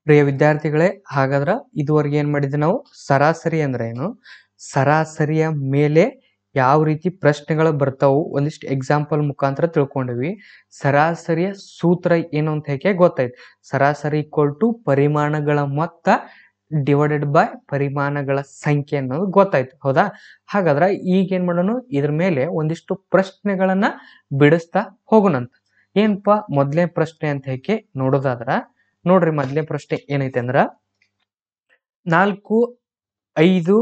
ಪ್ರಿಯ ವಿದ್ಯಾರ್ಥಿಗಳೇ, ಹಾಗಾದ್ರೆ ಇದುವರೆಗೆ ಏನ್ ಮಾಡಿದ್ವಿ ನಾವು? ಸರಾಸರಿ ಅಂದ್ರೆ ಏನು, ಸರಾಸರಿಯ ಮೇಲೆ ಯಾವ ರೀತಿ ಪ್ರಶ್ನೆಗಳು ಬರ್ತಾವು ಒಂದಿಷ್ಟು ಎಕ್ಸಾಂಪಲ್ ಮುಖಾಂತರ ತಿಳ್ಕೊಂಡಿವಿ. ಸರಾಸರಿಯ ಸೂತ್ರ ಏನು ಅಂತ ಹೇಗೆ ಗೊತ್ತಾಯ್ತು. ಸರಾಸರಿ ಈಕ್ವಲ್ ಟು ಪರಿಮಾಣಗಳ ಮೊತ್ತ ಡಿವೈಡೆಡ್ ಬೈ ಪರಿಮಾಣಗಳ ಸಂಖ್ಯೆ ಅನ್ನೋದು ಗೊತ್ತಾಯ್ತು, ಹೌದಾ? ಹಾಗಾದ್ರೆ ಈಗ ಏನ್ ಮಾಡೋಣ, ಇದ್ರ ಮೇಲೆ ಒಂದಿಷ್ಟು ಪ್ರಶ್ನೆಗಳನ್ನ ಬಿಡಿಸ್ತಾ ಹೋಗೋಣಂತ. ಏನಪ್ಪ ಮೊದಲನೇ ಪ್ರಶ್ನೆ ಅಂತ ಹೇಗೆ ನೋಡೋದಾದ್ರ ನೋಡ್ರಿ, ಮೊದಲನೇ ಪ್ರಶ್ನೆ ಏನೈತೆ ಅಂದ್ರ 4, 5,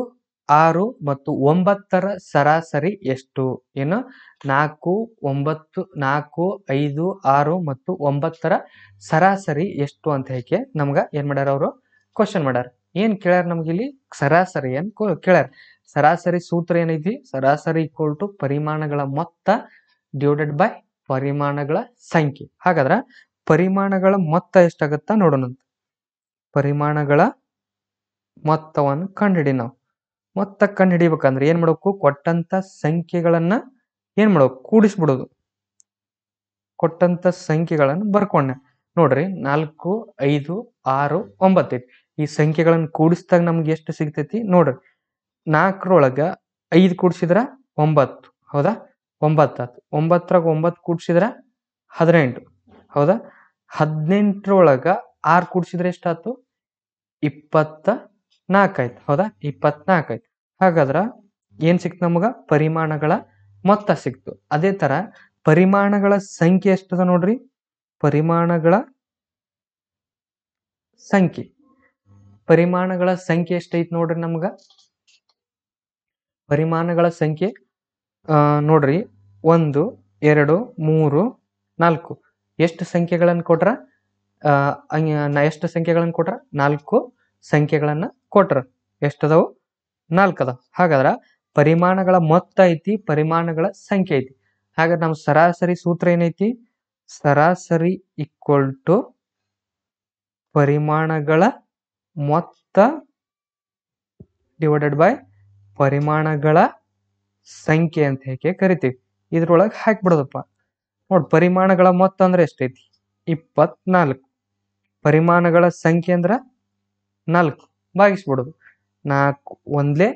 6 ಮತ್ತು 9ರ ಸರಾಸರಿ ಎಷ್ಟು? ಏನು 4, 9, 4, 5, 6 ಮತ್ತು 9ರ ಸರಾಸರಿ ಎಷ್ಟು ಅಂತ ಹೇಗೆ ನಮ್ಗ ಏನ್ ಮಾಡ್ಯಾರ ಅವರು? ಕ್ವಶನ್ ಮಾಡ್ಯಾರ. ಏನ್ ಕೇಳ್ಯಾರ ನಮ್ಗೆ ಇಲ್ಲಿ? ಸರಾಸರಿ ಏನ್ ಕೇಳ್ಯಾರ. ಸರಾಸರಿ ಸೂತ್ರ ಏನೈತಿ? ಸರಾಸರಿ ಈಕ್ವಲ್ ಟು ಪರಿಮಾಣಗಳ ಮೊತ್ತ ಡಿವೈಡೆಡ್ ಬೈ ಪರಿಮಾಣಗಳ ಸಂಖ್ಯೆ. ಹಾಗಾದ್ರ ಪರಿಮಾಣಗಳ ಮೊತ್ತ ಎಷ್ಟಾಗತ್ತ ನೋಡೋಣ. ಪರಿಮಾಣಗಳ ಮೊತ್ತವನ್ನು ಕಂಡುಹಿಡಿ. ನಾವು ಮೊತ್ತ ಕಂಡು ಹಿಡಿಬೇಕಂದ್ರೆ ಏನ್ ಮಾಡ್ಬೇಕು? ಕೊಟ್ಟಂತ ಸಂಖ್ಯೆಗಳನ್ನ ಏನ್ ಮಾಡ್ಬೇಕು? ಕೂಡಿಸ್ಬಿಡೋದು. ಕೊಟ್ಟಂತ ಸಂಖ್ಯೆಗಳನ್ನು ಬರ್ಕೊಂಡೆ ನೋಡ್ರಿ, 4, 5, 6, 9 ಐತಿ. ಈ ಸಂಖ್ಯೆಗಳನ್ನು ಕೂಡಿಸಿದಾಗ ನಮ್ಗೆ ಎಷ್ಟು ಸಿಗ್ತೈತಿ ನೋಡ್ರಿ. 4ರೊಳಗ 5 ಕೂಡಿಸಿದ್ರ 9, ಹೌದಾ? 9 ಆತು. 9ರಾಗ 9 ಕೂಡಿಸಿದ್ರ 18, ಹೌದಾ? 18ರೊಳಗ 6 ಕೂಡಿಸಿದ್ರೆ ಎಷ್ಟಾಯ್ತು? 24 ಆಯ್ತು, ಹೌದಾ? 24 ಆಯ್ತು. ಹಾಗಾದ್ರ ಏನ್ ಸಿಕ್ತು ನಮಗ? ಪರಿಮಾಣಗಳ ಮೊತ್ತ ಸಿಕ್ತು. ಅದೇ ತರ ಪರಿಮಾಣಗಳ ಸಂಖ್ಯೆ ಎಷ್ಟದ ನೋಡ್ರಿ. ಪರಿಮಾಣಗಳ ಸಂಖ್ಯೆ ಎಷ್ಟೈತಿ ನೋಡ್ರಿ ನಮ್ಗ? ಪರಿಮಾಣಗಳ ಸಂಖ್ಯೆ ನೋಡ್ರಿ, 1, 2, 3, 4 ಎಷ್ಟು ಸಂಖ್ಯೆಗಳನ್ನು ಕೊಟ್ರ? ಎಷ್ಟು ಸಂಖ್ಯೆಗಳನ್ನು ಕೊಟ್ರ? 4 ಸಂಖ್ಯೆಗಳನ್ನ ಕೊಟ್ರ. ಎಷ್ಟದವು? 4 ಅದಾವ. ಹಾಗಾದ್ರ ಪರಿಮಾಣಗಳ ಮೊತ್ತ ಐತಿ, ಪರಿಮಾಣಗಳ ಸಂಖ್ಯೆ ಐತಿ. ಹಾಗಾದ್ರೆ ನಮ್ಮ ಸರಾಸರಿ ಸೂತ್ರ ಏನೈತಿ? ಸರಾಸರಿ ಈಕ್ವಲ್ ಟು ಪರಿಮಾಣಗಳ ಮೊತ್ತ ಡಿವೈಡೆಡ್ ಬೈ ಪರಿಮಾಣಗಳ ಸಂಖ್ಯೆ ಅಂತ ಹೇಗೆ ಕರಿತೀವಿ. ಇದ್ರೊಳಗೆ ಹಾಕ್ಬಿಡೋದಪ್ಪ. ನೋಡಿ, ಪರಿಮಾಣಗಳ ಮೊತ್ತ ಅಂದ್ರೆ ಎಷ್ಟೈತಿ? 24. ಪರಿಮಾಣಗಳ ಸಂಖ್ಯೆ ಅಂದ್ರ 4 ಭಾಗಿಸ್ಬಿಡೋದು. 4 1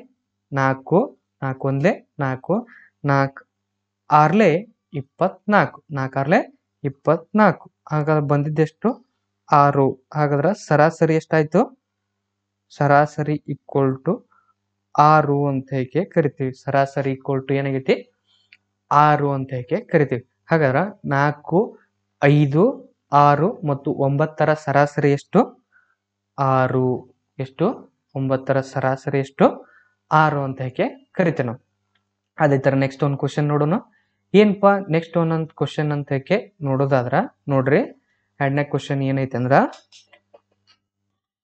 4, 4 1 4, 4 6 24, 4 6 24. ಹಾಗಾದ್ರೆ ಬಂದಿದ್ದೆಷ್ಟು? 6. ಹಾಗಾದ್ರೆ ಸರಾಸರಿ ಎಷ್ಟಾಯ್ತು? ಸರಾಸರಿ ಈಕ್ವಲ್ ಟು 6 ಅಂತ ಹೇಗೆ ಕರಿತೀವಿ. ಸರಾಸರಿ ಈಕ್ವಲ್ ಟು ಏನಾಗೈತಿ? 6 ಅಂತ ಹೇಗೆ ಕರಿತೀವಿ. ಹಾಗಾದ್ರೆ 4, 5, 6 ಮತ್ತು 9ರ ಸರಾಸರಿ ಎಷ್ಟು? 6. ಎಷ್ಟು? 9ರ ಸರಾಸರಿ ಎಷ್ಟು? 6 ಅಂತ ಹೇಗೆ ಕರಿತೀವಿ ನಾವು. ಅದೇ ತರ ನೆಕ್ಸ್ಟ್ ಒಂದು ಕ್ವಶನ್ ನೋಡೋಣ. ಏನಪ್ಪಾ ನೆಕ್ಸ್ಟ್ ಒಂದೊಂದು ಕ್ವಶನ್ ಅಂತ ಹೇಗೆ ನೋಡೋದಾದ್ರ ನೋಡ್ರಿ, ಎರಡನೇ ಕ್ವಶನ್ ಏನೈತೆ ಅಂದ್ರ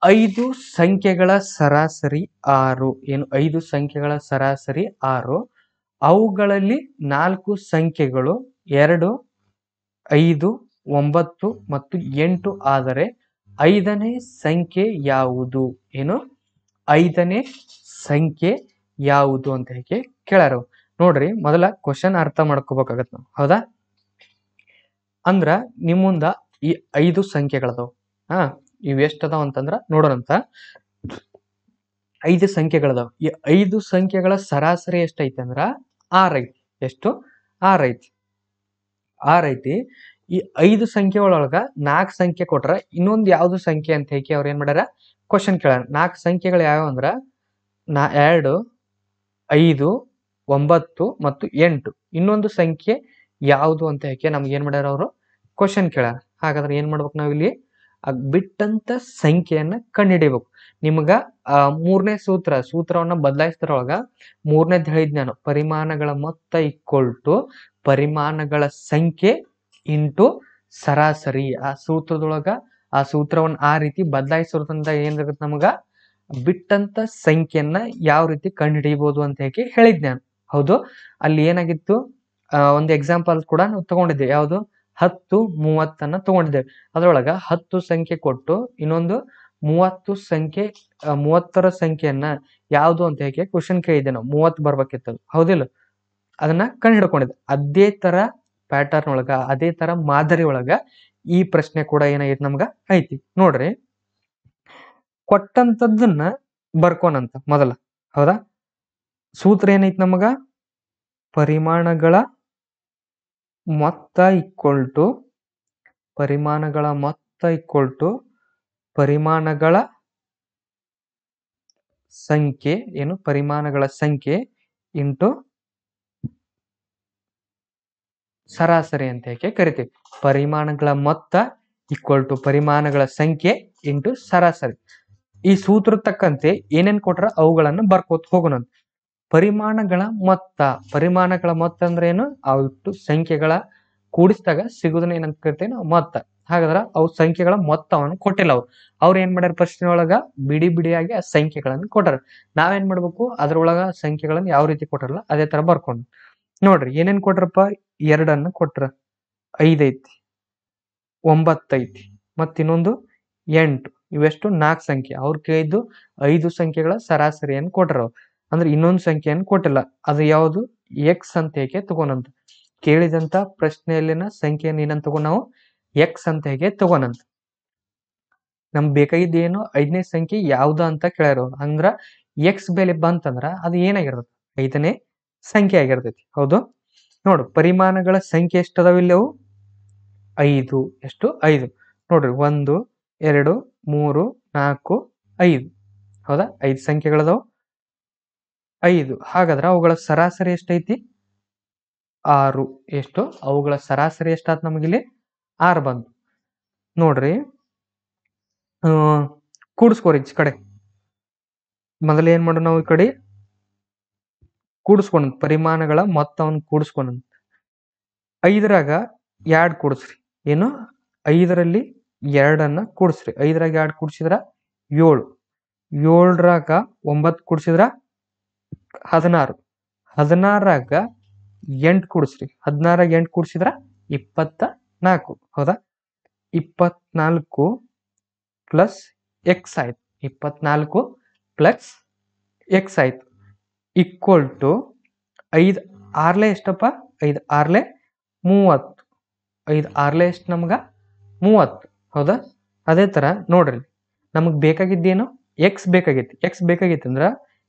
5 ಸಂಖ್ಯೆಗಳ ಸರಾಸರಿ 6. ಏನು? 5 ಸಂಖ್ಯೆಗಳ ಸರಾಸರಿ 6. ಅವುಗಳಲ್ಲಿ 4 ಸಂಖ್ಯೆಗಳು 2, 5, 9 ಮತ್ತು 8 ಆದರೆ 5ನೇ ಸಂಖ್ಯೆ ಯಾವುದು? ಏನು? 5ನೇ ಸಂಖ್ಯೆ ಯಾವುದು ಅಂತ ಹೇಗೆ ಕೇಳ್ಯಾರ. ನೋಡ್ರಿ, ಮೊದಲ ಕ್ವಶನ್ ಅರ್ಥ ಮಾಡ್ಕೋಬೇಕಾಗತ್ ನಾವು, ಹೌದಾ? ಅಂದ್ರ ನಿಮ್ ಮುಂದ ಈ 5 ಸಂಖ್ಯೆಗಳದಾವ. ಇವ್ ಎಷ್ಟದಾವ ಅಂತಂದ್ರ ನೋಡೋಣಂತ. 5 ಸಂಖ್ಯೆಗಳದಾವ. ಈ 5 ಸಂಖ್ಯೆಗಳ ಸರಾಸರಿ ಎಷ್ಟೈತಿ ಅಂದ್ರ 6 ಐತಿ. ಎಷ್ಟು? 6 ಐತಿ. 6 ಐತಿ. ಈ 5 ಸಂಖ್ಯೆ ಒಳಗ 4 ಸಂಖ್ಯೆ ಕೊಟ್ರ ಇನ್ನೊಂದು ಯಾವ್ದು ಸಂಖ್ಯೆ ಅಂತ ಹೇಳಿ ಅವ್ರ ಏನ್ ಮಾಡ್ಯಾರ? ಕ್ವಶನ್ ಕೇಳ್ಯಾರ. 4 ಸಂಖ್ಯೆಗಳು ಯಾವ್ಯಾವ ಅಂದ್ರ 2, 5, 9 ಮತ್ತು 8. ಇನ್ನೊಂದು ಸಂಖ್ಯೆ ಯಾವುದು ಅಂತ ಹೇಳಿ ನಮ್ಗೆ ಏನ್ ಮಾಡ್ಯಾರ ಅವರು? ಕ್ವಶನ್ ಕೇಳ್ಯಾರ. ಹಾಗಾದ್ರೆ ಏನ್ ಮಾಡ್ಬೇಕು ನಾವಿಲ್ಲಿ? ಬಿಟ್ಟಂತ ಸಂಖ್ಯೆಯನ್ನ ಕಂಡುಹಿಡಿಬೇಕು. ನಿಮ್ಗ 3ನೇ ಸೂತ್ರವನ್ನ ಬದಲಾಯಿಸಿದ್ರೊಳಗ 3ನೇದ್ ಹೇಳಿದ್ ನಾನು. ಪರಿಮಾಣಗಳ ಮೊತ್ತ ಈಕ್ವಲ್ ಟು ಪರಿಮಾಣಗಳ ಸಂಖ್ಯೆ ಇಂಟು ಸರಾಸರಿ. ಆ ಸೂತ್ರದೊಳಗ ಆ ಸೂತ್ರವನ್ನ ಆ ರೀತಿ ಬದಲಾಯಿಸೋದ್ರಿಂದ ಏನಾಗುತ್ತೆ ನಮಗ? ಬಿಟ್ಟಂತ ಸಂಖ್ಯೆಯನ್ನ ಯಾವ ರೀತಿ ಕಂಡು ಹಿಡಿಯಬಹುದು ಅಂತ ಹೇಳಿ ಹೇಳಿದ್ ನಾನು, ಹೌದು? ಅಲ್ಲಿ ಏನಾಗಿತ್ತು? ಒಂದು ಎಕ್ಸಾಂಪಲ್ ಕೂಡ ನಾವು ತಗೊಂಡಿದ್ದೇವೆ. ಯಾವುದು? 10, 30 ತಗೊಂಡಿದ್ದೇವೆ. ಅದ್ರೊಳಗ 10 ಸಂಖ್ಯೆ ಕೊಟ್ಟು ಇನ್ನೊಂದು 30ರ ಸಂಖ್ಯೆಯನ್ನ ಯಾವುದು ಅಂತ ಹೇಳಿ ಕ್ವಶನ್ ಕೇಳಿದ್ದೆ ನಾವು. 30 ಬರ್ಬೇಕಿತ್ತು, ಹೌದಿಲ್ಲ? ಅದನ್ನ ಕಂಡು ಹಿಡ್ಕೊಂಡಿದ್ದೆ. ಅದೇ ತರ ಪ್ಯಾಟರ್ನ್ ಒಳಗ, ಅದೇ ತರ ಮಾದರಿ ಒಳಗ ಈ ಪ್ರಶ್ನೆ ಕೂಡ ಏನಾಗೈತಿ ನಮ್ಗ ಐತಿ. ನೋಡ್ರಿ, ಕೊಟ್ಟಂತದ್ದನ್ನ ಬರ್ಕೋನಂತ ಮೊದಲ. ಹೌದಾ? ಸೂತ್ರ ಏನೈತಿ ನಮಗ? ಪರಿಮಾಣಗಳ ಮೊತ್ತ ಈಕ್ವಲ್ ಟು ಪರಿಮಾಣಗಳ ಸಂಖ್ಯೆ ಏನು? ಪರಿಮಾಣಗಳ ಸಂಖ್ಯೆ ಇಂಟು ಸರಾಸರಿ ಅಂತ ಹೇಗೆ ಕರಿತೀವಿ. ಪರಿಮಾಣಗಳ ಮೊತ್ತ ಈಕ್ವಲ್ ಟು ಪರಿಮಾಣಗಳ ಸಂಖ್ಯೆ ಇಂಟು ಸರಾಸರಿ. ಈ ಸೂತ್ರ ತಕ್ಕಂತೆ ಏನೇನ್ ಕೊಟ್ರ ಅವುಗಳನ್ನು ಬರ್ಕೋತ ಹೋಗೋಣ. ಪರಿಮಾಣಗಳ ಮೊತ್ತ ಅಂದ್ರೆ ಏನು? ಅವಿಟ್ಟು ಸಂಖ್ಯೆಗಳ ಕೂಡಿಸಿದಾಗ ಸಿಗುದನ್ನ ಏನಂತ ಕರಿತೀವಿ ನಾವು? ಮೊತ್ತ. ಹಾಗಾದ್ರೆ ಅವು ಸಂಖ್ಯೆಗಳ ಮೊತ್ತವನ್ನು ಕೊಟ್ಟಿಲ್ಲ. ಅವ್ರು ಏನ್ ಮಾಡ್ಯಾರ? ಪ್ರಶ್ನೆ ಒಳಗ ಬಿಡಿಯಾಗಿ ಆ ಸಂಖ್ಯೆಗಳನ್ನು ಕೊಟ್ಟಾರ. ನಾವೇನ್ ಮಾಡ್ಬೇಕು? ಅದ್ರೊಳಗ ಸಂಖ್ಯೆಗಳನ್ನು ಯಾವ ರೀತಿ ಕೊಟ್ಟಾರಲ್ಲ ಅದೇ ತರ ಬರ್ಕೊಂಡು ನೋಡ್ರಿ. ಏನೇನ್ ಕೊಟ್ರಪ್ಪ? 2 ಕೊಟ್ರ, 5 ಐತಿ, 9 ಐತಿ, ಮತ್ ಇನ್ನೊಂದು 8. ಇವೆಷ್ಟು? 4 ಸಂಖ್ಯೆ. ಅವ್ರು ಕೇಳಿದ್ದು 5 ಸಂಖ್ಯೆಗಳ ಸರಾಸರಿಯನ್ನು ಕೊಟ್ರ. ಅಂದ್ರೆ ಇನ್ನೊಂದು ಸಂಖ್ಯೆಯನ್ನು ಕೊಟ್ಟಿಲ್ಲ. ಅದು ಯಾವುದು? ಎಕ್ಸ್ ಅಂತ ಹೇಗೆ ತಗೋನಂತ. ಕೇಳಿದಂತ ಪ್ರಶ್ನೆಯಲ್ಲಿನ ಸಂಖ್ಯೆಯನ್ನು ಏನಂತ ತಗೋ ನಾವು? ಎಕ್ಸ್ ಅಂತ ಹೇಗೆ ತಗೋನಂತ. ನಮ್ಗೆ ಬೇಕಾಗಿದ್ದು ಏನು? 5ನೇ ಸಂಖ್ಯೆ ಯಾವ್ದ ಅಂತ ಕೇಳ್ಯಾರ. ಅಂದ್ರ ಎಕ್ಸ್ ಬೆಲೆ ಬಂತಂದ್ರ ಅದು ಏನಾಗಿರ್ತದೆ? 5ನೇ ಸಂಖ್ಯೆ ಆಗಿರ್ತೈತಿ. ಹೌದು? ನೋಡು, ಪರಿಮಾಣಗಳ ಸಂಖ್ಯೆ ಎಷ್ಟದಾವ ಇಲ್ಲಿ? ಅವು 5. ಎಷ್ಟು? 5. ನೋಡ್ರಿ, 1 2 3 4 5. ಹೌದಾ? 5 ಸಂಖ್ಯೆಗಳದಾವ, 5. ಹಾಗಾದ್ರೆ ಅವುಗಳ ಸರಾಸರಿ ಎಷ್ಟೈತಿ? 6. ಎಷ್ಟು? ಅವುಗಳ ಸರಾಸರಿ ಎಷ್ಟಾತ್ ನಮಗಿಲ್ಲಿ? 6 ಬಂತು. ನೋಡ್ರಿ, ಕೂಡಿಸ್ಕೋರಿ ಈ ಕಡೆ. ಮೊದಲು ಏನ್ ಮಾಡೋಣ ನಾವು? ಈ ಕಡೆ ಕೂಡಿಸ್ಕೊಂಡ್ ಪರಿಮಾಣಗಳ ಮೊತ್ತವನ್ನು ಕೂಡಿಸ್ಕೊಂಡ್ 5ರಾಗ 2 ಕೂಡಿಸ್ರಿ. ಏನು? 5ರಲ್ಲಿ 2 ಕೂಡಿಸ್ರಿ. 5ರಾಗ 2 ಕೂಡಿಸಿದ್ರ 7. 7ರಾಗ 9 ಕೂಡಿಸಿದ್ರ 16. 16ರಾಗ 8 ಕೂಡಿಸ್ರಿ. 16ರಾಗ 8 ಕೂಡಿಸಿದ್ರ 24. ಹೌದಾ? 24 ಪ್ಲಸ್ ಎಕ್ಸ್ ಆಯ್ತು. 24 ಪ್ಲಸ್ ಎಕ್ಸ್ ಆಯ್ತು. ಈಕ್ವಲ್ ಟು 5 6 ಎಷ್ಟಪ್ಪ? 5 6 30. 5 6 ಎಷ್ಟು ನಮ್ಗ? 30. ಹೌದಾ? ಅದೇ ತರ ನೋಡ್ರಿ, ನಮಗ್ ಬೇಕಾಗಿದ್ದೇನು? ಎಕ್ಸ್ ಬೇಕಾಗಿತ್ತು. ಎಕ್ಸ್ ಬೇಕಾಗಿತ್ತಂದ್ರ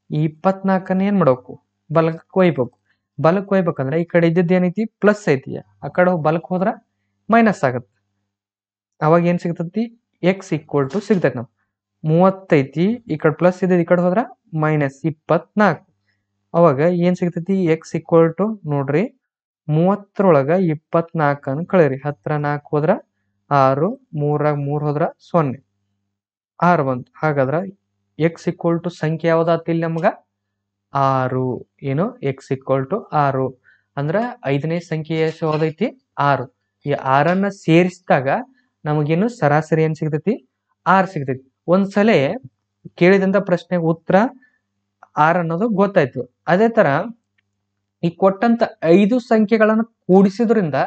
ಈ 24 ಏನ್ ಮಾಡ್ಬೇಕು? ಬಲಕ್ಕೆ ಒಯ್ಬೇಕು. ಬಲಕ್ಕೆ ಒಯ್ಬೇಕಂದ್ರ ಈ ಕಡೆ ಇದ್ದದ್ದು ಏನೈತಿ? ಪ್ಲಸ್ ಐತಿ. ಆ ಕಡೆ ಬಲಕ್ಕೆ ಹೋದ್ರ ಮೈನಸ್ ಆಗತ್ತೆ. ಅವಾಗ ಏನ್ ಸಿಗ್ತತಿ? ಎಕ್ಸ್ ಈಕ್ವಲ್ ಟು ಸಿಗ್ತೈತಿ. ನಾವು 30 ಐತಿ, ಈ ಕಡೆ ಪ್ಲಸ್ ಇದ್ದ ಈ ಕಡೆ ಹೋದ್ರ ಮೈನಸ್ 24. ಅವಾಗ ಏನ್ ಸಿಗ್ತೈತಿ? ಎಕ್ಸ್ ಈಕ್ವಲ್ ಟು ನೋಡ್ರಿ, 30ರೊಳಗ 24 ಕಳೀರಿ. 10 4 ಹೋದ್ರ 6, 3ರಾಗ 3 ಹೋದ್ರ 0, 6 ಬಂತು. ಹಾಗಾದ್ರ ಎಕ್ಸ್ ಈಕ್ವಲ್ ಟು ಸಂಖ್ಯೆ ಯಾವ್ದಾತ ಇಲ್ಲಿ ನಮ್ಗ? 6. ಏನು? ಎಕ್ಸ್ ಈಕ್ವಲ್ ಟು 6 ಅಂದ್ರ 5ನೇ ಸಂಖ್ಯೆ ಎಷ್ಟು ಯಾವ್ದೈತಿ? 6. ಈ 6 ಸೇರಿಸಿದಾಗ ನಮಗೇನು ಸರಾಸರಿ ಏನ್ ಸಿಗ್ತೈತಿ? 6 ಸಿಗ್ತೈತಿ. ಒಂದ್ಸಲ ಕೇಳಿದಂತ ಪ್ರಶ್ನೆಗೆ ಉತ್ತರ 6 ಅನ್ನೋದು ಗೊತ್ತಾಯ್ತು. ಅದೇ ತರ ಈ ಕೊಟ್ಟಂತ 5 ಸಂಖ್ಯೆಗಳನ್ನ ಕೂಡಿಸಿದ್ರಿಂದ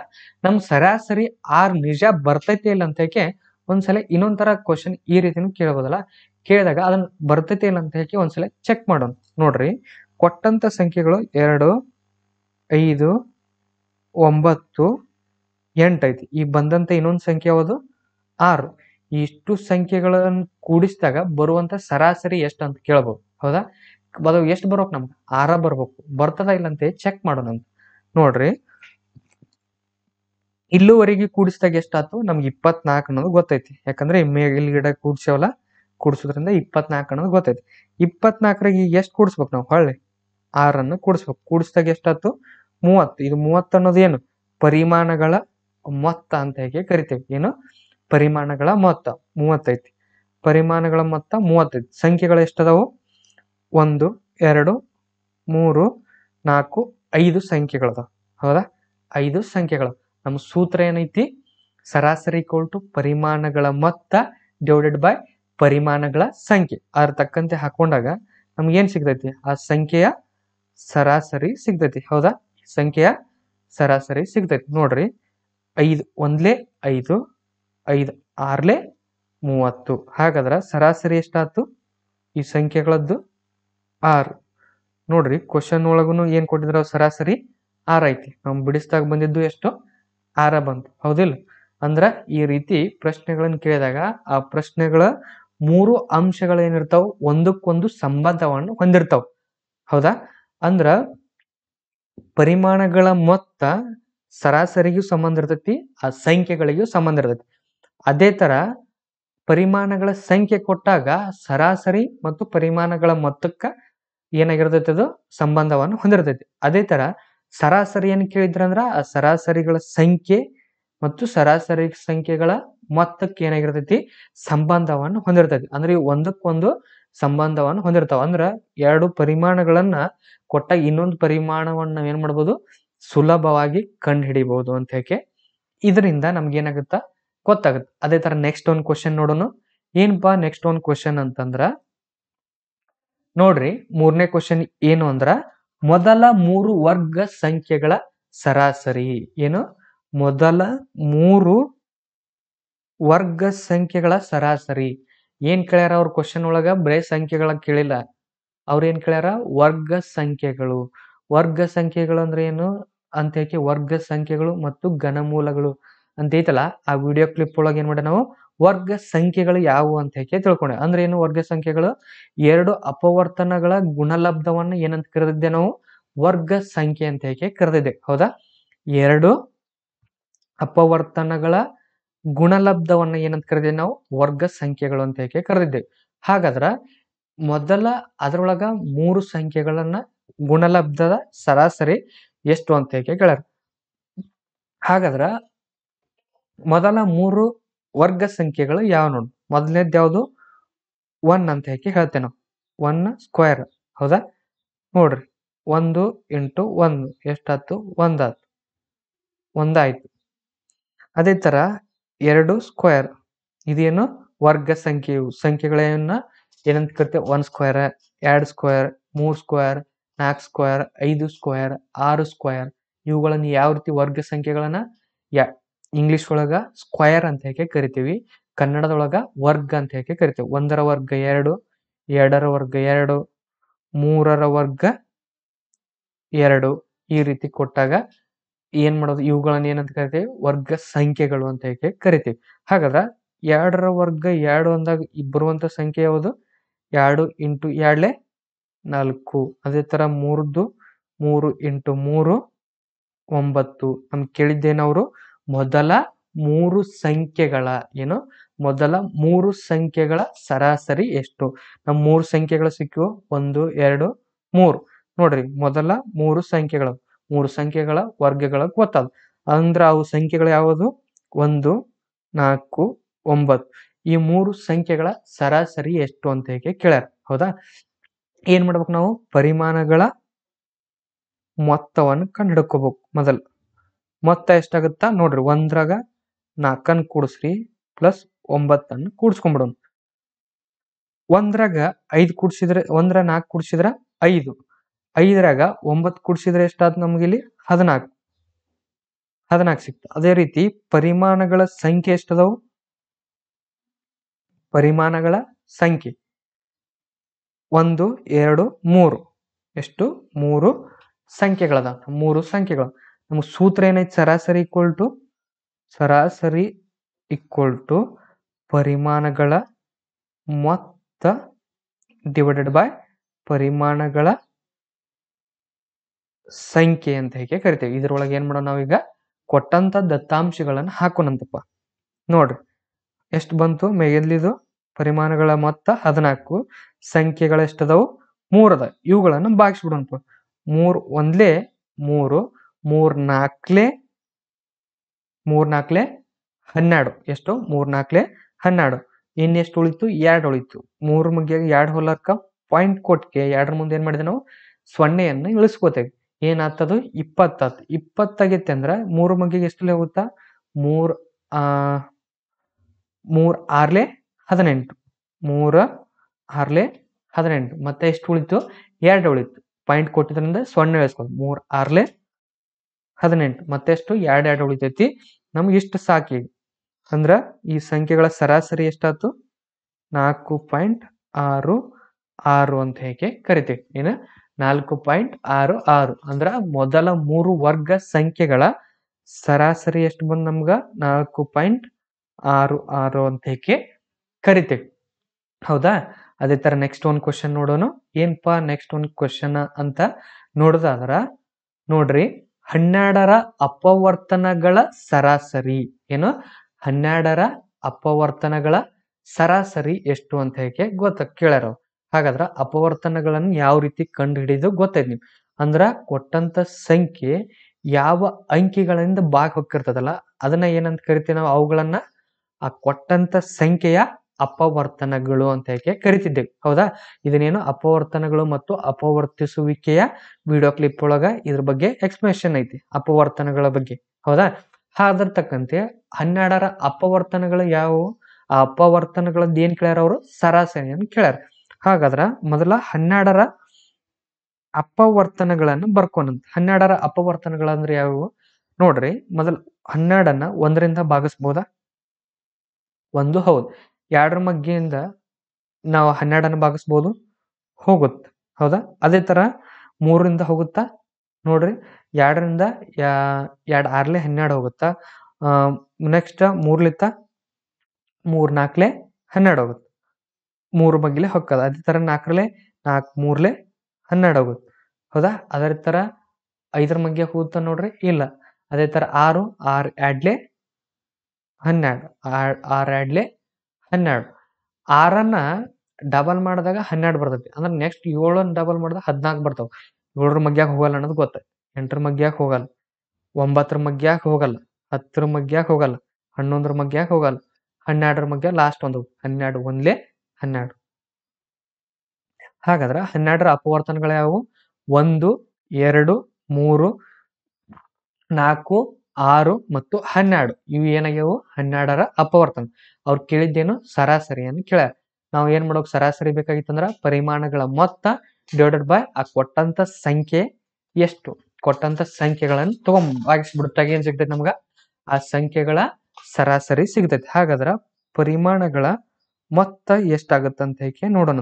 ನಮ್ ಸರಾಸರಿ 6 ನಿಜ ಬರ್ತೈತಿ ಇಲ್ಲ ಅಂತ ಹೇಳಿ ಒಂದ್ಸಲ ಇನ್ನೊಂದ್ ಕ್ವಶನ್ ಈ ರೀತಿನೂ ಕೇಳಬಹುದಲ್ಲ. ಕೇಳಿದಾಗ ಅದನ್ನ ಬರ್ತೈತಿ ಇಲ್ಲ ಅಂತ ಹೇಳಿ ಒಂದ್ಸಲ ಚೆಕ್ ಮಾಡೋಣ. ನೋಡ್ರಿ, ಕೊಟ್ಟಂತ ಸಂಖ್ಯೆಗಳು 2 5 9 8 ಐತಿ. ಈ ಬಂದಂತ ಇನ್ನೊಂದು ಸಂಖ್ಯೆ ಯಾವುದು? 6. ಇಷ್ಟು ಸಂಖ್ಯೆಗಳನ್ನು ಕೂಡಿಸಿದಾಗ ಬರುವಂತ ಸರಾಸರಿ ಎಷ್ಟು ಅಂತ ಕೇಳಬಹುದು. ಹೌದಾ? ಅದು ಎಷ್ಟು ಬರ್ಬೇಕು? ನಮ್ಗೆ 6 ಬರ್ಬೇಕು. ಬರ್ತದ ಇಲ್ಲ ಅಂತ ಚೆಕ್ ಮಾಡೋಣ. ನೋಡ್ರಿ, ಇಲ್ಲೂವರೆಗೆ ಕೂಡಿಸಿದಾಗ ಎಷ್ಟಾಯ್ತು? ನಮ್ಗೆ 24 ಅನ್ನೋದು ಗೊತ್ತೈತಿ. ಯಾಕಂದ್ರೆ ಮೇಲ್ಗಡೆ ಕೂಡ್ಸೇವಲ್ಲ, ಕೂಡಿಸೋದ್ರಿಂದ 24 ಅನ್ನೋದು ಗೊತ್ತೈತಿ. 24ರಾಗ ಈಗ ಎಷ್ಟು ಕೂಡಿಸ್ಬೇಕು ನಾವು? ಹೊಳ್ಳಿ 6 ಕೂಡಿಸ್ಬೇಕು. ಕೂಡಿಸಿದಾಗ ಎಷ್ಟಾಯ್ತು? 30. ಇದು 30 ಅನ್ನೋದು ಏನು? ಪರಿಮಾಣಗಳ ಮೊತ್ತ ಅಂತ ಹೇಗೆ ಕರಿತೇವೆ. ಏನು? ಪರಿಮಾಣಗಳ ಮೊತ್ತ 30 ಐತಿ. ಪರಿಮಾಣಗಳ ಮೊತ್ತ 30 ಐತಿ. ಸಂಖ್ಯೆಗಳು ಎಷ್ಟದಾವು? 1 2 3 4 5 ಸಂಖ್ಯೆಗಳದಾವ. ಹೌದಾ? 5 ಸಂಖ್ಯೆಗಳು. ನಮ್ಮ ಸೂತ್ರ ಏನೈತಿ? ಸರಾಸರಿ ಈಕ್ವಲ್ ಟು ಪರಿಮಾಣಗಳ ಮೊತ್ತ ಡಿವೈಡೆಡ್ ಬೈ ಪರಿಮಾಣಗಳ ಸಂಖ್ಯೆ. ಅದ್ರ ತಕ್ಕಂತೆ ಹಾಕೊಂಡಾಗ ನಮ್ಗೆ ಏನ್ ಸಿಗ್ತೈತಿ? ಆ ಸಂಖ್ಯೆಯ ಸರಾಸರಿ ಸಿಗ್ತೈತಿ. ಹೌದಾ? ಸಂಖ್ಯೆಯ ಸರಾಸರಿ ಸಿಗ್ತೈತಿ. ನೋಡ್ರಿ, 5 1 5, 5 6 30. ಹಾಗಾದ್ರ ಸರಾಸರಿ ಎಷ್ಟಾಯ್ತು ಈ ಸಂಖ್ಯೆಗಳದ್ದು? 6. ನೋಡ್ರಿ, ಕ್ವಶನ್ ಒಳಗುನು ಏನ್ ಕೊಟ್ಟಿದ್ರ? ಸರಾಸರಿ 6 ಐತಿ. ನಾವು ಬಿಡಿಸಿದಾಗ ಬಂದಿದ್ದು ಎಷ್ಟು? 6 ಬಂತು. ಹೌದಿಲ್ಲ? ಅಂದ್ರ ಈ ರೀತಿ ಪ್ರಶ್ನೆಗಳನ್ನ ಕೇಳಿದಾಗ ಆ ಪ್ರಶ್ನೆಗಳ ಮೂರು ಅಂಶಗಳು ಏನಿರ್ತಾವ ಒಂದಕ್ಕೊಂದು ಸಂಬಂಧವನ್ನು ಹೊಂದಿರ್ತಾವ. ಹೌದಾ? ಅಂದ್ರ ಪರಿಮಾಣಗಳ ಮೊತ್ತ ಸರಾಸರಿಗೂ ಸಂಬಂಧ ಇರ್ತೈತಿ, ಆ ಸಂಖ್ಯೆಗಳಿಗೂ ಸಂಬಂಧ ಇರ್ತೈತಿ. ಅದೇ ತರ ಪರಿಮಾಣಗಳ ಸಂಖ್ಯೆ ಕೊಟ್ಟಾಗ ಸರಾಸರಿ ಮತ್ತು ಪರಿಮಾಣಗಳ ಮೊತ್ತಕ್ಕ ಏನಾಗಿರ್ತೈತಿ, ಅದು ಸಂಬಂಧವನ್ನು ಹೊಂದಿರ್ತೈತಿ. ಅದೇ ತರ ಸರಾಸರಿಯನ್ನು ಕೇಳಿದ್ರಂದ್ರ ಆ ಸರಾಸರಿಗಳ ಸಂಖ್ಯೆ ಮತ್ತು ಸರಾಸರಿ ಸಂಖ್ಯೆಗಳ ಮೊತ್ತಕ್ಕೆ ಏನಾಗಿರ್ತೈತಿ, ಸಂಬಂಧವನ್ನು ಹೊಂದಿರ್ತೈತಿ. ಅಂದ್ರೆ ಇವು ಒಂದಕ್ಕೊಂದು ಸಂಬಂಧವನ್ನು ಹೊಂದಿರ್ತಾವ. ಅಂದ್ರ ಎರಡು ಪರಿಮಾಣಗಳನ್ನ ಕೊಟ್ಟಾಗ ಇನ್ನೊಂದು ಪರಿಮಾಣವನ್ನ ಏನ್ ಮಾಡ್ಬೋದು, ಸುಲಭವಾಗಿ ಕಂಡು ಹಿಡಿಬಹುದು ಅಂತ ಹೇಳಿ ಇದರಿಂದ ನಮ್ಗೆ ಏನಾಗುತ್ತ ಗೊತ್ತಾಗುತ್ತೆ. ಅದೇ ತರ ನೆಕ್ಸ್ಟ್ ಒಂದು ಕ್ವಶನ್ ನೋಡೋಣ. ಏನಪ್ಪಾ ನೆಕ್ಸ್ಟ್ ಒಂದು ಕ್ವಶನ್ ಅಂತಂದ್ರ ನೋಡ್ರಿ, ಮೂರನೇ ಕ್ವಶನ್ ಏನು ಅಂದ್ರ ಮೊದಲ ಮೂರು ವರ್ಗ ಸಂಖ್ಯೆಗಳ ಸರಾಸರಿ ಏನು, ಮೊದಲ ಮೂರು ವರ್ಗ ಸಂಖ್ಯೆಗಳ ಸರಾಸರಿ. ಏನ್ ಕೇಳ್ಯಾರ ಅವ್ರ ಕ್ವಶನ್ ಒಳಗ, ಬರೇ ಸಂಖ್ಯೆಗಳ ಕೇಳಿಲ್ಲ, ಅವ್ರ ಏನ್ ಕೇಳ್ಯಾರ, ವರ್ಗ ಸಂಖ್ಯೆಗಳು. ವರ್ಗ ಸಂಖ್ಯೆಗಳು ಅಂದ್ರೆ ಏನು ಅಂತ ಹೇಳಿ, ವರ್ಗ ಸಂಖ್ಯೆಗಳು ಮತ್ತು ಘನಮೂಲಗಳು ಅಂತ ಐತಲ್ಲ, ಆ ವಿಡಿಯೋ ಕ್ಲಿಪ್ ಒಳಗೆ ಏನ್ ಮಾಡಿ ನಾವು ವರ್ಗ ಸಂಖ್ಯೆಗಳು ಯಾವುವು ಅಂತ ಹೇಳಿ ತಿಳ್ಕೊಂಡೆ. ಅಂದ್ರೆ ಏನು ವರ್ಗ ಸಂಖ್ಯೆಗಳು, ಎರಡು ಅಪವರ್ತನಗಳ ಗುಣಲಬ್ಧವನ್ನ ಏನಂತ ಕರೆದಿದ್ದೆ ನಾವು, ವರ್ಗ ಸಂಖ್ಯೆ ಅಂತ ಹೇಳಿ ಕರೆದಿದ್ದೆ. ಹೌದಾ? ಎರಡು ಅಪವರ್ತನಗಳ ಗುಣಲಬ್ಧವನ್ನ ಏನಂತ ಕರೆದಿದ್ದೆ ನಾವು, ವರ್ಗ ಸಂಖ್ಯೆಗಳು ಅಂತ ಹೇಳಿ ಕರೆದಿದ್ದೇವೆ. ಹಾಗಾದ್ರ ಮೊದಲ ಅದರೊಳಗ ಮೂರು ಸಂಖ್ಯೆಗಳನ್ನ ಗುಣಲಬ್ಧದ ಸರಾಸರಿ ಎಷ್ಟು ಅಂತ ಹೇಳಿ ಕೇಳ್ಯಾರ. ಹಾಗಾದ್ರ ಮೊದಲ ಮೂರು ವರ್ಗ ಸಂಖ್ಯೆಗಳು ಯಾವ ನೋಡು. ಮೊದಲನೇದು ಯಾವುದು, 1 ಅಂತ ಹೇಳಿ ಹೇಳ್ತೇವೆ ನಾವು, 1 ಸ್ಕ್ವೇರ್. ಹೌದಾ? ನೋಡ್ರಿ, 1 ಇಂಟು 1 ಎಷ್ಟಾಯ್ತು, 1 ಆಯ್ತು, 1 ಆಯ್ತು. ಅದೇ ತರ 2 ಸ್ಕ್ವೇರ್, ಇದೇನು ವರ್ಗ ಸಂಖ್ಯೆಗಳನ್ನ ಏನಂತ ಕರಿತೇವೆ, 1 square, 2 square, 3 square, 4 square, 5 square, 6 square. ಇವುಗಳನ್ನ ಯಾವ ರೀತಿ ವರ್ಗ ಸಂಖ್ಯೆಗಳನ್ನ ಇಂಗ್ಲಿಷ್ ಒಳಗ ಸ್ಕ್ವೇರ್ ಅಂತ ಹೇಳಿ ಕರಿತೀವಿ, ಕನ್ನಡದೊಳಗ ವರ್ಗ ಅಂತ ಹೇಳಿ ಕರಿತೀವಿ. 1ರ ವರ್ಗ 2, 2ರ ವರ್ಗ 2, 3ರ ವರ್ಗ 2 ಈ ರೀತಿ ಕೊಟ್ಟಾಗ ಏನ್ ಮಾಡೋದು, ಇವುಗಳನ್ನ ಏನಂತ ಕರಿತೀವಿ, ವರ್ಗ ಸಂಖ್ಯೆಗಳು ಅಂತ ಹೇಳಿ ಕರಿತೀವಿ. ಹಾಗಾದ್ರ 2ರ ವರ್ಗ 2 ಅಂದಾಗ ಬರುವಂತ ಸಂಖ್ಯೆ ಯಾವುದು, 2 ಇಂಟು 2 4. ಅದೇ ತರ 3ದು 3 ಇಂಟು 3 9. ನಮ್ಗೆ ಕೇಳಿದ್ದೇನವರು, ಮೊದಲ ಮೂರು ಸಂಖ್ಯೆಗಳ ಏನು, ಮೊದಲ ಮೂರು ಸಂಖ್ಯೆಗಳ ಸರಾಸರಿ ಎಷ್ಟು. ನಮ್ ಮೂರು ಸಂಖ್ಯೆಗಳು ಸಿಕ್ಕಿವು, 1 2 3. ನೋಡ್ರಿ, ಮೊದಲ ಮೂರು ಸಂಖ್ಯೆಗಳ ವರ್ಗಗಳ ಗೊತ್ತಾದ ಅಂದ್ರ ಅವು ಸಂಖ್ಯೆಗಳು ಯಾವುದು, 1 4 9. ಈ ಮೂರು ಸಂಖ್ಯೆಗಳ ಸರಾಸರಿ ಎಷ್ಟು ಅಂತ ಹೇಳಿ ಕೇಳ್ಯಾರ. ಹೌದಾ? ಏನ್ ಮಾಡ್ಬೇಕು ನಾವು, ಪರಿಮಾಣಗಳ ಮೊತ್ತವನ್ನು ಕಂಡು ಹಿಡ್ಕೋಬೇಕು. ಮೊದಲು ಮೊತ್ತ ಎಷ್ಟಾಗುತ್ತಾ ನೋಡ್ರಿ, 1ರಾಗ 4 ಕೂಡಿಸ್ರಿ ಪ್ಲಸ್ 9 ಕೂಡಿಸ್ಕೊಂಡ್ಬಿಡೋಣ. 1ರಾಗ 5 ಕೂಡಿಸಿದ್ರೆ, 1ರ 4 ಕೂಡಿಸಿದ್ರ 5, 5ರಾಗ 9 ಕೂಡಿಸಿದ್ರೆ ಎಷ್ಟಾದ್ ನಮ್ಗೆ ಇಲ್ಲಿ 14 ಸಿಕ್ತು. ಅದೇ ರೀತಿ ಪರಿಮಾಣಗಳ ಸಂಖ್ಯೆ ಎಷ್ಟದವು, ಪರಿಮಾಣಗಳ ಸಂಖ್ಯೆ 1 2 3 ಎಷ್ಟು, 3 ಸಂಖ್ಯೆಗಳದ, 3 ಸಂಖ್ಯೆಗಳು. ನಮ್ಗೆ ಸೂತ್ರ ಏನೈತಿ, ಸರಾಸರಿ ಈಕ್ವಲ್ ಟು ಪರಿಮಾಣಗಳ ಮೊತ್ತ ಡಿವೈಡೆಡ್ ಬೈ ಪರಿಮಾಣಗಳ ಸಂಖ್ಯೆ ಅಂತ ಹೇಗೆ ಕರಿತೇವೆ. ಇದ್ರೊಳಗೆ ಏನ್ ಮಾಡೋಣ, ನಾವೀಗ ಕೊಟ್ಟಂತ ದತ್ತಾಂಶಗಳನ್ನ ಹಾಕೋಣಂತಪ್ಪ. ನೋಡ್ರಿ ಎಷ್ಟು ಬಂತು, ಮೇಲಿದು ಪರಿಮಾಣಗಳ ಮೊತ್ತ 14, ಸಂಖ್ಯೆಗಳು ಎಷ್ಟದವು 3 ಅದ. ಇವುಗಳನ್ನು ಭಾಗಿಸ್ಬಿಡೋಣಪ್ಪ. 3 1 3, 3 4 12. ಎಷ್ಟು, 3 4 12. ಇನ್ನೆಷ್ಟು ಉಳಿತು, 2 ಉಳಿತು. 3 ಮುಗಿಯಾಗ 2 ಹೊಲಕ್ಕ ಪಾಯಿಂಟ್ ಕೊಟ್ಟಿಗೆ 2ರ ಮುಂದೆ ಏನ್ ಮಾಡಿದೆ ನಾವು, ಸೊನ್ನೆಯನ್ನು ಇಳಿಸ್ಕೋತೇವೆ. ಏನಾಗ್ತದು, 20 ಆಯ್ತು. 20 ಆಗೈತೆ ಅಂದ್ರ 3 ಮಗ್ಗಿಗೆ ಎಷ್ಟು ಹೋಗುತ್ತಾ, 3 6 18, 3 6 18. ಮತ್ತೆ ಎಷ್ಟು ಉಳಿತು, 2 ಉಳಿತು. ಪಾಯಿಂಟ್ ಕೊಟ್ಟಿದ್ರಿಂದ ಸೊನ್ನೆ ಇಳಿಸ್ಕೊಂಡು 3 6 18. ಮತ್ತೆ ಎಷ್ಟು, 2 ಉಳಿತೈತಿ. ನಮ್ಗೆ ಇಷ್ಟು ಸಾಕಿ. ಅಂದ್ರ ಈ ಸಂಖ್ಯೆಗಳ ಸರಾಸರಿ ಎಷ್ಟಾಯ್ತು, 4.66 ಅಂತ ಹೇಗೆ ಕರಿತೀವಿ. ಏನ, 4.66. ಅಂದ್ರ ಮೊದಲ ಮೂರು ವರ್ಗ ಸಂಖ್ಯೆಗಳ ಸರಾಸರಿ ಎಷ್ಟು ಬಂದ್ ನಮ್ಗ, 4.66 ಅಂತ ಹೇಗೆ ಕರಿತೇವೆ. ಹೌದಾ? ಅದೇ ತರ ನೆಕ್ಸ್ಟ್ ಒಂದು ಕ್ವಶನ್ ನೋಡೋಣ. ಏನಪ್ಪಾ ನೆಕ್ಸ್ಟ್ ಒಂದು ಕ್ವಶನ್ ಅಂತ ನೋಡೋದಾದ್ರ ನೋಡ್ರಿ, 12ರ ಅಪವರ್ತನಗಳ ಸರಾಸರಿ ಏನು? 12ರ ಅಪವರ್ತನಗಳ ಸರಾಸರಿ ಎಷ್ಟು ಅಂತ ಹೇಗೆ ಕೇಳ್ಯಾರ. ಹಾಗಾದ್ರ ಅಪವರ್ತನಗಳನ್ನು ಯಾವ ರೀತಿ ಕಂಡು ಹಿಡಿದು ಗೊತ್ತೈತಿ ನಿಮ್ಗೆ. ಅಂದ್ರ ಕೊಟ್ಟಂತ ಸಂಖ್ಯೆ ಯಾವ ಅಂಕಿಗಳಿಂದ ಭಾಗ ಹೊಕ್ಕಿರ್ತದಲ್ಲ ಅದನ್ನ ಏನಂತ ಕರಿತೀವಿ ನಾವು? ಅವುಗಳನ್ನ ಆ ಕೊಟ್ಟಂತ ಸಂಖ್ಯೆಯ ಅಪವರ್ತನಗಳು ಅಂತ ಹೇಗೆ ಕರಿತಿದ್ದೇವೆ. ಹೌದಾ? ಇದನ್ನೇನು ಅಪವರ್ತನಗಳು ಮತ್ತು ಅಪವರ್ತಿಸುವಿಕೆಯ ವಿಡಿಯೋ ಕ್ಲಿಪ್ ಒಳಗ ಇದ್ರ ಬಗ್ಗೆ ಎಕ್ಸ್ಪ್ಲನೇಷನ್ ಐತಿ, ಅಪವರ್ತನಗಳ ಬಗ್ಗೆ. ಹೌದಾ? ಅದ್ರ ತಕ್ಕಂತೆ 12ರ ಅಪವರ್ತನಗಳು ಯಾವುವು? ಆ ಅಪವರ್ತನಗಳದ್ದು ಏನ್ ಕೇಳ್ಯಾರ ಅವರು? ಸರಾಸರಿಯನ್ನು ಕೇಳ್ಯಾರ. ಹಾಗಾದ್ರ ಮೊದಲ 12ರ ಅಪವರ್ತನಗಳನ್ನು ಬರ್ಕೊಂಡಂತ. 12ರ ಅಪವರ್ತನಗಳಂದ್ರೆ ಯಾವುವು ನೋಡ್ರಿ. ಮೊದಲ 12ನ್ನ 1ರಿಂದ ಭಾಗಿಸ್ಬೋದಾ? 1 ಹೌದು. 2ರ ಮಗ್ಗೆಯಿಂದ ನಾವು 12ನ್ನ ಭಾಗಿಸ್ಬೋದು, ಹೋಗುತ್ತೆ. ಹೌದಾ? ಅದೇ ತರ 3ರಿಂದ ಹೋಗುತ್ತಾ ನೋಡ್ರಿ. 2ರಿಂದ 2 6ಲೆ 12 ಹೋಗುತ್ತಾ. ನೆಕ್ಸ್ಟ್ 3ಲಿತ್ತ 3 4ಲೆ 12 ಹೋಗುತ್ತೆ. 3 ಬಗ್ಗಿಲೆ ಹೊಕ್ಕದ. ಅದೇ ತರ 4ಲೆ 4 3ಲೆ 12 ಹೋಗುತ್ತೆ. ಹೌದಾ? ಅದೇ ತರ 5ರ ಮಗ್ಗೆ ಹೋಗುತ್ತಾ ನೋಡ್ರಿ? ಇಲ್ಲ. ಅದೇ ತರ 6 6 2ಲೆ 12 6 2ಲೆ 12. 6ನ್ನ ಡಬಲ್ ಮಾಡಿದಾಗ 12 ಬರ್ತೈತಿ. ಅಂದ್ರೆ ನೆಕ್ಸ್ಟ್ 7ನ್ನ ಡಬಲ್ ಮಾಡಿದಾಗ 14 ಬರ್ತಾವ. 7ರ ಮಗ್ಯಾಗ ಹೋಗಲ್ಲ ಅನ್ನೋದು ಗೊತ್ತಾಯ್ತು. 8ರ ಮಗ್ಯಾಗ ಹೋಗಲ್ಲ, 9ರ ಮಗ್ಯಾಗ ಹೋಗಲ್ಲ, 10ರ ಮಗ್ಯಾಗ ಹೋಗಲ್ಲ, 11ರ ಮಗ್ಯಾಗ ಹೋಗಲ್ಲ, 12ರ ಮಗ್ಯಾಗ ಲಾಸ್ಟ್ ಒಂದು 12 1ಲೆ 12. ಹಾಗಾದ್ರ 12ರ ಅಪವರ್ತನಗಳು ಯಾವುವು? 1 2 3 4 6 ಮತ್ತು 12. ಇವು ಏನಾಗ್ಯಾವು? 12ರ ಅಪವರ್ತನ. ಅವ್ರು ಕೇಳಿದ್ದೇನು? ಸರಾಸರಿಯನ್ನು ಕೇಳ್ಯಾರ. ನಾವು ಏನ್ ಮಾಡೋಕ್? ಸರಾಸರಿ ಬೇಕಾಗಿತ್ತಂದ್ರ ಪರಿಮಾಣಗಳ ಮೊತ್ತ ಡಿವೈಡೆಡ್ ಬೈ ಆ ಕೊಟ್ಟಂತ ಸಂಖ್ಯೆ ಎಷ್ಟು? ಕೊಟ್ಟಂತ ಸಂಖ್ಯೆಗಳನ್ನು ಭಾಗಿಸ್ಬಿಡ್ತಾಗ ಏನ್ ಸಿಗ್ತೈತಿ ನಮ್ಗ? ಆ ಸಂಖ್ಯೆಗಳ ಸರಾಸರಿ ಸಿಗ್ತೈತಿ. ಹಾಗಾದ್ರ ಪರಿಮಾಣಗಳ ಮೊತ್ತ ಎಷ್ಟಾಗತ್ತಂತ ಹೇಗೆ ನೋಡೋಣ.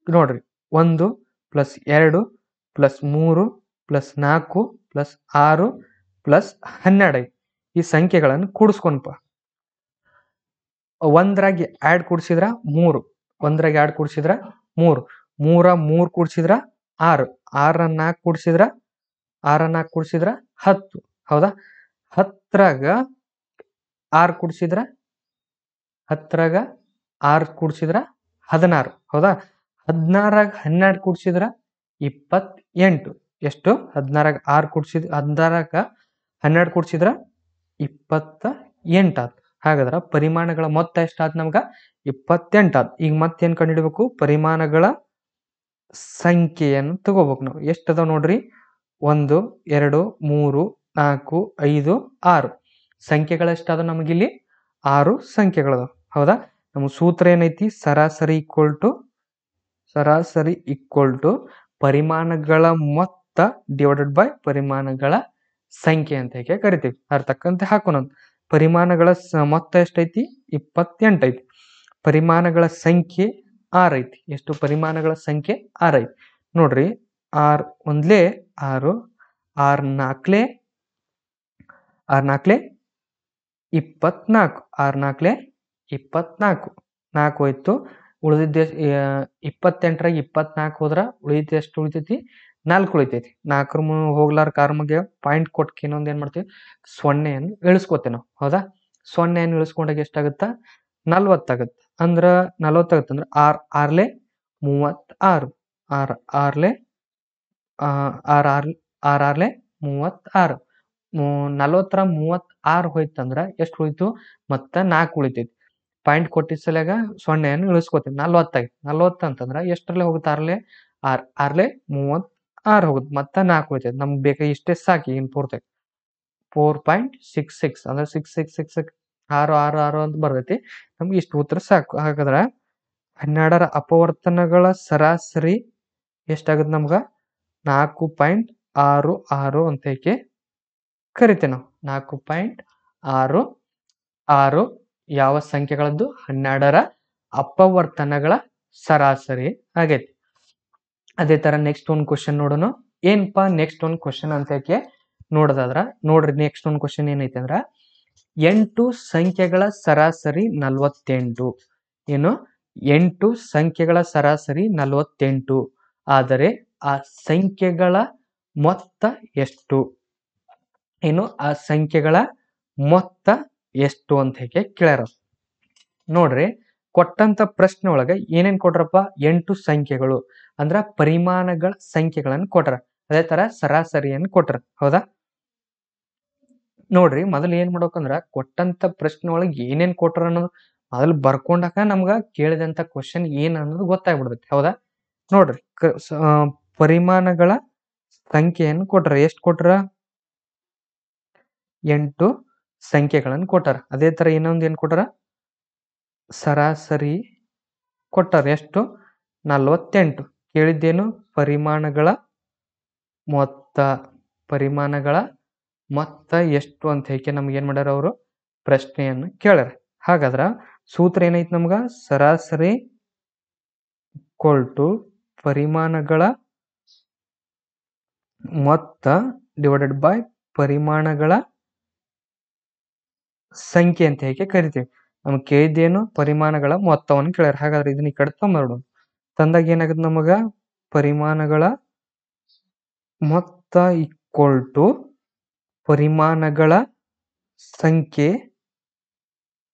ನೋಡ್ರಿ, 1 + 2 + 3 + 4 + 6 + 12. ಈ ಸಂಖ್ಯೆಗಳನ್ನು ಕೂಡಿಸ್ಕೊಂಡ್ಪ. 1ರಾಗಿ ಆಡ್ ಕೂಡಿಸಿದ್ರ 3, 1ರಾಗಿ ಆಡ್ ಕೂಡಿಸಿದ್ರ 3, 3 3 ಕೂಡಿಸಿದ್ರ 6, 6 4 ಕೂಡಿಸಿದ್ರ 6 4 ಕೂಡಿಸಿದ್ರ 10. ಹೌದಾ? 10ರಾಗ 6 ಕೂಡಿಸಿದ್ರ 10ರಾಗ 6 ಕೂಡಿಸಿದ್ರ 16. ಹೌದಾ? 16ರಾಗ 12 ಕೂಡಿಸಿದ್ರ 28. ಎಷ್ಟು? 16ರಾಗ 6 ಕೂಡಿಸಿದ್ರ 16ರಾಗ 12 ಕೂಡಿಸಿದ್ರ 28 ಆತು. ಹಾಗಾದ್ರ ಪರಿಮಾಣಗಳ ಮೊತ್ತ ಎಷ್ಟಾತ್ ನಮ್ಗ? 28 ಆತ್. ಈಗ ಮತ್ತೇನ್ ಕಂಡುಹಿಡಬೇಕು? ಪರಿಮಾಣಗಳ ಸಂಖ್ಯೆಯನ್ನು ತಗೋಬೇಕು ನಾವು. ಎಷ್ಟದಾವ್ ನೋಡ್ರಿ? 1 2 3 4 5 6 ಸಂಖ್ಯೆಗಳು ಎಷ್ಟಾದ ನಮಗಿಲ್ಲಿ? 6 ಸಂಖ್ಯೆಗಳದಾವ. ಹೌದಾ? ನಮ್ಮ ಸೂತ್ರ ಏನೈತಿ? ಸರಾಸರಿ ಈಕ್ವಲ್ ಟು ಪರಿಮಾಣಗಳ ಮೊತ್ತ ಡಿವೈಡೆಡ್ ಬೈ ಪರಿಮಾಣಗಳ ಸಂಖ್ಯೆ ಅಂತ ಹೇಗೆ ಕರಿತೀವಿ. ಅದ್ರ ತಕ್ಕಂತೆ ಹಾಕೋಣ. ಪರಿಮಾಣಗಳ ಮೊತ್ತ ಎಷ್ಟೈತಿ? 28 ಐತಿ. ಪರಿಮಾಣಗಳ ಸಂಖ್ಯೆ 6 ಐತಿ. ಎಷ್ಟು? ಪರಿಮಾಣಗಳ ಸಂಖ್ಯೆ 6 ಐತಿ. ನೋಡ್ರಿ, 6 1ಲೆ 6, 6 4ಲೆ 24, 6 4ಲೆ 24, 4 ಹೋಯ್ತು. ಉಳಿದಿದ್ದ 28ರಾಗ 24 ಹೋದ್ರ ಉಳಿದ ಎಷ್ಟು ಉಳಿತೈತಿ? 4 ಉಳಿತೈತಿ. 4 ಹೋಗ್ಲಾರ ಕಾರ್ಮಗೆ ಪಾಯಿಂಟ್ ಕೊಟ್ಟ ಇನ್ನೊಂದು ಏನ್ ಮಾಡ್ತೀವಿ? 0ಯನ್ನು ಇಳಿಸ್ಕೋತೇವೆ ನಾವು. ಹೌದಾ? 0ಯನ್ನು ಇಳಿಸ್ಕೊಂಡಾಗ ಎಷ್ಟಾಗತ್ತ? 40 ಆಗತ್ತ. ಅಂದ್ರ 40 ಆಗತ್ತ ಅಂದ್ರೆ 6 6ಲೆ 36, 6 6ಲೆ 36, 40ರ 36 ಹೋಯ್ತಂದ್ರ ಎಷ್ಟು ಉಳಿತು? ಮತ್ತ 4 ಉಳಿತೈತಿ. ಪಾಯಿಂಟ್ ಕೊಟ್ಟಿದ್ದ ಸಲಗ 0ಯನ್ನು ಇಳಿಸ್ಕೋತೀವಿ. 40 ಆಗಿ 40 ಅಂತಂದ್ರ ಎಷ್ಟರಲ್ಲೇ ಹೋಗುತ್ತೆ? 6ಲೆ 6ಲೆ 36 ಹೋಗುತ್ತೆ. ಮತ್ತ 4 ಉಳಿತೈತಿ. ನಮ್ಗೆ ಬೇಕಾಗಿ ಇಷ್ಟೇ ಸಾಕಿ. ಇನ್ ಪೂರ್ತಿ 4.66 ಅಂದ್ರೆ 666 6 6 6 ಅಂತ ಬರ್ತೈತಿ. ನಮ್ಗೆ ಇಷ್ಟು ಉತ್ತರ ಸಾಕು. ಹಾಗಾದ್ರ 12ರ ಅಪವರ್ತನಗಳ ಸರಾಸರಿ ಎಷ್ಟಾಗುತ್ತೆ ನಮ್ಗ? 4.66 ಅಂತ ಹೇಗೆ ಕರಿತೇವೆ ನಾವು. 4.66 ಯಾವ ಸಂಖ್ಯೆಗಳದ್ದು? 12ರ ಅಪವರ್ತನಗಳ ಸರಾಸರಿ ಆಗೈತಿ. ಅದೇ ತರ ನೆಕ್ಸ್ಟ್ ಒಂದು ಕ್ವಶನ್ ನೋಡೋಣ. ಏನಪ್ಪಾ ನೆಕ್ಸ್ಟ್ ಒಂದು ಕ್ವಶನ್ ಅಂತ ಹೇಗೆ ನೋಡೋದಾದ್ರ ನೋಡ್ರಿ, ನೆಕ್ಸ್ಟ್ ಒಂದು ಕ್ವಶನ್ ಏನೈತಿ ಅಂದ್ರ 8 ಸಂಖ್ಯೆಗಳ ಸರಾಸರಿ 48. ಏನು? 8 ಸಂಖ್ಯೆಗಳ ಸರಾಸರಿ 48. ಆದರೆ ಆ ಸಂಖ್ಯೆಗಳ ಮೊತ್ತ ಎಷ್ಟು? ಏನು ಆ ಸಂಖ್ಯೆಗಳ ಮೊತ್ತ ಎಷ್ಟು ಅಂತ ಹೇಗೆ ಕೇಳ್ಯಾರ. ನೋಡ್ರಿ, ಕೊಟ್ಟಂತ ಪ್ರಶ್ನೆ ಒಳಗ ಏನೇನ್ ಕೊಟ್ರಪ್ಪ? 8 ಸಂಖ್ಯೆಗಳು ಅಂದ್ರ ಪರಿಮಾಣಗಳ ಸಂಖ್ಯೆಗಳನ್ನು ಕೊಟ್ರ. ಅದೇ ತರ ಸರಾಸರಿಯನ್ನು ಕೊಟ್ರ. ಹೌದಾ? ನೋಡ್ರಿ, ಮೊದಲು ಏನ್ ಮಾಡ್ಬೇಕಂದ್ರ ಕೊಟ್ಟಂತ ಪ್ರಶ್ನೆ ಒಳಗೆ ಏನೇನ್ ಕೊಟ್ರ ಅನ್ನೋದು ಮೊದಲು ಬರ್ಕೊಂಡಾಕ ನಮ್ಗ ಕೇಳಿದಂತ ಕ್ವಶನ್ ಏನ್ ಅನ್ನೋದು ಗೊತ್ತಾಗ್ಬಿಡ್ತೈತಿ. ಹೌದಾ? ನೋಡ್ರಿ, ಪರಿಮಾಣಗಳ ಸಂಖ್ಯೆಯನ್ನು ಕೊಟ್ರ. ಎಷ್ಟು ಕೊಟ್ರ? 8 ಸಂಖ್ಯೆಗಳನ್ನು ಕೊಟ್ಟಾರ. ಅದೇ ತರ ಇನ್ನೊಂದು ಏನ್ ಕೊಟ್ಟಾರ? ಸರಾಸರಿ ಕೊಟ್ಟಾರ. ಎಷ್ಟು? 48. ಕೇಳಿದ್ದೇನು? ಪರಿಮಾಣಗಳ ಮೊತ್ತ. ಪರಿಮಾಣಗಳ ಮೊತ್ತ ಎಷ್ಟು ಅಂತ ಹೇಗೆ ನಮ್ಗೆ ಏನ್ ಮಾಡ್ಯಾರ ಅವರು? ಪ್ರಶ್ನೆಯನ್ನು ಕೇಳ್ಯಾರ. ಹಾಗಾದ್ರ ಸೂತ್ರ ಏನೈತಿ ನಮ್ಗ? ಸರಾಸರಿ ಟು ಪರಿಮಾಣಗಳ ಮೊತ್ತ ಡಿವೈಡೆಡ್ ಬೈ ಪರಿಮಾಣಗಳ ಸಂಖ್ಯೆ ಅಂತ ಹೇಗೆ ಕರಿತೀವಿ. ನಮ್ಗೆ ಕೇಳಿದ್ದೇನು? ಪರಿಮಾಣಗಳ ಮೊತ್ತವನ್ನು ಕೇಳ್ಯಾರ. ಹಾಗಾದ್ರೆ ಇದನ್ನ ಈ ಕಡೆ ತೊಂಬರೋಣ. ತಂದಾಗ ಏನಾಗುತ್ತೆ ನಮಗ? ಪರಿಮಾಣಗಳ ಮೊತ್ತ ಈಕ್ವಲ್ ಟು ಪರಿಮಾಣಗಳ ಸಂಖ್ಯೆ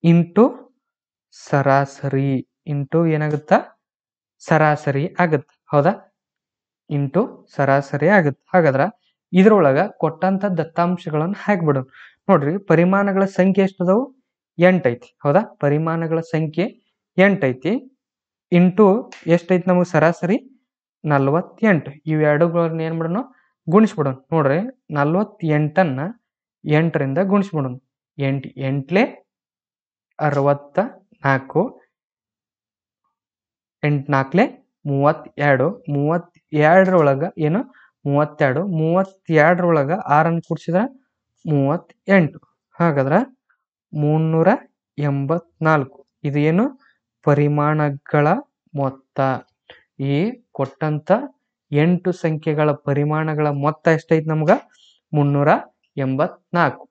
ಇಂಟು ಸರಾಸರಿ ಇಂಟು ಏನಾಗುತ್ತ? ಸರಾಸರಿ ಆಗುತ್ತೆ. ಹೌದಾ? ಇಂಟು ಸರಾಸರಿ ಆಗುತ್ತೆ. ಹಾಗಾದ್ರ ಇದ್ರೊಳಗ ಕೊಟ್ಟಂತ ದತ್ತಾಂಶಗಳನ್ನು ಹಾಕ್ಬಿಡೋಣ. ನೋಡ್ರಿ, ಪರಿಮಾಣಗಳ ಸಂಖ್ಯೆ ಎಷ್ಟದವು? 8 ಐತಿ. ಹೌದಾ? ಪರಿಮಾಣಗಳ ಸಂಖ್ಯೆ 8 ಐತಿ. ಇಂಟು ಎಷ್ಟೈತಿ ನಮಗೆ? ಸರಾಸರಿ 48. ಇವೆರಡುಗಳನ್ನ ಏನ್ ಮಾಡೋಣ? ಗುಣಿಸ್ಬಿಡೋಣ. ನೋಡ್ರಿ, 48ಅನ್ನ 8ರಿಂದ ಗುಣಿಸ್ಬಿಡೋಣ. 8 8ಲೆ 64, 8 4ಲೆ 32. 32ರೊಳಗ ಏನು? 32. 32ರೊಳಗ 6 ಕೂಡಿಸಿದ್ರ 38. ಹಾಗಾದ್ರ 384. ಇದು ಏನು? ಪರಿಮಾಣಗಳ ಮೊತ್ತ. ಈ ಕೊಟ್ಟಂತ 8 ಸಂಖ್ಯೆಗಳ ಪರಿಮಾಣಗಳ ಮೊತ್ತ ಎಷ್ಟೈತಿ ನಮ್ಗ? 384.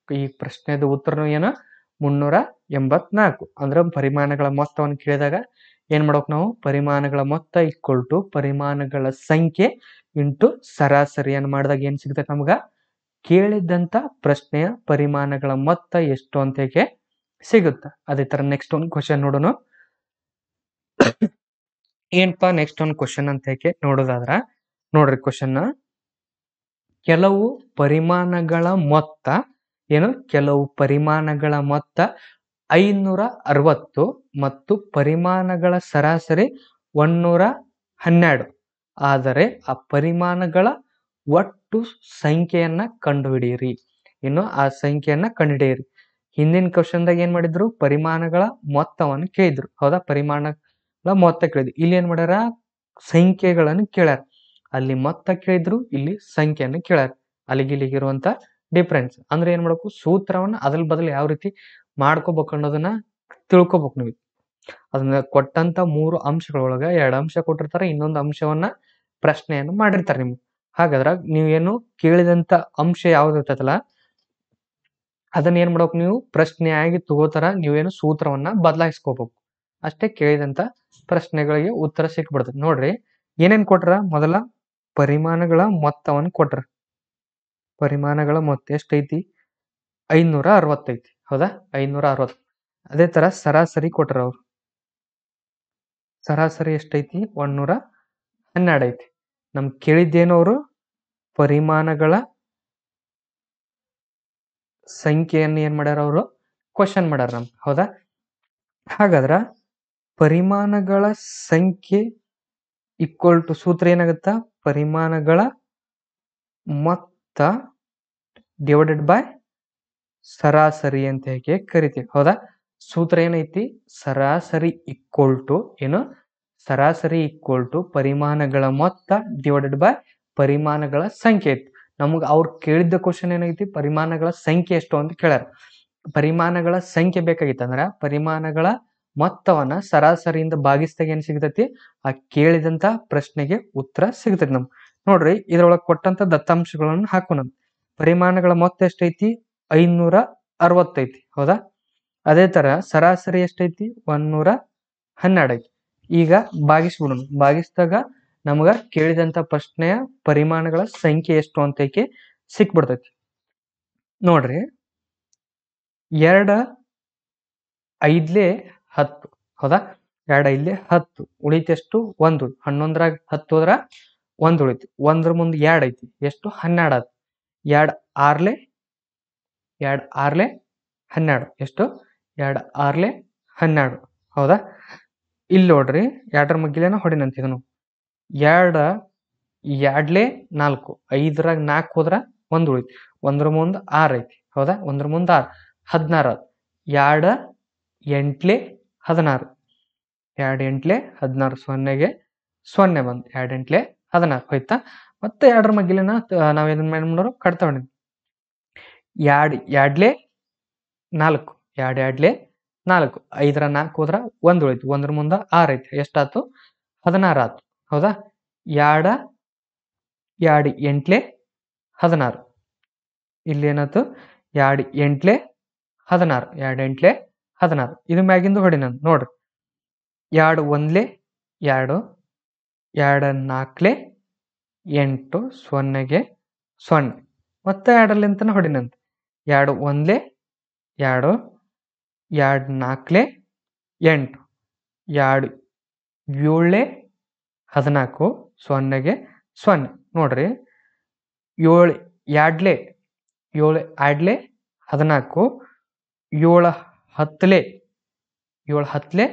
ಈ ಪ್ರಶ್ನೆದ ಉತ್ತರ ಏನು? 384. ಅಂದ್ರ ಪರಿಮಾಣಗಳ ಮೊತ್ತವನ್ನು ಕೇಳಿದಾಗ ಏನ್ ಮಾಡ್ಬೇಕು ನಾವು? ಪರಿಮಾಣಗಳ ಮೊತ್ತ ಈಕ್ವಲ್ ಟು ಪರಿಮಾಣಗಳ ಸಂಖ್ಯೆ ಇಂಟು ಸರಾಸರಿಯನ್ನು ಮಾಡಿದಾಗ ಏನ್ ಸಿಗ್ತೈತೆ ನಮ್ಗ? ಕೇಳಿದಂತ ಪ್ರಶ್ನೆಯ ಪರಿಮಾಣಗಳ ಮೊತ್ತ ಎಷ್ಟು ಅಂತ ಹೇಗೆ ಸಿಗುತ್ತೆ. ಅದೇ ತರ ನೆಕ್ಸ್ಟ್ ಒಂದು ಕ್ವಶನ್ ನೋಡೋಣ. ಏನಪ್ಪಾ ನೆಕ್ಸ್ಟ್ ಒಂದು ಕ್ವಶನ್ ಅಂತ ಹೇಗೆ ನೋಡೋದಾದ್ರ, ನೋಡ್ರಿ ಕ್ವಶನ್. ಕೆಲವು ಪರಿಮಾಣಗಳ ಮೊತ್ತ ಏನು? ಕೆಲವು ಪರಿಮಾಣಗಳ ಮೊತ್ತ 560 ಮತ್ತು ಪರಿಮಾಣಗಳ ಸರಾಸರಿ 112. ಆದರೆ ಆ ಪರಿಮಾಣಗಳ ಒಟ್ಟು ಸಂಖ್ಯೆಯನ್ನ ಕಂಡುಹಿಡಿಯಿರಿ. ಇನ್ನು ಆ ಸಂಖ್ಯೆಯನ್ನ ಕಂಡುಹಿಡಿಯಿರಿ. ಹಿಂದಿನ ಕ್ವಶನ್ದಾಗ ಏನ್ ಮಾಡಿದ್ರು? ಪರಿಮಾಣಗಳ ಮೊತ್ತವನ್ನು ಕೇಳಿದ್ರು. ಹೌದಾ? ಪರಿಮಾಣಗಳ ಮೊತ್ತ ಕೇಳಿದ್ರು. ಇಲ್ಲಿ ಏನ್ ಮಾಡ್ಯಾರ? ಸಂಖ್ಯೆಗಳನ್ನು ಕೇಳ್ಯಾರ. ಅಲ್ಲಿ ಮೊತ್ತ ಕೇಳಿದ್ರು, ಇಲ್ಲಿ ಸಂಖ್ಯೆಯನ್ನು ಕೇಳ್ಯಾರ. ಅಲ್ಲಿಗಿಲ್ಲಿಗಿರುವಂತ ಡಿಫ್ರೆನ್ಸ್. ಅಂದ್ರೆ ಏನ್ ಮಾಡ್ಬೇಕು? ಸೂತ್ರವನ್ನ ಅದಲ್ ಬದಲು ಯಾವ ರೀತಿ ಮಾಡ್ಕೋಬೇಕು ಅನ್ನೋದನ್ನ ತಿಳ್ಕೊಬೇಕು ನೀವು. ಅದನ್ನ ಕೊಟ್ಟಂತ 3 ಅಂಶಗಳೊಳಗ 2 ಅಂಶ ಕೊಟ್ಟಿರ್ತಾರೆ, ಇನ್ನೊಂದು ಅಂಶವನ್ನ ಪ್ರಶ್ನೆಯನ್ನು ಮಾಡಿರ್ತಾರೆ ನಿಮ್ಗೆ. ಹಾಗಾದ್ರ ನೀವೇನು ಕೇಳಿದಂತ ಅಂಶ ಯಾವ್ದು ಇರ್ತೈತಲ್ಲ ಅದನ್ನ ಏನ್ ಮಾಡ್ಬೇಕು? ನೀವು ಪ್ರಶ್ನೆಯಾಗಿ ತಗೋತಾರ ನೀವೇನು ಸೂತ್ರವನ್ನ ಬದಲಾಯಿಸ್ಕೋಬೇಕು. ಅಷ್ಟೇ. ಕೇಳಿದಂತ ಪ್ರಶ್ನೆಗಳಿಗೆ ಉತ್ತರ ಸಿಕ್ಬಿಡ್ತದೆ. ನೋಡ್ರಿ, ಏನೇನ್ ಕೊಟ್ರ? ಮೊದಲ ಪರಿಮಾಣಗಳ ಮೊತ್ತವನ್ನು ಕೊಟ್ರ. ಪರಿಮಾಣಗಳ ಮೊತ್ತ ಎಷ್ಟೈತಿ? 560 ಐತಿ. ಹೌದಾ? 560. ಅದೇ ತರ ಸರಾಸರಿ ಕೊಟ್ರ ಅವ್ರು. ಸರಾಸರಿ ಎಷ್ಟೈತಿ? 112 ಐತಿ. ನಮ್ಗೆ ಕೇಳಿದ್ದೇನು? ಅವರು ಪರಿಮಾಣಗಳ ಸಂಖ್ಯೆಯನ್ನು ಏನ್ ಮಾಡ್ಯಾರ? ಅವರು ಕ್ವಶನ್ ಮಾಡ್ಯಾರ ನಮ್ಗೆ. ಹೌದಾ? ಹಾಗಾದ್ರ ಪರಿಮಾಣಗಳ ಸಂಖ್ಯೆ ಈಕ್ವಲ್ ಟು ಸೂತ್ರ ಏನಾಗುತ್ತ? ಪರಿಮಾಣಗಳ ಮೊತ್ತ ಡಿವೈಡೆಡ್ ಬೈ ಸರಾಸರಿ ಅಂತ ಹೇಗೆ ಕರಿತೀವಿ. ಹೌದಾ? ಸೂತ್ರ ಏನೈತಿ? ಸರಾಸರಿ ಈಕ್ವಲ್ ಟು ಏನು? ಸರಾಸರಿ ಈಕ್ವಲ್ ಟು ಪರಿಮಾಣಗಳ ಮೊತ್ತ ಡಿವೈಡೆಡ್ ಬೈ ಪರಿಮಾಣಗಳ ಸಂಖ್ಯೆ ಐತಿ. ನಮ್ಗೆ ಅವ್ರು ಕೇಳಿದ್ದ ಕ್ವಶನ್ ಏನೈತಿ? ಪರಿಮಾಣಗಳ ಸಂಖ್ಯೆ ಎಷ್ಟು ಅಂತ ಕೇಳ್ಯಾರ. ಪರಿಮಾಣಗಳ ಸಂಖ್ಯೆ ಬೇಕಾಗಿತ್ತು ಅಂದ್ರ ಪರಿಮಾಣಗಳ ಮೊತ್ತವನ್ನ ಸರಾಸರಿಯಿಂದ ಭಾಗಿಸಿದಾಗ ಏನ್ ಸಿಗ್ತೈತಿ? ಆ ಕೇಳಿದಂತ ಪ್ರಶ್ನೆಗೆ ಉತ್ತರ ಸಿಗ್ತೈತಿ ನಮ್ಗೆ. ನೋಡ್ರಿ, ಇದ್ರೊಳಗೆ ಕೊಟ್ಟಂತ ದತ್ತಾಂಶಗಳನ್ನು ಹಾಕೋಣ. ಪರಿಮಾಣಗಳ ಮೊತ್ತ ಎಷ್ಟೈತಿ? 560 ಐತಿ. ಹೌದಾ? ಅದೇ ತರ ಸರಾಸರಿ ಎಷ್ಟೈತಿ? 112 12 ಐತಿ. ಈಗ ಭಾಗಿಸ್ಬಿಡೋಣ. ಭಾಗಿಸಿದಾಗ ನಮಗ ಕೇಳಿದಂತ ಪ್ರಶ್ನೆಯ ಪರಿಮಾಣಗಳ ಸಂಖ್ಯೆ ಎಷ್ಟು ಅಂತ ಸಿಕ್ಬಿಡ್ತೈತಿ. ನೋಡ್ರಿ 2 5 10 ಹೌದಾ? 2 5 10 ಉಳಿತೆಷ್ಟು 1. 11ರಾಗ 10 ಹೋದ್ರ 1 ಉಳಿತು. 1 ಮುಂದೆ 2 ಐತಿ, ಎಷ್ಟು 12 ಆತು. 2 6 12 ಎಷ್ಟು 2 6 12 ಹೌದಾ? ಇಲ್ಲಿ ನೋಡ್ರಿ 2ರ ಮಗ್ಗಿಲೇನ ಹೊಡಿನಂತ ಇದನ್ನು. 2 2 4 5ರಾಗ 4 ಹೋದ್ರ 1 ಉಳಿತು. 1ರ ಮುಂದೆ 6 ಐತಿ ಹೌದಾ? 1ರ ಮುಂದೆ 6 16 ಆತು. 2 8 16 2 8 16 ಸೊನ್ನೆಗೆ 0 ಬಂತು. 2 8 16 ಹೋಯ್ತಾ? ಮತ್ತೆ 2ರ ಮಗ್ಗಿಲೇನ ನಾವ್ ಇದನ್ನ ಮಾಡೋರು ಕಟ್ತಾ ಹೊಡಿ. 2 2 4 2 2 4 5ರ 4 ಹೋದ್ರ 1 ಉಳಿತು. 1ರ ಮುಂದೆ 6 ಐತಿ, ಎಷ್ಟಾತು 16 ಆತು ಹೌದಾ? 2 2 8 16 ಇಲ್ಲಿ ಏನಾಯ್ತು 2 8 16 2 8 16 ಇದು ಮ್ಯಾಗಿಂದು ಹೊಡಿ ನಾನು ನೋಡ್ರಿ. 2 1 2 2 4 8 ಸೊನ್ನೆಗೆ 0 ಮತ್ತೆ 2ಲಿಂತನ ಹೊಡಿನಂತ. 2 1 2 2 4 8 2 7 14 ಸೊನ್ನೆಗೆ 0 ನೋಡ್ರಿ. 7 2 7 2 14 7 10 7 10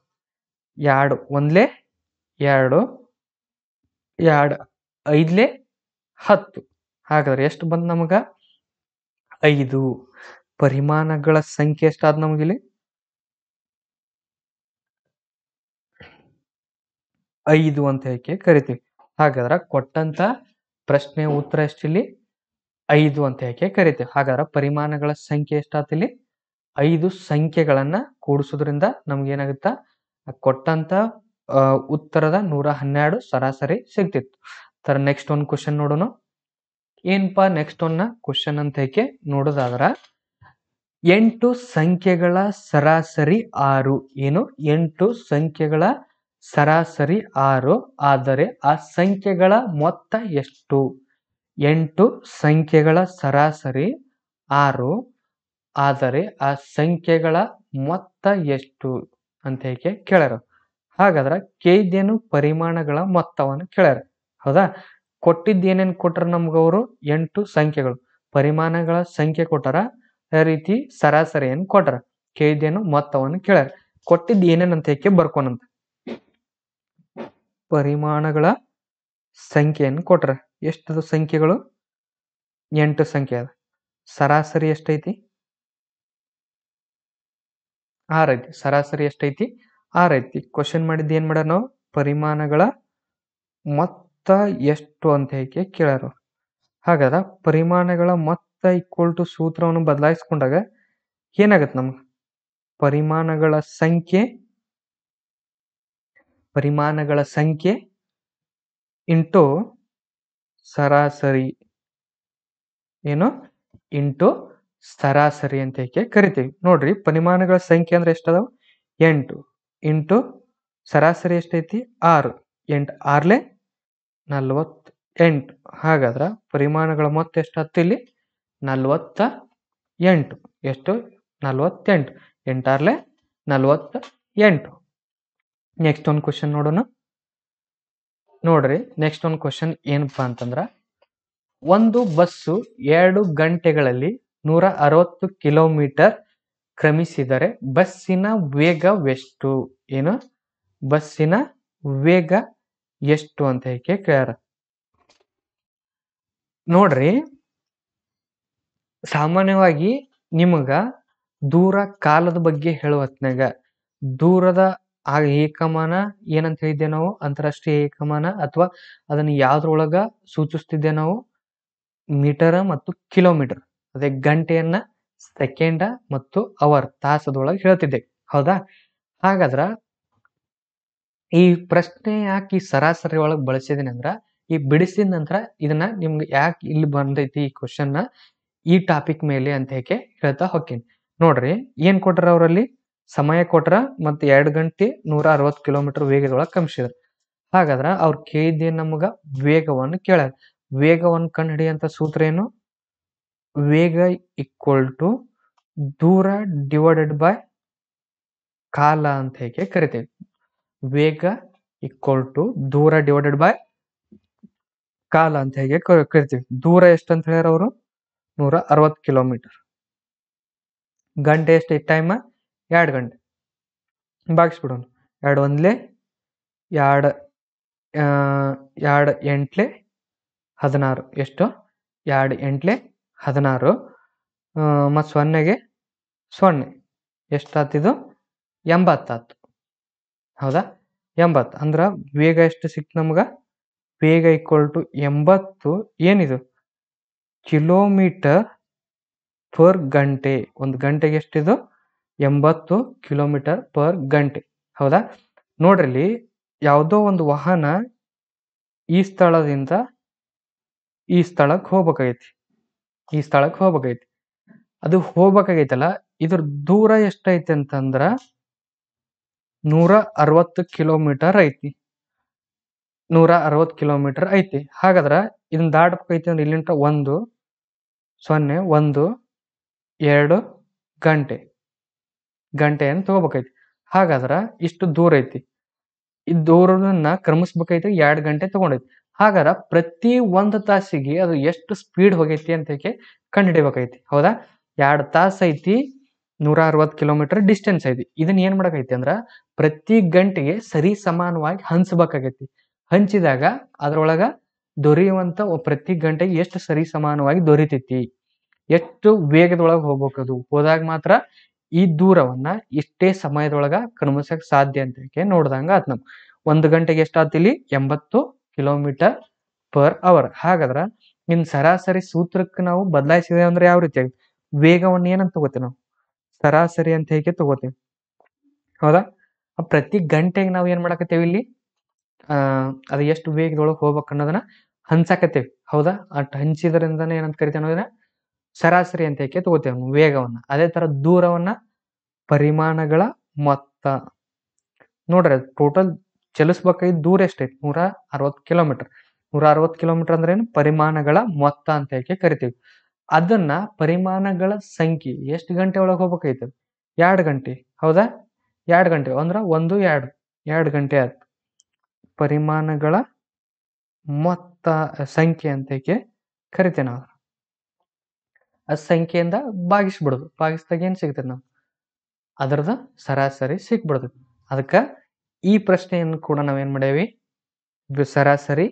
70 2 1 2 2 5 10 ಹಾಗಾದ್ರೆ ಎಷ್ಟು ಬಂತು ನಮಗ 5. ಪರಿಮಾಣಗಳ ಸಂಖ್ಯೆ ಎಷ್ಟಾದ ನಮಗಿಲ್ಲಿ 5 ಅಂತ ಕರಿತೀವಿ. ಹಾಗಾದ್ರೆ ಕೊಟ್ಟಂತ ಪ್ರಶ್ನೆಯ ಉತ್ತರ ಎಷ್ಟಿಲ್ಲಿ 5 ಅಂತ ಕರಿತೀವಿ. ಹಾಗಾದ್ರೆ ಪರಿಮಾಣಗಳ ಸಂಖ್ಯೆ ಎಷ್ಟಾತ ಇಲ್ಲಿ 5 ಸಂಖ್ಯೆಗಳನ್ನ ಕೂಡಿಸೋದ್ರಿಂದ ನಮ್ಗೆ ಏನಾಗುತ್ತ ಕೊಟ್ಟಂತ ಉತ್ತರದ 112 ಸರಾಸರಿ ಸಿಗ್ತಿತ್ತು. ತರ ನೆಕ್ಸ್ಟ್ ಒಂದು ಕ್ವಶನ್ ನೋಡೋಣ. ಏನಪ್ಪಾ ನೆಕ್ಸ್ಟ್ ಒಂದು ಕ್ವಶನ್ ಅಂತ ನೋಡೋದಾದ್ರ 8 ಸಂಖ್ಯೆಗಳ ಸರಾಸರಿ 6. ಏನು 8 ಸಂಖ್ಯೆಗಳ ಸರಾಸರಿ 6 ಆದರೆ ಆ ಸಂಖ್ಯೆಗಳ ಮೊತ್ತ ಎಷ್ಟು? 8 ಸಂಖ್ಯೆಗಳ ಸರಾಸರಿ 6 ಆದರೆ ಆ ಸಂಖ್ಯೆಗಳ ಮೊತ್ತ ಎಷ್ಟು ಅಂತ ಕೇಳ್ಯಾರ. ಹಾಗಾದ್ರೆ ಕೇಳಿದ್ದೇನು ಪರಿಮಾಣಗಳ ಮೊತ್ತವನ್ನು ಕೇಳ್ಯಾರ ಹೌದಾ? ಕೊಟ್ಟಿದ್ದು ಏನೇನು ಕೊಟ್ಟಾರ ನಮ್ಗವರು 8 ಸಂಖ್ಯೆಗಳು, ಪರಿಮಾಣಗಳ ಸಂಖ್ಯೆ ಕೊಟ್ಟಾರ, ಅದೇ ರೀತಿ ಸರಾಸರಿಯನ್ನು ಕೊಟ್ಟಾರ, ಕೇಳಿದ್ದೇನು ಮೊತ್ತವನ್ನು ಕೇಳ್ಯಾರ. ಕೊಟ್ಟಿದ್ದು ಏನೇನಂತ ಬರ್ಕೋಣಂತ. ಪರಿಮಾಣಗಳ ಸಂಖ್ಯೆಯನ್ನು ಕೊಟ್ಟಾರ. ಎಷ್ಟದು ಸಂಖ್ಯೆಗಳು 8 ಸಂಖ್ಯೆ ಅದ. ಸರಾಸರಿ ಎಷ್ಟೈತಿ 6 ಐತಿ. ಸರಾಸರಿ ಎಷ್ಟೈತಿ 6 ಐತಿ. ಕ್ವಶನ್ ಮಾಡಿದ್ದು ಏನ್ ಮಾಡ್ಯಾರ ನಾವು ಪರಿಮಾಣಗಳ ಮೊತ್ತ ಎಷ್ಟು ಅಂತ ಕೇಳ್ಯಾರ. ಹಾಗಾದ್ರೆ ಪರಿಮಾಣಗಳ ಮೊತ್ತ ಈಕ್ವಲ್ ಟು ಸೂತ್ರವನ್ನು ಬದಲಾಯಿಸ್ಕೊಂಡಾಗ ಏನಾಗತ್ತೆ ನಮ್ಗೆ ಪರಿಮಾಣಗಳ ಸಂಖ್ಯೆ ಇಂಟು ಸರಾಸರಿ ಏನು ಇಂಟು ಸರಾಸರಿ ಅಂತ ಕರಿತೀವಿ. ನೋಡ್ರಿ ಪರಿಮಾಣಗಳ ಸಂಖ್ಯೆ ಅಂದ್ರೆ ಎಷ್ಟದಾವ 8 ಇಂಟು ಸರಾಸರಿ ಎಷ್ಟೈತಿ 6. 8 6 48. ಹಾಗಾದ್ರ ಪರಿಮಾಣಗಳ ಮೊತ್ತ ಎಷ್ಟಾಗ್ತಿ ಇಲ್ಲಿ 48. ಎಷ್ಟು 48. 8 6 48. ನೆಕ್ಸ್ಟ್ ಒಂದು ಕ್ವಶನ್ ನೋಡೋಣ. ನೋಡ್ರಿ ನೆಕ್ಸ್ಟ್ ಒಂದು ಕ್ವಶನ್ ಏನಪ್ಪಾ ಅಂತಂದ್ರ ಒಂದು ಬಸ್ಸು 2 ಗಂಟೆಗಳಲ್ಲಿ 160 ಕಿಲೋಮೀಟರ್ ಕ್ರಮಿಸಿದರೆ ಬಸ್ಸಿನ ವೇಗವೆಷ್ಟು? ಏನು ಬಸ್ಸಿನ ವೇಗ ಎಷ್ಟು ಅಂತ ಕೇಳ್ಯಾರ. ನೋಡ್ರಿ ಸಾಮಾನ್ಯವಾಗಿ ನಿಮಗ ದೂರ ಕಾಲದ ಬಗ್ಗೆ ಹೇಳುವ ಹೊತ್ನಾಗ ದೂರದ ಆ ಏಕಮಾನ ಏನಂತ ಹೇಳಿದ್ದೆ ನಾವು ಅಂತಾರಾಷ್ಟ್ರೀಯ ಏಕಮಾನ ಅಥವಾ ಅದನ್ನ ಯಾವ್ದ್ರೊಳಗ ಸೂಚಿಸ್ತಿದ್ದೆ ನಾವು ಮೀಟರ್ ಮತ್ತು ಕಿಲೋಮೀಟರ್. ಅದೇ ಗಂಟೆಯನ್ನ ಸೆಕೆಂಡ ಮತ್ತು ಅವರ್ ತಾಸದೊಳಗೆ ಹೇಳ್ತಿದ್ದೆ ಹೌದಾ? ಹಾಗಾದ್ರ ಈ ಪ್ರಶ್ನೆ ಯಾಕೆ ಈ ಸರಾಸರಿ ಒಳಗೆ ಬಳಸಿದೀನಿ ಅಂದ್ರ ಈ ಬಿಡಿಸಿದ ನಂತರ ಇದನ್ನ ನಿಮ್ಗೆ ಯಾಕೆ ಇಲ್ಲಿ ಬಂದೈತಿ ಈ ಕ್ವಶನ್ ಈ ಟಾಪಿಕ್ ಮೇಲೆ ಅಂತ ಹೇಳ್ತಾ ಹೋಗ್ತೀನಿ. ನೋಡ್ರಿ ಏನ್ ಕೊಟ್ರ ಅವರಲ್ಲಿ ಸಮಯ ಕೊಟ್ರ ಮತ್ತು 2 ಗಂಟೆ 160 ಕಿಲೋಮೀಟರ್ ವೇಗದೊಳಗೆ ಕ್ರಮಿಸಿದ್ರು. ಹಾಗಾದ್ರೆ ಅವ್ರು ಕೇಳಿದ್ದೇನು ನಮಗ ವೇಗವನ್ನು ಕೇಳ್ಯಾರ. ವೇಗವನ್ನು ಕಂಡುಹಿಡಿಯುವಂತ ಸೂತ್ರ ಏನು? ವೇಗ ಈಕ್ವಲ್ ಟು ದೂರ ಡಿವೈಡೆಡ್ ಬೈ ಕಾಲ ಅಂತ ಹೇಗೆ ಕರಿತೇವೆ. ವೇಗ ಈಕ್ವಲ್ ಟು ದೂರ ಡಿವೈಡೆಡ್ ಬೈ ಕಾಲ ಅಂತ ಹೇಗೆ ಕರಿತೀವಿ. ದೂರ ಎಷ್ಟು ಅಂತ ಹೇಳ್ಯಾರ ಅವರು? 160 ಕಿಲೋಮೀಟರ್. ಗಂಟೆ ಎಷ್ಟು ಟೈಮ್? 2 ಗಂಟೆ. ಭಾಗಿಸ್ಬಿಡೋಣ. 2 ಒಂದ್ಲೆ 2 2 ಎಂಟ್ಲೆ 16. ಎಷ್ಟು? 2 ಎಂಟ್ಲೆ 16 ಮತ್ತು ಸೊನ್ನೆಗೆ 0 ಎಷ್ಟಾತಿದು? 80 ಆತು. ಹೌದಾ? 80 ಅಂದ್ರೆ ವೇಗ ಎಷ್ಟು ಸಿಕ್ತು ನಮ್ಗೆ? ವೇಗ ಈಕ್ವಲ್ ಟು 80 ಏನಿದು? ಕಿಲೋಮೀಟರ್ ಪರ್ ಗಂಟೆ. ಒಂದು ಗಂಟೆಗೆ ಎಷ್ಟಿದು? 80 ಕಿಲೋಮೀಟರ್ ಪರ್ ಗಂಟೆ. ಹೌದಾ? ನೋಡ್ರಿ, ಯಾವುದೋ ಒಂದು ವಾಹನ ಈ ಸ್ಥಳದಿಂದ ಈ ಸ್ಥಳಕ್ಕೆ ಹೋಗ್ಬೇಕಾಗೈತಿ. ಅದು ಹೋಗ್ಬೇಕಾಗೈತಲ್ಲ, ಇದ್ರ ದೂರ ಎಷ್ಟೈತಿ ಅಂತಂದ್ರ 160 ಕಿಲೋಮೀಟರ್ ಐತಿ. 160 ಕಿಲೋಮೀಟರ್ ಐತಿ. ಹಾಗಾದ್ರ ಇದನ್ನ ದಾಟಬೇಕೈತಿ ಅಂದ್ರೆ ಇಲ್ಲಿಂದ 1 0 1 2 ಗಂಟೆಯನ್ನು ತಗೋಬೇಕೈತಿ. ಹಾಗಾದ್ರ ಇಷ್ಟು ದೂರ ಐತಿ. ಈ ದೂರನ್ನ ಕ್ರಮಿಸ್ಬೇಕೈತಿ 2 ಗಂಟೆ ತಗೊಂಡೈತಿ. ಹಾಗಾದ್ರ ಪ್ರತಿ 1 ತಾಸಿಗೆ ಅದು ಎಷ್ಟು ಸ್ಪೀಡ್ ಹೋಗೈತಿ ಅಂತ ಕಂಡುಹಿಡಿಬೇಕೈತಿ. ಹೌದಾ? 2 ತಾಸು ಐತಿ, 160 ಕಿಲೋಮೀಟರ್ ಡಿಸ್ಟೆನ್ಸ್ ಐತಿ. ಇದನ್ನ ಏನ್ ಮಾಡಕೈತಿ ಅಂದ್ರ ಪ್ರತಿ ಗಂಟೆಗೆ ಸರಿ ಸಮಾನವಾಗಿ ಹಂಚಬೇಕಾಗೈತಿ. ಹಂಚಿದಾಗ ಅದ್ರೊಳಗ ದೊರೆಯುವಂತ ಪ್ರತಿ ಗಂಟೆಗೆ ಎಷ್ಟು ಸರಿ ಸಮಾನವಾಗಿ ದೊರೀತೈತಿ, ಎಷ್ಟು ವೇಗದೊಳಗೆ ಹೋಗ್ಬೇಕದು, ಹೋದಾಗ ಮಾತ್ರ ಈ ದೂರವನ್ನ ಇಷ್ಟೇ ಸಮಯದೊಳಗ ಕ್ರಮಿಸಕ್ ಸಾಧ್ಯ ಅಂತ ನೋಡ್ದಂಗ ಆತ್. ನಮ್ 1 ಗಂಟೆಗೆ ಎಷ್ಟಾತಿಲ್ಲಿ? 80 ಕಿಲೋಮೀಟರ್ ಪರ್ ಅವರ್. ಹಾಗಾದ್ರ ನಿಮ್ ಸರಾಸರಿ ಸೂತ್ರಕ್ಕೆ ನಾವು ಬದಲಾಯಿಸಿದೆ ಅಂದ್ರೆ ಯಾವ ರೀತಿ ಆಗುತ್ತೆ? ವೇಗವನ್ನು ಏನಂತ ತಗೋತೀವಿ ನಾವು? ಸರಾಸರಿ ಅಂತ ಹೇಗೆ ತಗೋತೀವಿ. ಹೌದಾ? ಪ್ರತಿ ಗಂಟೆಗೆ ನಾವು ಏನ್ ಮಾಡಕತ್ತೇವಿ ಇಲ್ಲಿ? ಅದು ಎಷ್ಟು ವೇಗದೊಳಗೆ ಹೋಗ್ಬೇಕು ಅನ್ನೋದನ್ನ ಹಂಚಾಕತ್ತೇವಿ. ಹೌದಾ? ಅಟ್ ಹಂಚಿದ್ರಿಂದನೇ ಏನಂತ ಕರಿತೇವೆ ಅನ್ನೋದನ್ನ ಸರಾಸರಿ ಅಂತ ತಗೋತೇವೆ ನಾವು ವೇಗವನ್ನ. ಅದೇ ತರ ದೂರವನ್ನ ಪರಿಮಾಣಗಳ ಮೊತ್ತ. ನೋಡ್ರಿ, ಟೋಟಲ್ ಚಲಿಸ್ಬೇಕಾಗಿ ದೂರ ಎಷ್ಟೈತಿ? 160 ಕಿಲೋಮೀಟರ್. 160 ಕಿಲೋಮೀಟರ್ ಅಂದ್ರೆ ಏನು? ಪರಿಮಾಣಗಳ ಮೊತ್ತ ಅಂತ ಕರಿತೀವಿ. ಅದನ್ನ ಪರಿಮಾಣಗಳ ಸಂಖ್ಯೆ ಎಷ್ಟು ಗಂಟೆ ಒಳಗೆ ಹೋಗ್ಬೇಕೈತೆ? 2 ಗಂಟೆ. ಹೌದಾ? 2 ಗಂಟೆ ಅಂದ್ರ 1 2 ಗಂಟೆ ಆಯ್ತು. ಪರಿಮಾಣಗಳ ಮೊತ್ತ ಸಂಖ್ಯೆ ಅಂತ ಕರಿತೇವೆ ನಾವು. ಆ ಸಂಖ್ಯೆಯಿಂದ ಭಾಗಿಸ್ಬಿಡೋದು. ಭಾಗಿಸಿದಾಗ ಏನ್ ಸಿಗ್ತದೆ ನಾವು? ಅದರದ ಸರಾಸರಿ ಸಿಕ್ಬಿಡ್ತದೆ. ಅದಕ್ಕ ಈ ಪ್ರಶ್ನೆಯನ್ನು ಕೂಡ ನಾವೇನ್ ಮಾಡೇವಿ? ಸರಾಸರಿ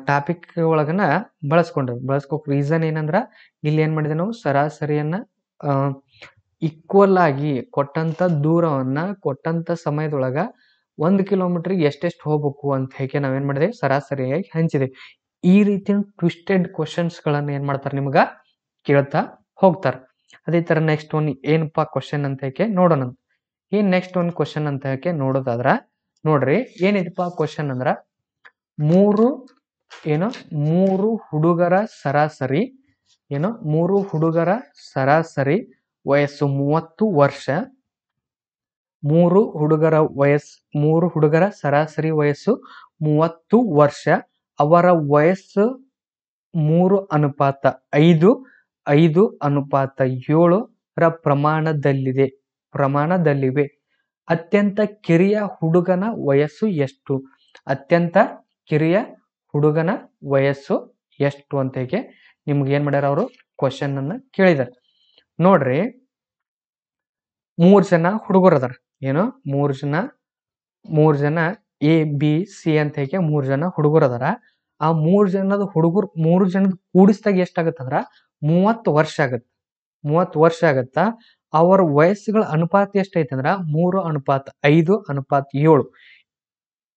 ಟಾಪಿಕ್ ಒಳಗನ ಬಳಸ್ಕೋಕ್ ರೀಸನ್ ಏನಂದ್ರ ಇಲ್ಲಿ ಏನ್ ಮಾಡಿದೆ ನಾವು? ಸರಾಸರಿಯನ್ನ ಈಕ್ವಲ್ ಆಗಿ ಕೊಟ್ಟಂತ ದೂರವನ್ನ ಕೊಟ್ಟಂತ ಸಮಯದೊಳಗ 1 ಕಿಲೋಮೀಟರ್ಗೆ ಎಷ್ಟೆಷ್ಟು ಹೋಗ್ಬೇಕು ಅಂತ ನಾವೇನ್ ಮಾಡಿದೆ? ಸರಾಸರಿಯಾಗಿ ಹಂಚಿದೆ. ಈ ರೀತಿಯ ಟ್ವಿಸ್ಟೆಡ್ ಕ್ವಶನ್ಸ್ ಗಳನ್ನ ಏನ್ ಮಾಡ್ತಾರೆ? ನಿಮ್ಗ ಕೇಳ್ತಾ ಹೋಗ್ತಾರ. ಅದೇ ತರ ನೆಕ್ಸ್ಟ್ ಒನ್ ಏನಪ್ಪಾ ಕ್ವಶನ್ ಅಂತ ನೋಡೋಣ. ಏನ್ ನೆಕ್ಸ್ಟ್ ಒನ್ ಕ್ವಶನ್ ಅಂತ ನೋಡೋದಾದ್ರ ನೋಡ್ರಿ, ಏನಿದಪ್ಪ ಕ್ವಶನ್ ಅಂದ್ರ ಮೂರು ಹುಡುಗರ ಸರಾಸರಿ ಮೂರು ಹುಡುಗರ ಸರಾಸರಿ ವಯಸ್ಸು 30 ವರ್ಷ. ಮೂರು ಹುಡುಗರ ಸರಾಸರಿ ವಯಸ್ಸು 30 ವರ್ಷ. ಅವರ ವಯಸ್ಸು 3:5 5:7 ಪ್ರಮಾಣದಲ್ಲಿವೆ. ಅತ್ಯಂತ ಕಿರಿಯ ಹುಡುಗನ ವಯಸ್ಸು ಎಷ್ಟು? ಅತ್ಯಂತ ಕಿರಿಯ ಹುಡುಗನ ವಯಸ್ಸು ಎಷ್ಟು ಅಂತ ನಿಮ್ಗೆ ಏನ್ ಮಾಡ್ಯಾರ ಅವರು? ಕ್ವಶನ್ ಅನ್ನ ಕೇಳಿದಾರೆ. ನೋಡ್ರಿ, 3 ಜನ ಹುಡುಗರು ಅದಾರ. ಮೂರ್ ಜನ ಎ ಬಿ ಸಿ ಅಂತ 3 ಜನ ಹುಡುಗರು ಅದಾರ. ಆ 3 ಜನದ ಹುಡುಗರು 3 ಜನದ ಕೂಡಿಸಿದಾಗ ಎಷ್ಟಾಗತ್ತಂದ್ರ 30 ವರ್ಷ ಆಗತ್ತ. 30 ವರ್ಷ ಆಗತ್ತ. ಅವರ ವಯಸ್ಸುಗಳ ಅನುಪಾತ ಎಷ್ಟೈತೆ ಅಂದ್ರ 3:5:7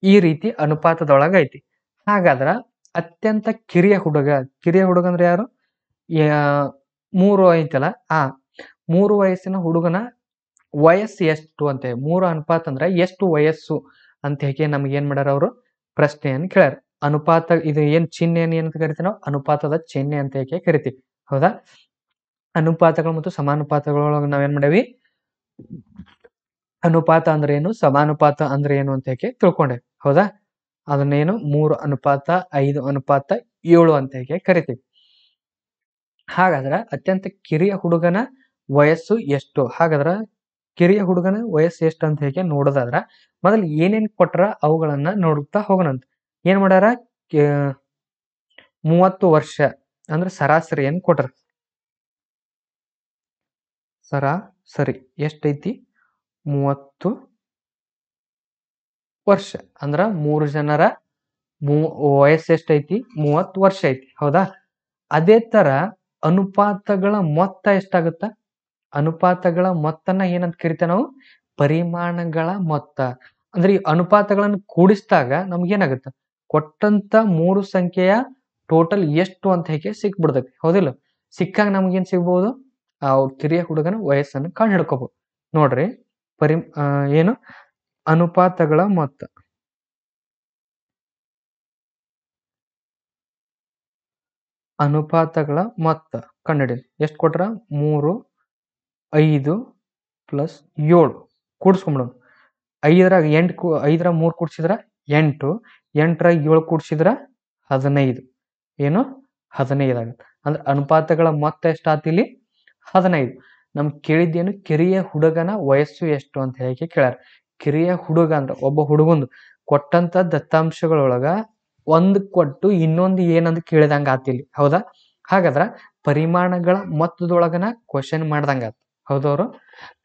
ಈ ರೀತಿ ಅನುಪಾತದೊಳಗ ಐತಿ. ಹಾಗಾದ್ರ ಅತ್ಯಂತ ಕಿರಿಯ ಹುಡುಗ ಅಂದ್ರೆ ಯಾರು? 3 ಐತಲ್ಲ, 3 ವಯಸ್ಸಿನ ಹುಡುಗನ ವಯಸ್ಸು ಎಷ್ಟು ಅಂತ 3 ಅನುಪಾತ ಅಂದ್ರೆ ಎಷ್ಟು ವಯಸ್ಸು ಅಂತ ನಮ್ಗೆ ಏನ್ ಮಾಡ್ಯಾರ ಅವರು? ಪ್ರಶ್ನೆಯನ್ನು ಕೇಳ್ಯಾರ. ಅನುಪಾತ ಇದು ಏನ್ ಚಿಹ್ನೆಯನ್ನು ಏನಂತ ಕರಿತೀವಿ ನಾವು? ಅನುಪಾತದ ಚಿಹ್ನೆ ಅಂತ ಕರಿತೀವಿ. ಹೌದಾ? ಅನುಪಾತಗಳು ಮತ್ತು ಸಮಾನುಪಾತಗಳೊಳಗೆ ನಾವೇನ್ ಮಾಡೇವಿ? ಅನುಪಾತ ಅಂದ್ರೆ ಏನು, ಸಮಾನುಪಾತ ಅಂದ್ರೆ ಏನು ಅಂತ ಹೇಗೆ ತಿಳ್ಕೊಂಡೆ, ಹೌದಾ? ಅದನ್ನೇನು 3:5:7 ಅಂತ ಹೇಗೆ ಕರಿತೀವಿ. ಹಾಗಾದ್ರೆ ಅತ್ಯಂತ ಕಿರಿಯ ಹುಡುಗನ ವಯಸ್ಸು ಎಷ್ಟು? ಹಾಗಾದ್ರೆ ಕಿರಿಯ ಹುಡುಗನ ವಯಸ್ಸು ಎಷ್ಟು ಅಂತ ಹೇಗೆ ನೋಡೋದಾದ್ರ ಮೊದಲು ಏನೇನ್ ಕೊಟ್ರ ಅವುಗಳನ್ನ ನೋಡುತ್ತಾ ಹೋಗೋಣಂತ. ಏನ್ ಮಾಡ್ಯಾರ? 30 ವರ್ಷ ಅಂದ್ರೆ ಸರಾಸರಿ ಏನ್ ಕೊಟ್ರ. ಸರಾಸರಿ ಎಷ್ಟೈತಿ? 30 ವರ್ಷ ಅಂದ್ರ 3 ಜನರ ವಯಸ್ಸು ಎಷ್ಟೈತಿ? 30 ವರ್ಷ ಐತಿ, ಹೌದಾ? ಅದೇ ತರ ಅನುಪಾತಗಳ ಮೊತ್ತ ಎಷ್ಟಾಗುತ್ತ? ಅನುಪಾತಗಳ ಮೊತ್ತನ ಏನಂತ ಕರಿತೇವೆ ನಾವು? ಪರಿಮಾಣಗಳ ಮೊತ್ತ. ಅಂದ್ರೆ ಈ ಅನುಪಾತಗಳನ್ನು ಕೂಡಿಸಿದಾಗ ನಮ್ಗೇನಾಗುತ್ತೆ? ಕೊಟ್ಟಂತ 3 ಸಂಖ್ಯೆಯ ಟೋಟಲ್ ಎಷ್ಟು ಅಂತ ಹೇಗೆ ಸಿಕ್ಬಿಡ್ತೈತಿ, ಹೌದಿಲ್ಲ? ಸಿಕ್ಕಾಗ ನಮ್ಗೇನ್ ಸಿಗ್ಬಹುದು? ಆ ಕಿರಿಯ ಹುಡುಗನ ವಯಸ್ಸನ್ನು ಕಂಡು ಹಿಡ್ಕೋಬಹುದು. ನೋಡ್ರಿ, ಏನು ಅನುಪಾತಗಳ ಮೊತ್ತ. ಅನುಪಾತಗಳ ಮೊತ್ತ ಕಂಡುಹಿಡಿ. ಎಷ್ಟು ಕೊಟ್ರ? 3, 5 ಪ್ಲಸ್ 7 ಕೂಡಿಸ್ಕೊಂಡ್ಬಿಡೋಣ. 5ರಾಗ 3 ಕೂಡಿಸಿದ್ರ 8, 8ರಾಗ 7 ಕೂಡಿಸಿದ್ರ 15. ಏನು? 15 ಆಗುತ್ತೆ. ಅಂದ್ರೆ ಅನುಪಾತಗಳ ಮೊತ್ತ ಎಷ್ಟಾತಿಲ್ಲಿ? 15. ನಮ್ಗೆ ಕೇಳಿದ್ದೇನು? ಕಿರಿಯ ಹುಡುಗನ ವಯಸ್ಸು ಎಷ್ಟು ಅಂತ ಹೇಳಿ ಕೇಳ್ಯಾರ. ಕಿರಿಯ ಹುಡುಗ ಅಂದ್ರೆ ಒಬ್ಬ ಹುಡುಗಂದು ಕೊಟ್ಟಂತ ದತ್ತಾಂಶಗಳೊಳಗ ಒಂದು ಕೊಟ್ಟು ಇನ್ನೊಂದು ಏನಂತ ಕೇಳಿದಂಗ ಆತಿಲ್ಲಿ, ಹೌದಾ? ಹಾಗಾದ್ರ ಪರಿಮಾಣಗಳ ಮೊತ್ತದೊಳಗನ ಕ್ವಶನ್ ಮಾಡ್ದಂಗ ಆತ, ಹೌದವ್ರು?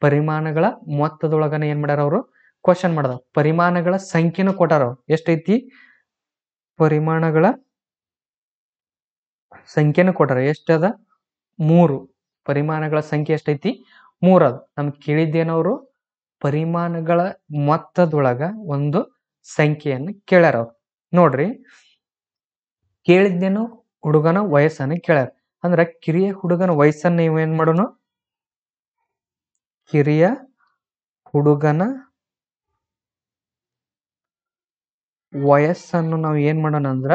ಪರಿಮಾಣಗಳ ಮೊತ್ತದೊಳಗನ ಏನ್ ಮಾಡ್ಯಾರ ಅವರು? ಕ್ವಶನ್ ಮಾಡ್ದ. ಪರಿಮಾಣಗಳ ಸಂಖ್ಯೆನೂ ಕೊಟ್ಟಾರ. ಎಷ್ಟೈತಿ? ಪರಿಮಾಣಗಳ ಸಂಖ್ಯೆನೂ ಕೊಟ್ಟಾರ. ಎಷ್ಟದ? 3. ಪರಿಮಾಣಗಳ ಸಂಖ್ಯೆ ಎಷ್ಟೈತಿ? 3 ಅದ. ನಮ್ಗೆ ಕೇಳಿದ್ದೇನವರು? ಪರಿಮಾಣಗಳ ಮೊತ್ತದೊಳಗ ಒಂದು ಸಂಖ್ಯೆಯನ್ನು ಕೇಳ್ಯಾರ ಅವ್ರು. ನೋಡ್ರಿ, ಕೇಳಿದ್ದೇನು? ಹುಡುಗನ ವಯಸ್ಸನ್ನು ಕೇಳ್ಯಾರ. ಅಂದ್ರ ಕಿರಿಯ ಹುಡುಗನ ವಯಸ್ಸನ್ನ ನೀವು ಏನ್ ಮಾಡೋಣ? ಕಿರಿಯ ಹುಡುಗನ ವಯಸ್ಸನ್ನು ನಾವು ಏನ್ ಮಾಡೋಣ ಅಂದ್ರ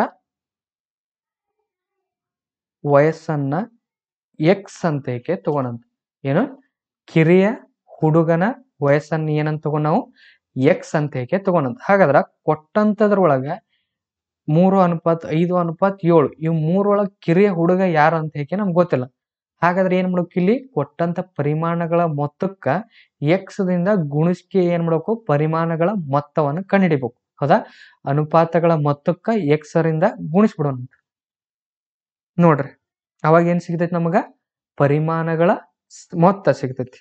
ವಯಸ್ಸನ್ನ ಎಕ್ಸ್ ಅಂತ ಹೇಗೆ ತಗೋಣಂತ. ಏನು? ಕಿರಿಯ ಹುಡುಗನ ವಯಸ್ಸನ್ನು ಏನಂತ ತಗೊಂಡ್ ನಾವು? ಎಕ್ಸ್ ಅಂತ ಹೇಗೆ ತಗೋಣಂತ. ಹಾಗಾದ್ರ ಕೊಟ್ಟಂತದ್ರೊಳಗ 3:5:7 ಇವ್ 3 ಕಿರಿಯ ಹುಡುಗ ಯಾರು ಅಂತ ಹೇಗೆ ನಮ್ಗೆ ಗೊತ್ತಿಲ್ಲ. ಹಾಗಾದ್ರೆ ಏನ್ ಮಾಡ್ಬೇಕು? ಇಲ್ಲಿ ಕೊಟ್ಟಂತ ಪರಿಮಾಣಗಳ ಮೊತ್ತಕ್ಕ ಎಕ್ಸ್ ದಿಂದ ಗುಣಿಸ್ಕೆ ಏನ್ ಮಾಡ್ಬೇಕು? ಪರಿಮಾಣಗಳ ಮೊತ್ತವನ್ನು ಕಂಡುಹಿಡಿಬೇಕು, ಹೌದಾ? ಅನುಪಾತಗಳ ಮೊತ್ತಕ್ಕ ಎಕ್ಸ್ ರಿಂದ ಗುಣಿಸ್ಬಿಡೋಣ. ನೋಡ್ರಿ, ಅವಾಗ ಏನ್ ಸಿಗ್ತೈತಿ ನಮಗ? ಪರಿಮಾಣಗಳ ಮೊತ್ತ ಸಿಗ್ತೈತಿ.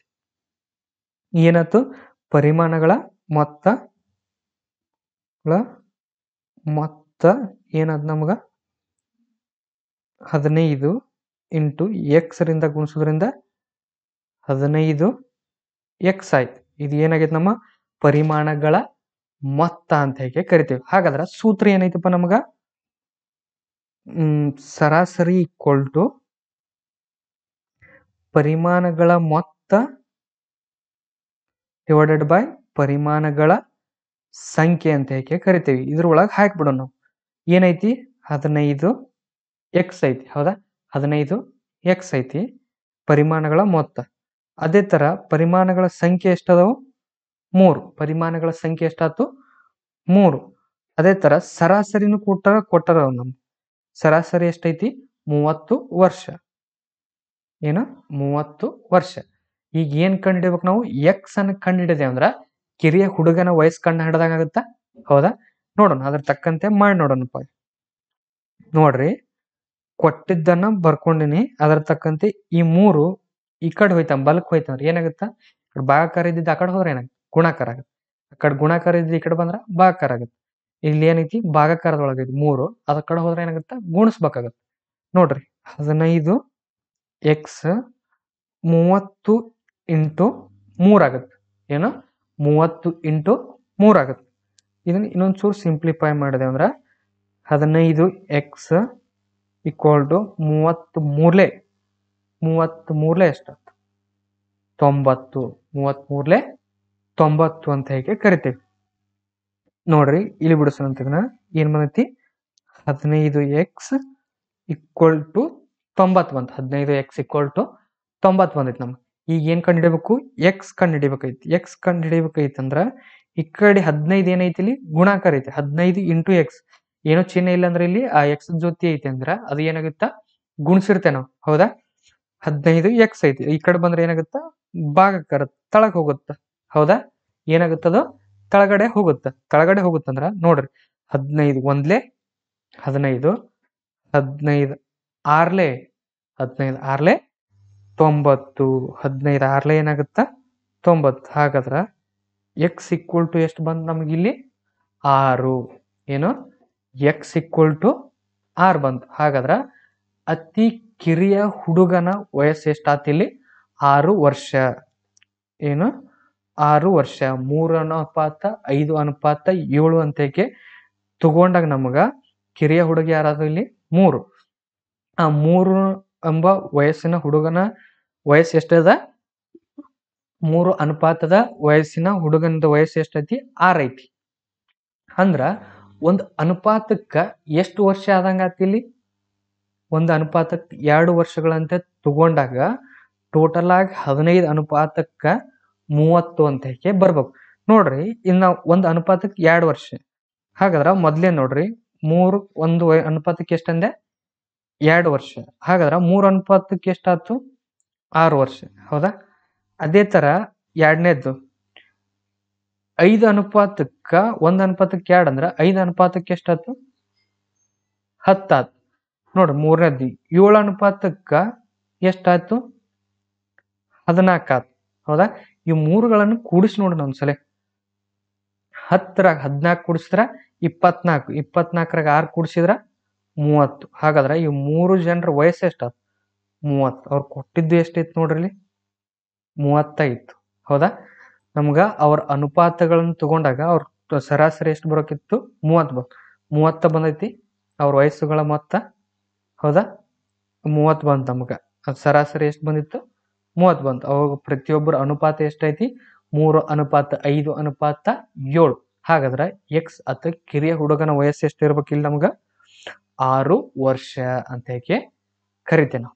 ಏನಾಯ್ತು? ಪರಿಮಾಣಗಳ ಮೊತ್ತ ಏನದ ನಮಗ? 15 ಇಂಟು ಎಕ್ಸ್ ರಿಂದ ಗುಣಿಸೋದ್ರಿಂದ 15 ಎಕ್ಸ್ ಆಯ್ತು. ಇದು ಏನಾಗೈತೆ? ನಮ್ಮ ಪರಿಮಾಣಗಳ ಮೊತ್ತ ಅಂತ ಹೇಗೆ ಕರಿತೀವಿ. ಹಾಗಾದ್ರ ಸೂತ್ರ ಏನೈತಪ್ಪ ನಮಗ? ಸರಾಸರಿ ಈಕ್ವಲ್ ಟು ಪರಿಮಾಣಗಳ ಮೊತ್ತ ಡಿವೈಡೆಡ್ ಬೈ ಪರಿಮಾಣಗಳ ಸಂಖ್ಯೆ ಅಂತ ಹೇಗೆ ಕರಿತೀವಿ. ಇದ್ರೊಳಗೆ ಹಾಕ್ಬಿಡೋಣ ನಾವು. ಏನೈತಿ? 15 ಎಕ್ಸ್ ಐತಿ, ಹೌದಾ? 15 ಎಕ್ಸ್ ಐತಿ ಪರಿಮಾಣಗಳ ಮೊತ್ತ. ಅದೇ ತರ ಪರಿಮಾಣಗಳ ಸಂಖ್ಯೆ ಎಷ್ಟದವು? 3. ಪರಿಮಾಣಗಳ ಸಂಖ್ಯೆ ಎಷ್ಟಾಯ್ತು? 3. ಅದೇ ತರ ಸರಾಸರಿನೂ ಕೊಟ್ಟಾರ ನಮ್ಗೆ. ಸರಾಸರಿ ಎಷ್ಟೈತಿ? 30 ವರ್ಷ. ಏನು? 30 ವರ್ಷ. ಈಗ ಏನ್ ಕಂಡುಹಿಡಿಬೇಕು ನಾವು? ಎಕ್ಸ್ ಅನ್ನು ಕಂಡುಹಿಡಿದೆ ಅಂದ್ರ ಕಿರಿಯ ಹುಡುಗನ ವಯಸ್ಸು ಕಂಡು ಹಿಡ್ದಂಗ ಆಗುತ್ತಾ, ಹೌದಾ? ನೋಡೋಣ, ಅದ್ರ ತಕ್ಕಂತೆ ಮಾಡಿ ನೋಡೋಣಪ್ಪ. ನೋಡ್ರಿ, ಕೊಟ್ಟಿದ್ದನ್ನ ಬರ್ಕೊಂಡಿನಿ, ಅದರ ತಕ್ಕಂತೆ ಈ 3 ಈ ಕಡೆ ಹೋಯ್ತ ಬಲಕ್ ಹೋಯ್ತಂದ್ರ ಏನಾಗುತ್ತ? ಭಾಗಾಕಾರ ಇದ್ದಿದ್ದು ಆ ಕಡೆ ಹೋದ್ರೆ ಏನಾಗುತ್ತೆ? ಗುಣಾಕಾರ ಆಗುತ್ತೆ. ಆ ಕಡೆ ಗುಣಾಕಾರ ಇದ್ದಿದ್ದು ಈ ಕಡೆ ಬಂದ್ರ ಭಾಗಾಕಾರ ಆಗುತ್ತೆ. ಇಲ್ಲಿ ಏನೈತಿ? ಭಾಗಾಕಾರದೊಳಗೈತಿ 3, ಅದ ಕಡೆ ಹೋದ್ರೆ ಏನಾಗುತ್ತ? ಗುಣಿಸ್ಬೇಕಾಗತ್ತೆ. ನೋಡ್ರಿ, 15 ಎಕ್ಸ್ 30 ಇಂಟು 3 ಆಗುತ್ತೆ. ಏನು? 30 ಇಂಟು 3 ಆಗುತ್ತೆ. ಇದನ್ನ ಇನ್ನೊಂದ್ಚೂರು ಸಿಂಪ್ಲಿಫೈ ಮಾಡಿದೆ ಅಂದ್ರ 15 ಎಕ್ಸ್ ಈಕ್ವಲ್ ಟು 33 ಎಷ್ಟಾಯ್ತು? 90. 33 90 ಅಂತ ಹೇಗೆ ಕರಿತೀವಿ. ನೋಡ್ರಿ, ಇಲ್ಲಿ ಬಿಡಿಸೋಣ. ಏನ್ ಬಂದೈತಿ? 15 ಎಕ್ಸ್ ಈಕ್ವಲ್ ಟು 90 ಬಂತು. 15 ಎಕ್ಸ್ ಈಕ್ವಲ್ ಟು 90 ಬಂದೈತಿ ನಮ್ಗೆ. ಈಗ ಏನ್ ಕಂಡು ಹಿಡಿಬೇಕು, ಎಕ್ಸ್ ಕಂಡು ಹಿಡಿಬೇಕೈತಿ. ಎಕ್ಸ್ ಕಂಡು ಹಿಡಿಬೇಕೈತಂದ್ರ ಈ ಕಡೆ 15 ಏನೈತಿ ಇಲ್ಲಿ ಗುಣಾಕಾರ ಐತಿ. 15 ಇಂಟು ಎಕ್ಸ್, ಏನೋ ಚಿಹ್ನೆ ಇಲ್ಲ ಅಂದ್ರೆ ಇಲ್ಲಿ ಆ ಎಕ್ಸ್ ಜೊತೆ ಐತಿ ಅಂದ್ರ ಅದು ಏನಾಗುತ್ತ, ಗುಣಿಸಿರ್ತೇವೆ ನಾವು. ಹೌದಾ, 15 ಎಕ್ಸ್ ಐತಿ. ಈ ಕಡೆ ಬಂದ್ರೆ ಏನಾಗುತ್ತ, ಭಾಗಾಕಾರ ತಳಗ್ ಹೋಗುತ್ತ. ಹೌದಾ, ಏನಾಗುತ್ತದು, ತಳಗಡೆ ಹೋಗುತ್ತ. ತಳಗಡೆ ಹೋಗುತ್ತಂದ್ರ ನೋಡ್ರಿ, 15 ಒಂದ್ಲೆ 15, 15 ಆರ್ಲೆ 15 ಆರ್ಲೆ 90, 15 ಆರ್ಲೆ ಏನಾಗುತ್ತ 90. ಹಾಗಾದ್ರ ಎಕ್ಸ್ ಈಕ್ವಲ್ ಟು ಎಷ್ಟು ಬಂದ್ ನಮ್ಗೆ ಇಲ್ಲಿ 6. ಏನು, ಎಕ್ಸ್ ಈಕ್ವಲ್ ಟು 6 ಬಂತು. ಹಾಗಾದ್ರ ಅತಿ ಕಿರಿಯ ಹುಡುಗನ ವಯಸ್ಸು ಎಷ್ಟಾತ್ ಇಲ್ಲಿ 6 ವರ್ಷ. ಏನು, 6 ವರ್ಷ. 3:5:7 ಅಂತೇಕೆ ತಗೊಂಡಾಗ ನಮಗ ಕಿರಿಯ ಹುಡುಗ ಯಾರಾದ್ರು ಇಲ್ಲಿ 3. ಆ 3 ಎಂಬ ವಯಸ್ಸಿನ ಹುಡುಗನ ವಯಸ್ಸು ಎಷ್ಟದ, 3 ವಯಸ್ಸಿನ ಹುಡುಗನದ ವಯಸ್ಸು ಎಷ್ಟೈತಿ, 6 ಐತಿ. ಅಂದ್ರ ಒಂದು ಅನುಪಾತಕ್ಕ ಎಷ್ಟು ವರ್ಷ ಆದಂಗ ಆತಿಲ್ಲಿ, ಒಂದು ಅನುಪಾತಕ್ಕೆ 2 ವರ್ಷಗಳಂತೆ ತಗೊಂಡಾಗ ಟೋಟಲ್ ಆಗಿ 15:30 ಅಂತ ಬರ್ಬೇಕು. ನೋಡ್ರಿ, ಇನ್ನು ಒಂದು ಅನುಪಾತಕ್ಕೆ 2 ವರ್ಷ. ಹಾಗಾದ್ರ ಮೊದ್ಲೇ ನೋಡ್ರಿ, 3 ಒಂದು ಅನುಪಾತಕ್ಕೆ ಎಷ್ಟಂದೆ 2 ವರ್ಷ. ಹಾಗಾದ್ರ 3 ಎಷ್ಟಾಯ್ತು 6 ವರ್ಷ. ಹೌದಾ, ಅದೇ ತರ ಎರಡನೇದ್ದು 5:1 ಅಂದ್ರ 5 ಎಷ್ಟಾಯ್ತು 10 ಆಯ್ತು. ನೋಡ್ರಿ, ಮೂರನೇದ್ದು 7 ಎಷ್ಟಾಯ್ತು 14 ಆಯ್ತು. ಹೌದಾ, ಈ ಮೂರುಗಳನ್ನು ಕೂಡಿಸಿ ನೋಡ್ರಿ ಒಂದ್ಸಲ. 10ರಾಗ 14 ಕೂಡಿಸಿದ್ರ 24, 24ರಾಗ 6 ಕೂಡಿಸಿದ್ರ 30. ಹಾಗಾದ್ರ ಈ 3 ಜನರ ವಯಸ್ಸು ಎಷ್ಟಾಯ್ತು 30. ಅವ್ರು ಕೊಟ್ಟಿದ್ದು ಎಷ್ಟೈತಿ ನೋಡ್ರಿ ಇಲ್ಲಿ 35. ಹೌದಾ, ನಮ್ಗ ಅವ್ರ ಅನುಪಾತಗಳನ್ನು ತಗೊಂಡಾಗ ಅವ್ರ ಸರಾಸರಿ ಎಷ್ಟು ಬರೋಕಿತ್ತು 30 ಬಂದೈತಿ ಅವ್ರ ವಯಸ್ಸುಗಳ ಮೊತ್ತ. ಹೌದಾ, 30 ಬಂತು ನಮ್ಗ. ಅದ್ ಸರಾಸರಿ ಎಷ್ಟು ಬಂದಿತ್ತು 30 ಬಂತು. ಅವಾಗ ಪ್ರತಿಯೊಬ್ಬರ ಅನುಪಾತ ಎಷ್ಟೈತಿ 3:5:7. ಹಾಗಾದ್ರ ಎಕ್ಸ್ ಅಥವಾ ಕಿರಿಯ ಹುಡುಗನ ವಯಸ್ಸು ಎಷ್ಟು ಇರ್ಬೇಕಿಲ್ಲ ನಮ್ಗ 6 ವರ್ಷ ಅಂತ ಕರಿತೇವೆ ನಾವು.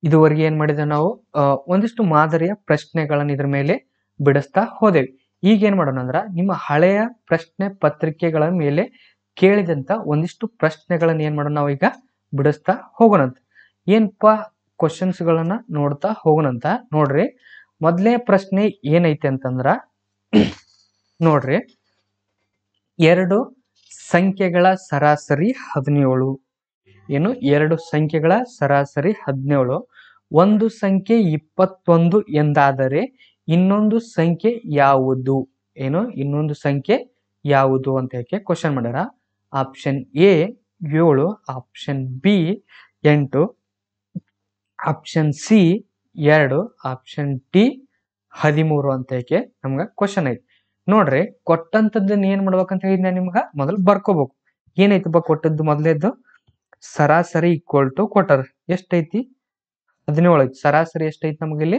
ಇದುವರೆಗೆ ಏನ್ ಮಾಡಿದೆ ನಾವು, ಒಂದಿಷ್ಟು ಮಾದರಿಯ ಪ್ರಶ್ನೆಗಳನ್ನ ಇದ್ರ ಮೇಲೆ ಬಿಡಿಸ್ತಾ ಹೋದೆವು. ಈಗ ಏನ್ ಮಾಡೋಣ ಅಂದ್ರ, ನಿಮ್ಮ ಹಳೆಯ ಪ್ರಶ್ನೆ ಪತ್ರಿಕೆಗಳ ಮೇಲೆ ಕೇಳಿದಂತ ಒಂದಿಷ್ಟು ಪ್ರಶ್ನೆಗಳನ್ನ ಏನ್ ಮಾಡೋಣ ನಾವು ಈಗ ಬಿಡಿಸ್ತಾ ಹೋಗೋಣಂತ. ಏನಪ್ಪಾ ಕ್ವಶನ್ಸ್ ಗಳನ್ನ ನೋಡ್ತಾ ಹೋಗೋಣಂತ. ನೋಡ್ರಿ, ಮೊದಲನೇ ಪ್ರಶ್ನೆ ಏನೈತೆ ಅಂತಂದ್ರ ನೋಡ್ರಿ, 2 ಸಂಖ್ಯೆಗಳ ಸರಾಸರಿ 17. ಏನು, 2 ಸಂಖ್ಯೆಗಳ ಸರಾಸರಿ 17. ಒಂದು ಸಂಖ್ಯೆ 21 ಎಂದಾದರೆ ಇನ್ನೊಂದು ಸಂಖ್ಯೆ ಯಾವುದು? ಏನು, ಇನ್ನೊಂದು ಸಂಖ್ಯೆ ಯಾವುದು ಅಂತ ಕ್ವಶನ್ ಮಾಡ್ಯಾರ. Option A 7, option B 8, option C 2, option D 13 ಅಂತ ನಮ್ಗ ಕ್ವಶನ್ ಐತಿ. ನೋಡ್ರಿ, ಕೊಟ್ಟಂತದ್ದನ್ನ ಏನ್ ಮಾಡ್ಬೇಕಂತ ಹೇಳಿದ್ ನಾನು ನಿಮ್ಗ ಮೊದಲು ಬರ್ಕೋಬೇಕು. ಏನೈತಪ್ಪ ಕೊಟ್ಟದ್ದು, ಮೊದಲೇದ್ದು ಸರಾಸರಿ ಈಕ್ವಲ್ ಟು ಕೊಟ್ಟಾರ ಎಷ್ಟೈತಿ 17 ಐತಿ. ಸರಾಸರಿ ಎಷ್ಟೈತಿ ನಮಗಿಲ್ಲಿ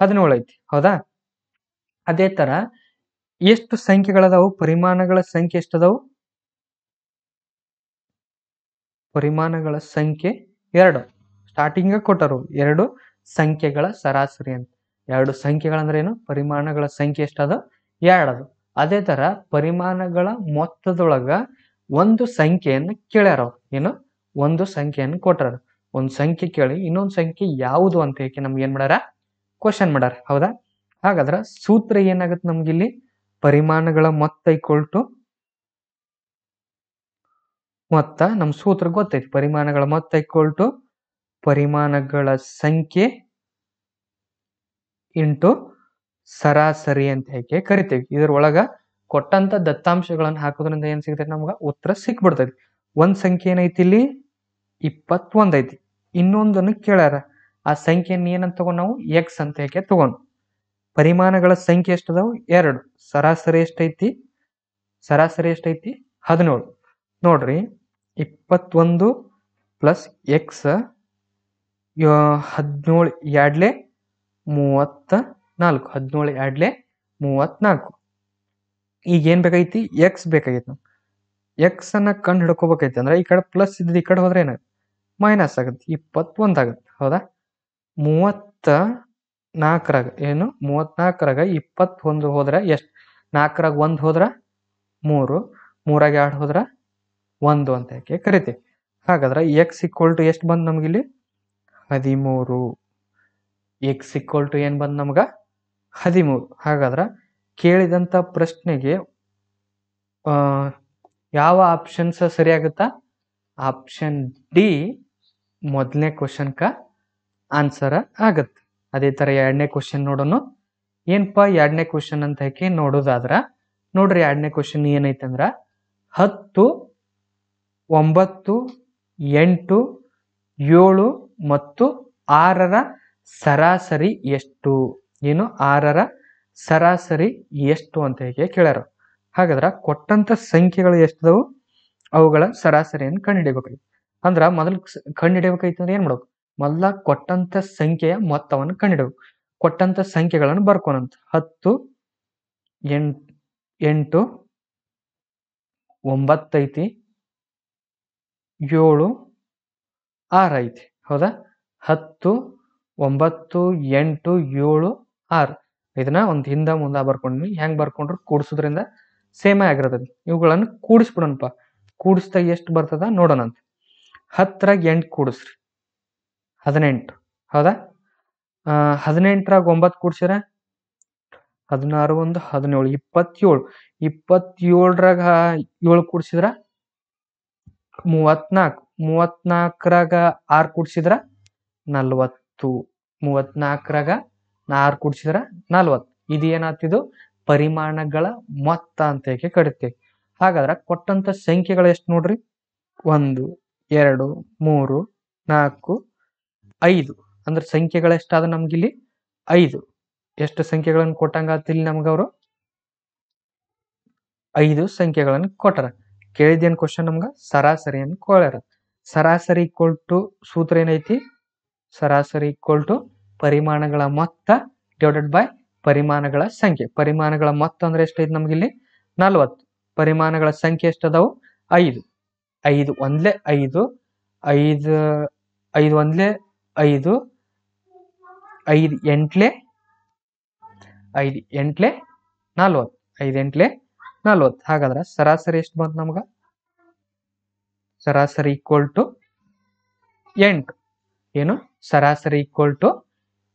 17 ಐತಿ. ಹೌದಾ, ಅದೇ ತರ ಎಷ್ಟು ಸಂಖ್ಯೆಗಳದಾವು, ಪರಿಮಾಣಗಳ ಸಂಖ್ಯೆ ಎಷ್ಟದಾವು, ಪರಿಮಾಣಗಳ ಸಂಖ್ಯೆ 2. ಸ್ಟಾರ್ಟಿಂಗ್ ಕೊಟ್ಟರು 2 ಸಂಖ್ಯೆಗಳ ಸರಾಸರಿ ಅಂತ. 2 ಸಂಖ್ಯೆಗಳಂದ್ರೆ ಏನು, ಪರಿಮಾಣಗಳ ಸಂಖ್ಯೆ ಎಷ್ಟದ 2 ಅದು. ಅದೇ ತರ ಪರಿಮಾಣಗಳ ಮೊತ್ತದೊಳಗ ಒಂದು ಸಂಖ್ಯೆಯನ್ನು ಕೇಳ್ಯಾರ ಅವ್ರು. ಏನು, ಒಂದು ಸಂಖ್ಯೆಯನ್ನು ಕೊಟ್ಟಾರ. ಒಂದು ಸಂಖ್ಯೆ ಕೇಳಿ ಇನ್ನೊಂದು ಸಂಖ್ಯೆ ಯಾವುದು ಅಂತ ನಮ್ಗೆ ಏನ್ ಮಾಡ್ಯಾರ ಕ್ವಶನ್ ಮಾಡ್ಯಾರ. ಹೌದಾ, ಹಾಗಾದ್ರ ಸೂತ್ರ ಏನಾಗುತ್ತೆ ನಮ್ಗಿಲ್ಲಿ, ಪರಿಮಾಣಗಳ ಮೊತ್ತ ಈಕ್ವಲ್ ಟು ಮೊತ್ತ. ನಮ್ ಸೂತ್ರ ಗೊತ್ತೈತಿ, ಪರಿಮಾಣಗಳ ಮೊತ್ತ ಈಕ್ವಲ್ ಟು ಪರಿಮಾಣಗಳ ಸಂಖ್ಯೆ ಇಂಟು ಸರಾಸರಿ ಅಂತ ಕರಿತೇವಿ. ಇದ್ರೊಳಗ ಕೊಟ್ಟಂತ ದತ್ತಾಂಶಗಳನ್ನ ಹಾಕೋದ್ರಿಂದ ಏನ್ ಸಿಗ್ತೈತಿ ನಮ್ಗ ಉತ್ತರ ಸಿಕ್ಬಿಡ್ತೈತಿ. ಒಂದ್ ಸಂಖ್ಯೆ ಏನೈತಿ ಇಲ್ಲಿ 21 ಐತಿ. ಇನ್ನೊಂದನ್ನು ಕೇಳ್ಯಾರ, ಆ ಸಂಖ್ಯೆಯನ್ನು ಏನಂತ ತಗೊಂಡ್ ನಾವು ಎಕ್ಸ್ ಅಂತ ತಗೊಂಡು. ಪರಿಮಾಣಗಳ ಸಂಖ್ಯೆ ಎಷ್ಟದಾವು 2. ಸರಾಸರಿ ಎಷ್ಟೈತಿ, ಸರಾಸರಿ ಎಷ್ಟೈತಿ 17. ನೋಡ್ರಿ, 21 ಪ್ಲಸ್ ಎಕ್ಸ್ 17 2 34. 17 2 34. ಈಗ ಏನ್ ಬೇಕಾಗೈತಿ, ಎಕ್ಸ್ ಬೇಕಾಗೈತಿ. ನಾವು ಎಕ್ಸ್ ಅನ್ನ ಕಂಡು ಹಿಡ್ಕೋಬೇಕೈತಿ. ಅಂದ್ರೆ ಈ ಕಡೆ ಪ್ಲಸ್ ಇದ್ ಈ ಕಡೆ ಹೋದ್ರೆ ಏನಾಗುತ್ತೆ ಮೈನಸ್ ಆಗುತ್ತೆ, 21 ಆಗುತ್ತೆ. ಹೌದಾ, 34 ನಾಲ್ಕರಾಗ ಏನು 34ರಾಗ 21 ಹೋದ್ರೆ ಎಷ್ಟು? 4ರಾಗ 1 ಹೋದ್ರ 3, 3ರಾಗ 2 ಹೋದ್ರ 1 ಅಂತ ಯಾಕೆ ಕರಿತೀವಿ. ಹಾಗಾದ್ರೆ ಎಕ್ಸ್ ಈಕ್ವಲ್ ಟು ಎಷ್ಟು ಬಂದು ನಮಗಿಲ್ಲಿ 13. ಎಕ್ಸ್ ಈಕ್ವಲ್ ಟು ಏನು ಬಂದು ನಮ್ಗೆ 13. ಹಾಗಾದ್ರೆ ಕೇಳಿದಂಥ ಪ್ರಶ್ನೆಗೆ ಯಾವ ಆಪ್ಷನ್ಸ್ ಸರಿಯಾಗುತ್ತಾ? ಆಪ್ಷನ್ ಡಿ ಮೊದಲನೇ ಕ್ವಶನ್ಕ ಆನ್ಸರ್ ಆಗತ್ತೆ. ಅದೇ ಥರ ಎರಡನೇ ಕ್ವಶನ್ ನೋಡೋಣ. ಏನಪ್ಪ ಎರಡನೇ ಕ್ವಶನ್ ಅಂತ ಹೇಳಿ ನೋಡೋದಾದ್ರ ನೋಡ್ರಿ, ಎರಡನೇ ಕ್ವಶನ್ ಏನೈತೆ ಅಂದ್ರೆ 10, 9, 8, 7 ಮತ್ತು 6ರ ಸರಾಸರಿ ಎಷ್ಟು? ಏನು 6ರ ಸರಾಸರಿ ಎಷ್ಟು ಅಂತ ಹೇಗೆ ಕೇಳ್ಯಾರ. ಹಾಗಾದ್ರೆ ಕೊಟ್ಟಂತ ಸಂಖ್ಯೆಗಳು ಎಷ್ಟದವು ಅವುಗಳ ಸರಾಸರಿಯನ್ನು ಕಂಡುಹಿಡಿಯಬೇಕಾಗಿ. ಅಂದ್ರ ಮೊದಲು ಕಂಡುಹಿಡಿಯಬೇಕಾಯ್ತು ಅಂದ್ರೆ ಏನ್ ಮಾಡ್ಬೇಕು? ಮೊದಲ ಕೊಟ್ಟಂತ ಸಂಖ್ಯೆಯ ಮೊತ್ತವನ್ನು ಕಂಡುಹಿಡಬೇಕು. ಕೊಟ್ಟಂತ ಸಂಖ್ಯೆಗಳನ್ನು ಬರ್ಕೋಣಂತ 10, 8, 9 ಐತಿ, 7, 6 ಐತಿ. ಹೌದಾ? 10, 9, 8, 7, 6 ಇದನ್ನ ಒಂದು ಹಿಂದ ಮುಂದ ಬರ್ಕೊಂಡ್ವಿ. ಹೆಂಗ್ ಬರ್ಕೊಂಡ್ರು ಕೂಡಿಸೋದ್ರಿಂದ ಸೇಮೇ ಆಗಿರ್ತದೆ. ಇವುಗಳನ್ನು ಕೂಡಿಸ್ಬಿಡೋಣಪ್ಪ. ಕೂಡಿಸ್ದಾಗ ಎಷ್ಟು ಬರ್ತದ ನೋಡೋಣಂತ. 10ರಾಗ 8 ಕೂಡಿಸ್ರಿ 18. ಹೌದಾ? 18ರಾಗ 9 ಕೂಡಿಸಿರ 16, 1, 17, 27. 27ರಾಗ 7 ಕೂಡಿಸಿದ್ರ 34. 34ರಾಗ 6 ಕೂಡಿಸಿದ್ರ 40. 34ರಾಗ 6 ಕೂಡಿಸಿದ್ರ 40. ಇದು ಏನಾಗ್ತಿದ್ದು ಪರಿಮಾಣಗಳ ಮೊತ್ತ ಅಂತ ಹೇಗೆ ಕರಿತೇವೆ. ಹಾಗಾದ್ರೆ ಕೊಟ್ಟಂತ ಸಂಖ್ಯೆಗಳು ಎಷ್ಟು ನೋಡ್ರಿ? 1, 2, 3, 4, 5. ಅಂದ್ರೆ ಸಂಖ್ಯೆಗಳು ಎಷ್ಟಾದ ನಮ್ಗಿಲ್ಲಿ 5. ಎಷ್ಟು ಸಂಖ್ಯೆಗಳನ್ನು ಕೊಟ್ಟಂಗಾತಿಲ್ಲಿ ನಮ್ಗವ್ರು 5 ಸಂಖ್ಯೆಗಳನ್ನು ಕೊಟ್ಟಾರ. ಕೇಳಿದೇನ್ ಕ್ವಶನ್ ನಮ್ಗ ಸರಾಸರಿಯನ್ನು ಕೊಳ್ಯಾರ. ಸರಾಸರಿ ಈಕ್ವಲ್ ಟು ಸೂತ್ರ ಏನೈತಿ? ಸರಾಸರಿ ಈಕ್ವಲ್ ಟು ಪರಿಮಾಣಗಳ ಮೊತ್ತ ಡಿವೈಡೆಡ್ ಬೈ ಪರಿಮಾಣಗಳ ಸಂಖ್ಯೆ. ಪರಿಮಾಣಗಳ ಮೊತ್ತ ಅಂದ್ರೆ ಎಷ್ಟೈತಿ ನಮ್ಗಿಲ್ಲಿ 40. ಪರಿಮಾಣಗಳ ಸಂಖ್ಯೆ ಎಷ್ಟದಾವು 5. 5 ಒಂದ್ಲೆ 5, 5 5 ಒಂದ್ಲೆ 5, 5 ಎಂಟ್ಲೆ 5 ಎಂಟ್ಲೆ 40. 5 ಎಂಟ್ಲೆ 40. ಹಾಗಾದ್ರೆ ಸರಾಸರಿ ಎಷ್ಟು ಬಂತು ನಮ್ಗ? ಸರಾಸರಿ ಈಕ್ವಲ್ ಟು 8. ಏನು? ಸರಾಸರಿ ಈಕ್ವಲ್ ಟು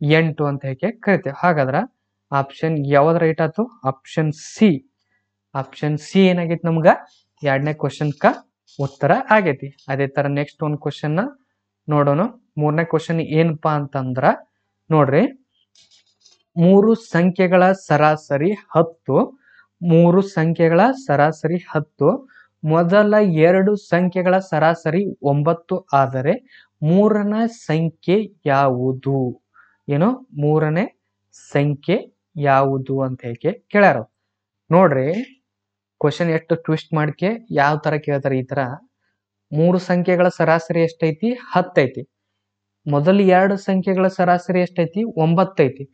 8 ಅಂತ ಹೇಗೆ ಕರಿತೇವೆ. ಹಾಗಾದ್ರೆ ಆಪ್ಷನ್ ಯಾವ್ದು ರೈಟ್ ಆಯ್ತು? Option C. ಆಪ್ಷನ್ ಸಿ ಏನಾಗೈತಿ ನಮ್ಗ ಎರಡನೇ ಕ್ವಶನ್ಕ ಉತ್ತರ ಆಗೈತಿ. ಅದೇ ತರ ನೆಕ್ಸ್ಟ್ ಒಂದು ಕ್ವಶನ್ ನೋಡೋಣ. ಮೂರನೇ ಕ್ವಶನ್ ಏನಪ್ಪಾ ಅಂತಂದ್ರ ನೋಡ್ರಿ, 3 ಸಂಖ್ಯೆಗಳ ಸರಾಸರಿ 10. 3 ಸಂಖ್ಯೆಗಳ ಸರಾಸರಿ 10. ಮೊದಲ 2 ಸಂಖ್ಯೆಗಳ ಸರಾಸರಿ 9 ಆದರೆ ಮೂರನೇ ಸಂಖ್ಯೆ ಯಾವುದು? ಏನು? ಮೂರನೇ ಸಂಖ್ಯೆ ಯಾವುದು ಅಂತ ಹೇಗೆ ಕೇಳ್ಯಾರ. ನೋಡ್ರಿ, ಕ್ವಶನ್ ಎಷ್ಟು ಟ್ವಿಸ್ಟ್ ಮಾಡ್ಕೆ ಯಾವ ತರ ಕೇಳ್ತಾರೆ. ಈ ತರ 3 ಸಂಖ್ಯೆಗಳ ಸರಾಸರಿ ಎಷ್ಟೈತಿ? 10 ಐತಿ. ಮೊದಲು 2 ಸಂಖ್ಯೆಗಳ ಸರಾಸರಿ ಎಷ್ಟೈತಿ? 9 ಐತಿ.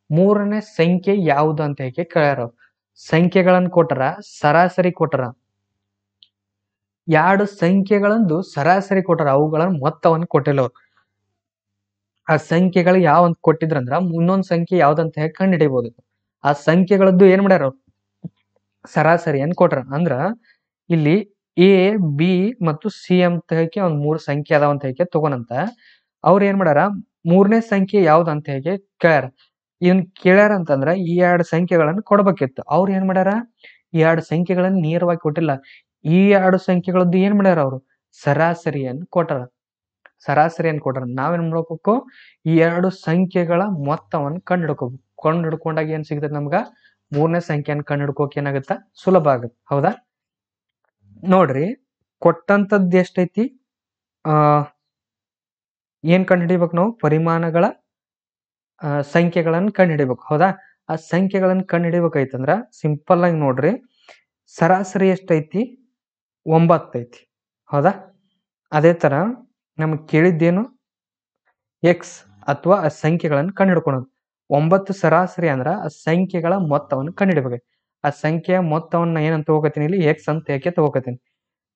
ಮೂರನೇ ಸಂಖ್ಯೆ ಯಾವುದು ಅಂತ ಹೇಗೆ ಕೇಳ್ಯಾರ. ಸಂಖ್ಯೆಗಳನ್ನು ಕೊಟ್ಟರ, ಸರಾಸರಿ ಕೊಟ್ಟರ, 2 ಸಂಖ್ಯೆಗಳಂದು ಸರಾಸರಿ ಕೊಟ್ಟರ, ಅವುಗಳ ಮೊತ್ತವನ್ನು ಕೊಟ್ಟಿಲ್ಲ ಅವ್ರು. ಆ ಸಂಖ್ಯೆಗಳು ಯಾವ ಅಂತ ಕೊಟ್ಟಿದ್ರಂದ್ರ ಇನ್ನೊಂದು ಸಂಖ್ಯೆ ಯಾವ್ದಂತ ಹೇಳಿ ಕಂಡು ಹಿಡಿಬಹುದು. ಆ ಸಂಖ್ಯೆಗಳದ್ದು ಏನ್ ಮಾಡ್ಯಾರ ಅವ್ರು? ಸರಾಸರಿಯನ್ನು ಕೊಟ್ರ. ಅಂದ್ರ ಇಲ್ಲಿ ಎ, ಬಿ ಮತ್ತು ಸಿ ಅಂತ ಹೇಳಿ ಒಂದ್ 3 ಸಂಖ್ಯೆ ಅದಾವ ಅಂತ ಹೇಳಿ ತಗೋನಂತ ಅವ್ರು ಏನ್ ಮಾಡ್ಯಾರ? ಮೂರನೇ ಸಂಖ್ಯೆ ಯಾವ್ದು ಅಂತ ಹೇಳಿ ಕೇಳ್ಯಾರ. ಇದನ್ ಕೇಳ್ಯಾರ ಅಂತಂದ್ರ ಈ 2 ಸಂಖ್ಯೆಗಳನ್ನು ಕೊಡ್ಬೇಕಿತ್ತು. ಅವ್ರು ಏನ್ ಮಾಡ್ಯಾರ? ಈ 2 ಸಂಖ್ಯೆಗಳನ್ನು ನೇರವಾಗಿ ಕೊಟ್ಟಿಲ್ಲ. ಈ 2 ಸಂಖ್ಯೆಗಳದ್ದು ಏನ್ ಮಾಡ್ಯಾರ ಅವರು? ಸರಾಸರಿಯನ್ನು ಕೊಟ್ಟಾರ. ಸರಾಸರಿಯನ್ನು ಕೊಟ್ಟಾರ. ನಾವೇನ್ ಮಾಡ್ಬೇಕು? ಈ 2 ಸಂಖ್ಯೆಗಳ ಮೊತ್ತವನ್ನು ಕಂಡು ಹಿಡ್ಕೋಬೇಕು. ಕಂಡು ಹಿಡ್ಕೊಂಡಾಗ ಏನ್ ಸಿಗ್ತದೆ ನಮ್ಗ? ಮೂರನೇ ಸಂಖ್ಯೆಯನ್ನು ಕಂಡು ಹಿಡ್ಕೋಕ್ ಏನಾಗುತ್ತ? ಸುಲಭ ಆಗುತ್ತೆ. ಹೌದಾ? ನೋಡ್ರಿ, ಕೊಟ್ಟಂತದ್ದು ಎಷ್ಟೈತಿ? ಏನ್ ಕಂಡು ಹಿಡಿಬೇಕು ನಾವು? ಪರಿಮಾಣಗಳ ಸಂಖ್ಯೆಗಳನ್ನು ಕಂಡು ಹಿಡಿಬೇಕು. ಹೌದಾ? ಆ ಸಂಖ್ಯೆಗಳನ್ನು ಕಂಡು ಹಿಡಿಬೇಕಾಯ್ತಂದ್ರ ಸಿಂಪಲ್ ಆಗಿ ನೋಡ್ರಿ, ಸರಾಸರಿ ಎಷ್ಟೈತಿ? 9 ಐತಿ. ಹೌದಾ? ಅದೇ ತರ ನಮ್ಗೆ ಕೇಳಿದ್ದೇನು? ಎಕ್ಸ್ ಅಥವಾ ಆ ಸಂಖ್ಯೆಗಳನ್ನು ಕಂಡು ಹಿಡ್ಕೊಳೋದು. 9 ಸರಾಸರಿ ಅಂದ್ರ ಆ ಸಂಖ್ಯೆಗಳ ಮೊತ್ತವನ್ನು ಕಂಡು ಹಿಡಿಬೇಕು. ಆ ಸಂಖ್ಯೆಯ ಮೊತ್ತವನ್ನ ಏನಂತ ತಗೋಕತೀನಿ? ಇಲ್ಲಿ ಎಕ್ಸ್ ಅಂತ ಯಾಕೆ ತಗೋಕತೀನಿ?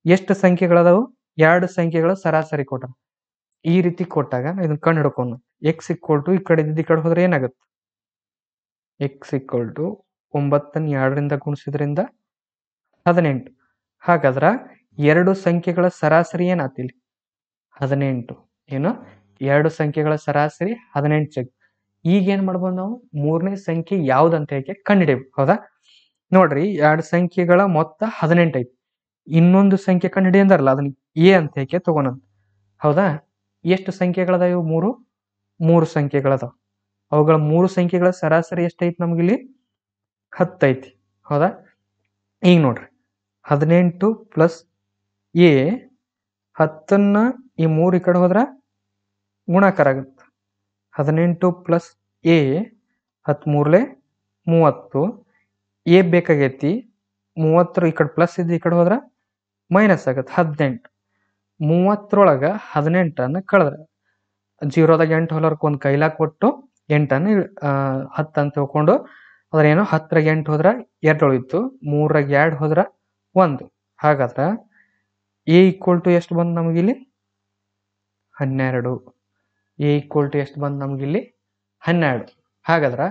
ಎಷ್ಟು ಸಂಖ್ಯೆಗಳದಾವು? 2 ಸಂಖ್ಯೆಗಳ ಸರಾಸರಿ ಕೊಟ್ಟ. ಈ ರೀತಿ ಕೊಟ್ಟಾಗ ಇದನ್ನ ಕಂಡು ಹಿಡ್ಕೊಂಡು ಎಕ್ಸ್ ಈಕ್ವಲ್ ಟು ಈ ಕಡೆ ಹೋದ್ರೆ ಏನಾಗುತ್ತೆ? ಎಕ್ಸ್ ಈಕ್ವಲ್ ಟು 9ನ್ನು 2ರಿಂದ ಗುಣಿಸಿದ್ರಿಂದ 18. ಹಾಗಾದ್ರೆ ಎರಡು ಸಂಖ್ಯೆಗಳ ಸರಾಸರಿ ಏನಾತಿಲ್ಲಿ 18. ಏನು ಎರಡು ಸಂಖ್ಯೆಗಳ ಸರಾಸರಿ 18 ಸಿಕ್. ಈಗ ಏನ್ ಮಾಡ್ಬೋದು ನಾವು ಮೂರನೇ ಸಂಖ್ಯೆ ಯಾವ್ದಂತ ಹೇಗೆ ಕಂಡುಹಿಡಿಯಬೇಕು. ಹೌದಾ, ನೋಡ್ರಿ ಎರಡು ಸಂಖ್ಯೆಗಳ ಮೊತ್ತ 18 ಐತಿ. ಇನ್ನೊಂದು ಸಂಖ್ಯೆ ಕಂಡುಹಿಡಿ ಅಂದಾರಲ್ಲ ಅದನ್ನ ಎ ಅಂತ ಹೇಗೆ ತಗೋಣ. ಹೌದಾ, ಎಷ್ಟು ಸಂಖ್ಯೆಗಳದಾವ ಇವು? ಮೂರು ಸಂಖ್ಯೆಗಳದಾವ. ಅವುಗಳ ಮೂರು ಸಂಖ್ಯೆಗಳ ಸರಾಸರಿ ಎಷ್ಟೈತಿ ನಮ್ಗಿಲ್ಲಿ 10 ಐತಿ. ಹೌದಾ, ಈಗ ನೋಡ್ರಿ 18 ಪ್ಲಸ್ ಎ 10ನ್ನ ಈ 3 ಈ ಕಡೆ ಹೋದ್ರ ಗುಣಾಕಾರ ಆಗುತ್ತೆ. 18 ಪ್ಲಸ್ ಎ 13 30. ಎ ಬೇಕಾಗೈತಿ 30 ಈ ಕಡೆ ಪ್ಲಸ್ ಇದ್ದು ಈ ಕಡೆ ಹೋದ್ರ ಮೈನಸ್ ಆಗತ್ತೆ 18. 30ರೊಳಗ 18ಅನ್ನು ಕಳೆದ್ರೆ 0ದಾಗ 8 ಹೊಲರ್ಕ್ ಒಂದು ಕೈಲಾಗ ಕೊಟ್ಟು 8ಅನ್ನು 10 ಅಂತ ತಿಳ್ಕೊಂಡು ಅದ್ರೇನು 10ರಾಗ 8 ಹೋದ್ರ 2 ಉಳಿತು, 3ರಾಗ 2 ಹೋದ್ರ 1. ಹಾಗಾದ್ರ ಎ ಈಕ್ವಲ್ ಟು ಎಷ್ಟು ಬಂದು ನಮಗಿಲ್ಲಿ 12. ಎ ಈಕ್ವಲ್ ಟು ಎಷ್ಟು ಬಂದು ನಮಗಿಲ್ಲಿ 12. ಹಾಗಾದ್ರ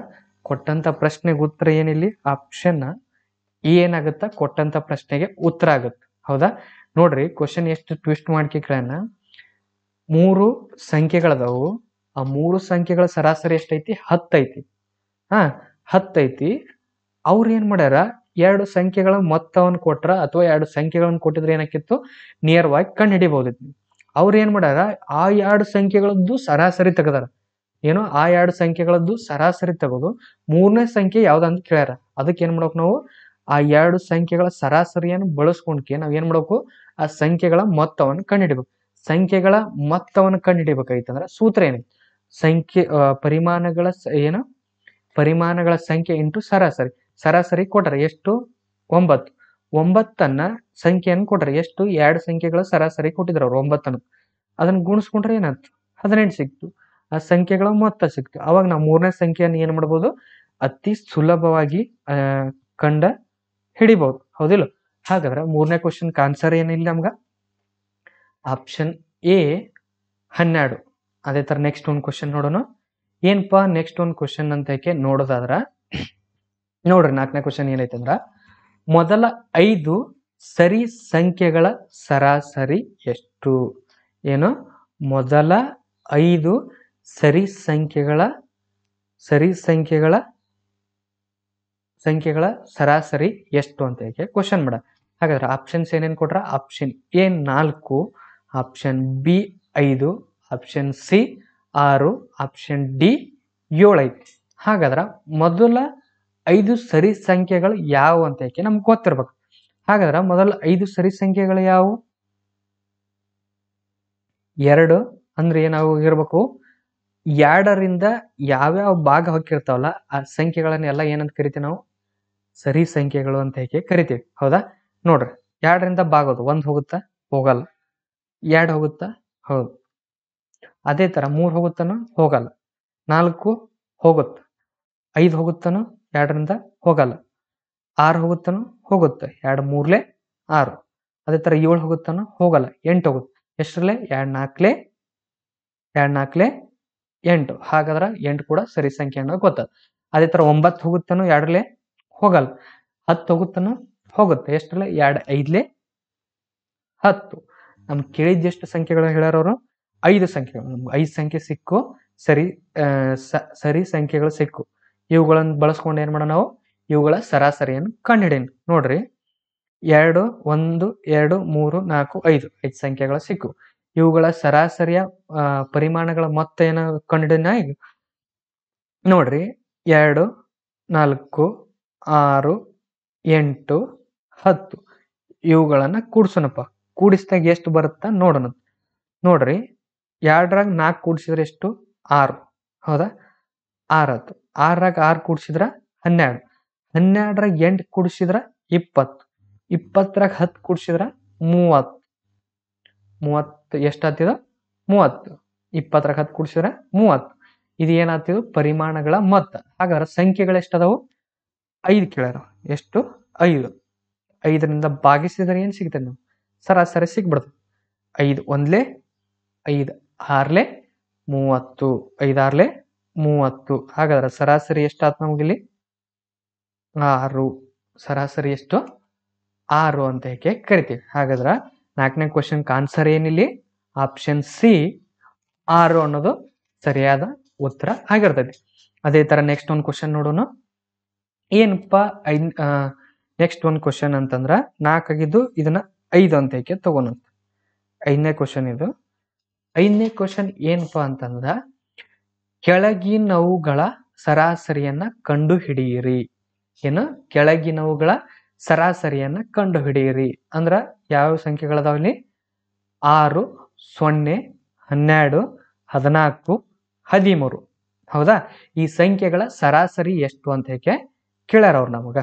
ಕೊಟ್ಟಂತ ಪ್ರಶ್ನೆಗೆ ಉತ್ತರ ಏನಿಲ್ಲಿ ಆಪ್ಷನ್ ಏನಾಗುತ್ತ ಕೊಟ್ಟಂತ ಪ್ರಶ್ನೆಗೆ ಉತ್ತರ ಆಗುತ್ತೆ. ಹೌದಾ, ನೋಡ್ರಿ ಕ್ವಶನ್ ಎಷ್ಟು ಟ್ವಿಸ್ಟ್ ಮಾಡ್ಕಿ ಕೇಳೋಣ. ಮೂರು ಸಂಖ್ಯೆಗಳದಾವು, ಆ ಮೂರು ಸಂಖ್ಯೆಗಳ ಸರಾಸರಿ ಎಷ್ಟೈತಿ 10 ಐತಿ. 10 ಐತಿ. ಅವ್ರು ಏನ್ ಮಾಡ್ಯಾರ, ಎರಡು ಸಂಖ್ಯೆಗಳ ಮೊತ್ತವನ್ನು ಕೊಟ್ರ ಅಥವಾ ಎರಡು ಸಂಖ್ಯೆಗಳನ್ನು ಕೊಟ್ಟಿದ್ರೆ ಏನಾಕಿತ್ತು ನೇರವಾಗಿ ಕಂಡು ಹಿಡಿಬಹುದಿತ್ತು. ಅವ್ರು ಏನ್ ಮಾಡ್ಯಾರ, ಆ ಎರಡು ಸಂಖ್ಯೆಗಳದ್ದು ಸರಾಸರಿ ತೆಗದಾರ. ಏನೋ ಆ ಎರಡು ಸಂಖ್ಯೆಗಳದ್ದು ಸರಾಸರಿ ತೆಗೆದು ಮೂರನೇ ಸಂಖ್ಯೆ ಯಾವ್ದಂತ ಕೇಳ್ಯಾರ. ಅದಕ್ಕೆ ಏನ್ ಮಾಡ್ಬೇಕು ನಾವು, ಆ ಎರಡು ಸಂಖ್ಯೆಗಳ ಸರಾಸರಿಯನ್ನು ಬಳಸ್ಕೊಂಡ್ಕೆ ನಾವ್ ಏನ್ ಮಾಡ್ಬೇಕು, ಆ ಸಂಖ್ಯೆಗಳ ಮೊತ್ತವನ್ನು ಕಂಡುಹಿಡಿಬೇಕು. ಸಂಖ್ಯೆಗಳ ಮೊತ್ತವನ್ನು ಕಂಡುಹಿಡಿಬೇಕಾಯ್ತಂದ್ರ ಸೂತ್ರ ಏನೈತಿ, ಸಂಖ್ಯೆ ಪರಿಮಾಣಗಳ ಸಂಖ್ಯೆ ಇಂಟು ಸರಾಸರಿ. ಸರಾಸರಿ ಕೊಟ್ರೆ ಎಷ್ಟು 9. 9ಅನ್ನ ಸಂಖ್ಯೆಯನ್ನು ಕೊಟ್ರೆ ಎಷ್ಟು, ಎರಡು ಸಂಖ್ಯೆಗಳ ಸರಾಸರಿ ಕೊಟ್ಟಿದ್ರು ಅವ್ರು 9ಅನ್ನು. ಅದನ್ನ ಗುಣಿಸ್ಕೊಂಡ್ರೆ ಏನಾಯ್ತು 18 ಸಿಕ್ತು. ಆ ಸಂಖ್ಯೆಗಳ ಮೊತ್ತ ಸಿಕ್ತು. ಅವಾಗ ನಾವು ಮೂರನೇ ಸಂಖ್ಯೆಯನ್ನು ಏನ್ ಮಾಡ್ಬೋದು, ಅತಿ ಸುಲಭವಾಗಿ ಕಂಡ ಹಿಡಿಬಹುದು. ಹೌದಿಲ್ಲ? ಹಾಗಾದ್ರೆ ಮೂರನೇ ಕ್ವಶನ್ ಆನ್ಸರ್ ಏನಿಲ್ಲ ನಮ್ಗ ಆಪ್ಷನ್ ಎ 12. ಅದೇ ತರ ನೆಕ್ಸ್ಟ್ ಒಂದು ಕ್ವಶನ್ ನೋಡೋಣ. ಏನಪ್ಪಾ ನೆಕ್ಸ್ಟ್ ಒಂದು ಕ್ವಶನ್ ಅಂತ ನೋಡೋದಾದ್ರ ನೋಡ್ರಿ, 4ನೇ ಕ್ವಶನ್ ಏನೈತೆ ಅಂದ್ರ ಮೊದಲ 5 ಸರಿ ಸಂಖ್ಯೆಗಳ ಸರಾಸರಿ ಎಷ್ಟು? ಏನು ಮೊದಲ 5 ಸರಿ ಸಂಖ್ಯೆಗಳ ಸರಾಸರಿ ಎಷ್ಟು ಅಂತ ಕ್ವಶನ್ ಮಾಡ. ಹಾಗಾದ್ರೆ ಆಪ್ಷನ್ಸ್ ಏನೇನು ಕೊಟ್ರ, option A 4, option B 5, option C 6, option D 7 ಐತಿ. ಹಾಗಾದ್ರ ಮೊದಲ 5 ಸರಿ ಸಂಖ್ಯೆಗಳು ಯಾವ ಅಂತ ನಮ್ಗೆ ಗೊತ್ತಿರ್ಬೇಕು. ಹಾಗಾದ್ರ ಮೊದಲ 5 ಸರಿ ಸಂಖ್ಯೆಗಳು ಯಾವುವು? 2 ಅಂದ್ರೆ ಏನಾವು ಇರ್ಬೇಕು, 2ರಿಂದ ಯಾವ್ಯಾವ ಭಾಗ ಹೊಕ್ಕಿರ್ತಾವಲ್ಲ ಆ ಸಂಖ್ಯೆಗಳನ್ನೆಲ್ಲ ಏನಂತ ಕರಿತೀವಿ ನಾವು, ಸರಿ ಸಂಖ್ಯೆಗಳು ಅಂತ ಕರಿತೀವಿ. ಹೌದಾ, ನೋಡ್ರಿ 2ರಿಂದ ಭಾಗೋದು 1 ಹೋಗುತ್ತಾ, ಹೋಗಲ್ಲ. 2 ಹೋಗುತ್ತಾ, ಹೌದು. ಅದೇ ತರ 3 ಹೋಗುತ್ತಾನು, ಹೋಗಲ್ಲ. 4 ಹೋಗುತ್ತ. 5 ಹೋಗುತ್ತಾನು, 2ರಿಂದ ಹೋಗಲ್ಲ. 6 ಹೋಗುತ್ತಾನು, ಹೋಗುತ್ತೆ. 2 3 6. ಅದೇ ತರ 7 ಹೋಗುತ್ತಾನು, ಹೋಗಲ್ಲ. 8 ಹೋಗುತ್ತೆ. ಎಷ್ಟರಲ್ಲೇ 2 4 8. ಹಾಗಾದ್ರೆ 8 ಕೂಡ ಸರಿ ಸಂಖ್ಯೆ ಅನ್ನೋದು ಗೊತ್ತದ. ಅದೇ ತರ 9 ಹೋಗುತ್ತಾನು, 2ರಲ್ಲೇ ಹೋಗಲ್ಲ. 10 ಹೋಗುತ್ತಾನು, ಹೋಗುತ್ತೆ. ಎಷ್ಟರಲ್ಲೇ 2 5 10. ನಮ್ಗೆ ಕೇಳಿದ ಎಷ್ಟು ಸಂಖ್ಯೆಗಳು ಹೇಳ್ಯಾರವರು, 5 ಸಂಖ್ಯೆಗಳು. ನಮ್ಗೆ 5 ಸಂಖ್ಯೆ ಸಿಕ್ಕು, ಸರಿ ಸಂಖ್ಯೆಗಳು ಸಿಕ್ಕು. ಇವುಗಳನ್ನು ಬಳಸ್ಕೊಂಡು ಏನ್ ಮಾಡೋಣ ನಾವು, ಇವುಗಳ ಸರಾಸರಿಯನ್ನು ಕಂಡುಹಿಡಿಯೋಣ. ನೋಡ್ರಿ 2 1 2 3 4 5 5 ಸಂಖ್ಯೆಗಳು ಸಿಕ್ಕು. ಇವುಗಳ ಸರಾಸರಿಯ ಪರಿಮಾಣಗಳ ಮೊತ್ತ ಏನ ಕಂಡುಹಿಡಿಯೋಣ ಈಗ. ನೋಡ್ರಿ 2 4 6 8 10 ಇವುಗಳನ್ನ ಕೂಡ್ಸೋಣಪ್ಪ. ಕೂಡಿಸಿದಾಗ ಎಷ್ಟು ಬರುತ್ತಾ ನೋಡೋಣ. ನೋಡ್ರಿ 2ರಾಗ 4 ಕೂಡಿಸಿದ್ರೆ ಎಷ್ಟು 6. ಹೌದಾ, 6 ಆಯ್ತು. 6ರಾಗ 6 ಕೂಡಿಸಿದ್ರ 12. 12ರಾಗ 8 ಕೂಡಿಸಿದ್ರ 20. 20ರಾಗ 10 ಕೂಡಿಸಿದ್ರ 30. 30 ಎಷ್ಟಾಗ್ತಿದ 30. 20ರಾಗ 10 ಕೂಡಿಸಿದ್ರ 30. ಇದು ಏನಾಗ್ತಿದ್ ಪರಿಮಾಣಗಳ ಮೊತ್ತ. ಹಾಗಾದ್ರೆ ಸಂಖ್ಯೆಗಳು ಎಷ್ಟದಾವು 5 ಕೇಳ್ಯಾರ. ಎಷ್ಟು 5. 5ರಿಂದ ಭಾಗಿಸಿದ್ರೆ ಏನ್ ಸಿಗ್ತದೆ ನಾವು, ಸರಾಸರಿ ಸಿಗ್ಬಿಡ್ತದೆ. 5 1 5 6 30. 5 6 30. ಹಾಗಾದ್ರೆ ಸರಾಸರಿ ಎಷ್ಟಾತ್ ನಮಗಿಲ್ಲಿ 6 ಸರಾಸರಿ ಎಷ್ಟು 6 ಅಂತ ಹೇಗೆ ಕರಿತೀವಿ. ಹಾಗಾದ್ರೆ 4ನೇ ಕ್ವಶನ್ ಆನ್ಸರ್ ಏನಿಲ್ಲಿ ಆಪ್ಷನ್ ಸಿ 6 ಅನ್ನೋದು ಸರಿಯಾದ ಉತ್ತರ ಆಗಿರ್ತೈತಿ. ಅದೇ ತರ ನೆಕ್ಸ್ಟ್ ಒಂದು ಕ್ವಶನ್ ನೋಡೋಣ. ಏನಪ್ಪಾ ನೆಕ್ಸ್ಟ್ ಒಂದು ಕ್ವಶನ್ ಅಂತಂದ್ರ 4 ಆಗಿದ್ದು ಇದನ್ನ 5 ಅಂತ ಹೇಗೆ ತಗೋಣ. 5ನೇ ಕ್ವಶನ್ ಇದು. 5ನೇ ಕ್ವಶನ್ ಏನಪ್ಪಾ ಅಂತಂದ್ರ ಕೆಳಗಿನವುಗಳ ಸರಾಸರಿಯನ್ನ ಕಂಡು ಹಿಡಿಯಿರಿ. ಏನು ಕೆಳಗಿನವುಗಳ ಸರಾಸರಿಯನ್ನ ಕಂಡು ಹಿಡಿಯಿರಿ ಅಂದ್ರ ಯಾವ ಸಂಖ್ಯೆಗಳದಾವಲ್ಲಿ 6 0 12 14 13. ಹೌದಾ, ಈ ಸಂಖ್ಯೆಗಳ ಸರಾಸರಿ ಎಷ್ಟು ಅಂತ ಹೇಗೆ ಕೇಳ್ಯಾರ ಅವ್ರು ನಮಗ.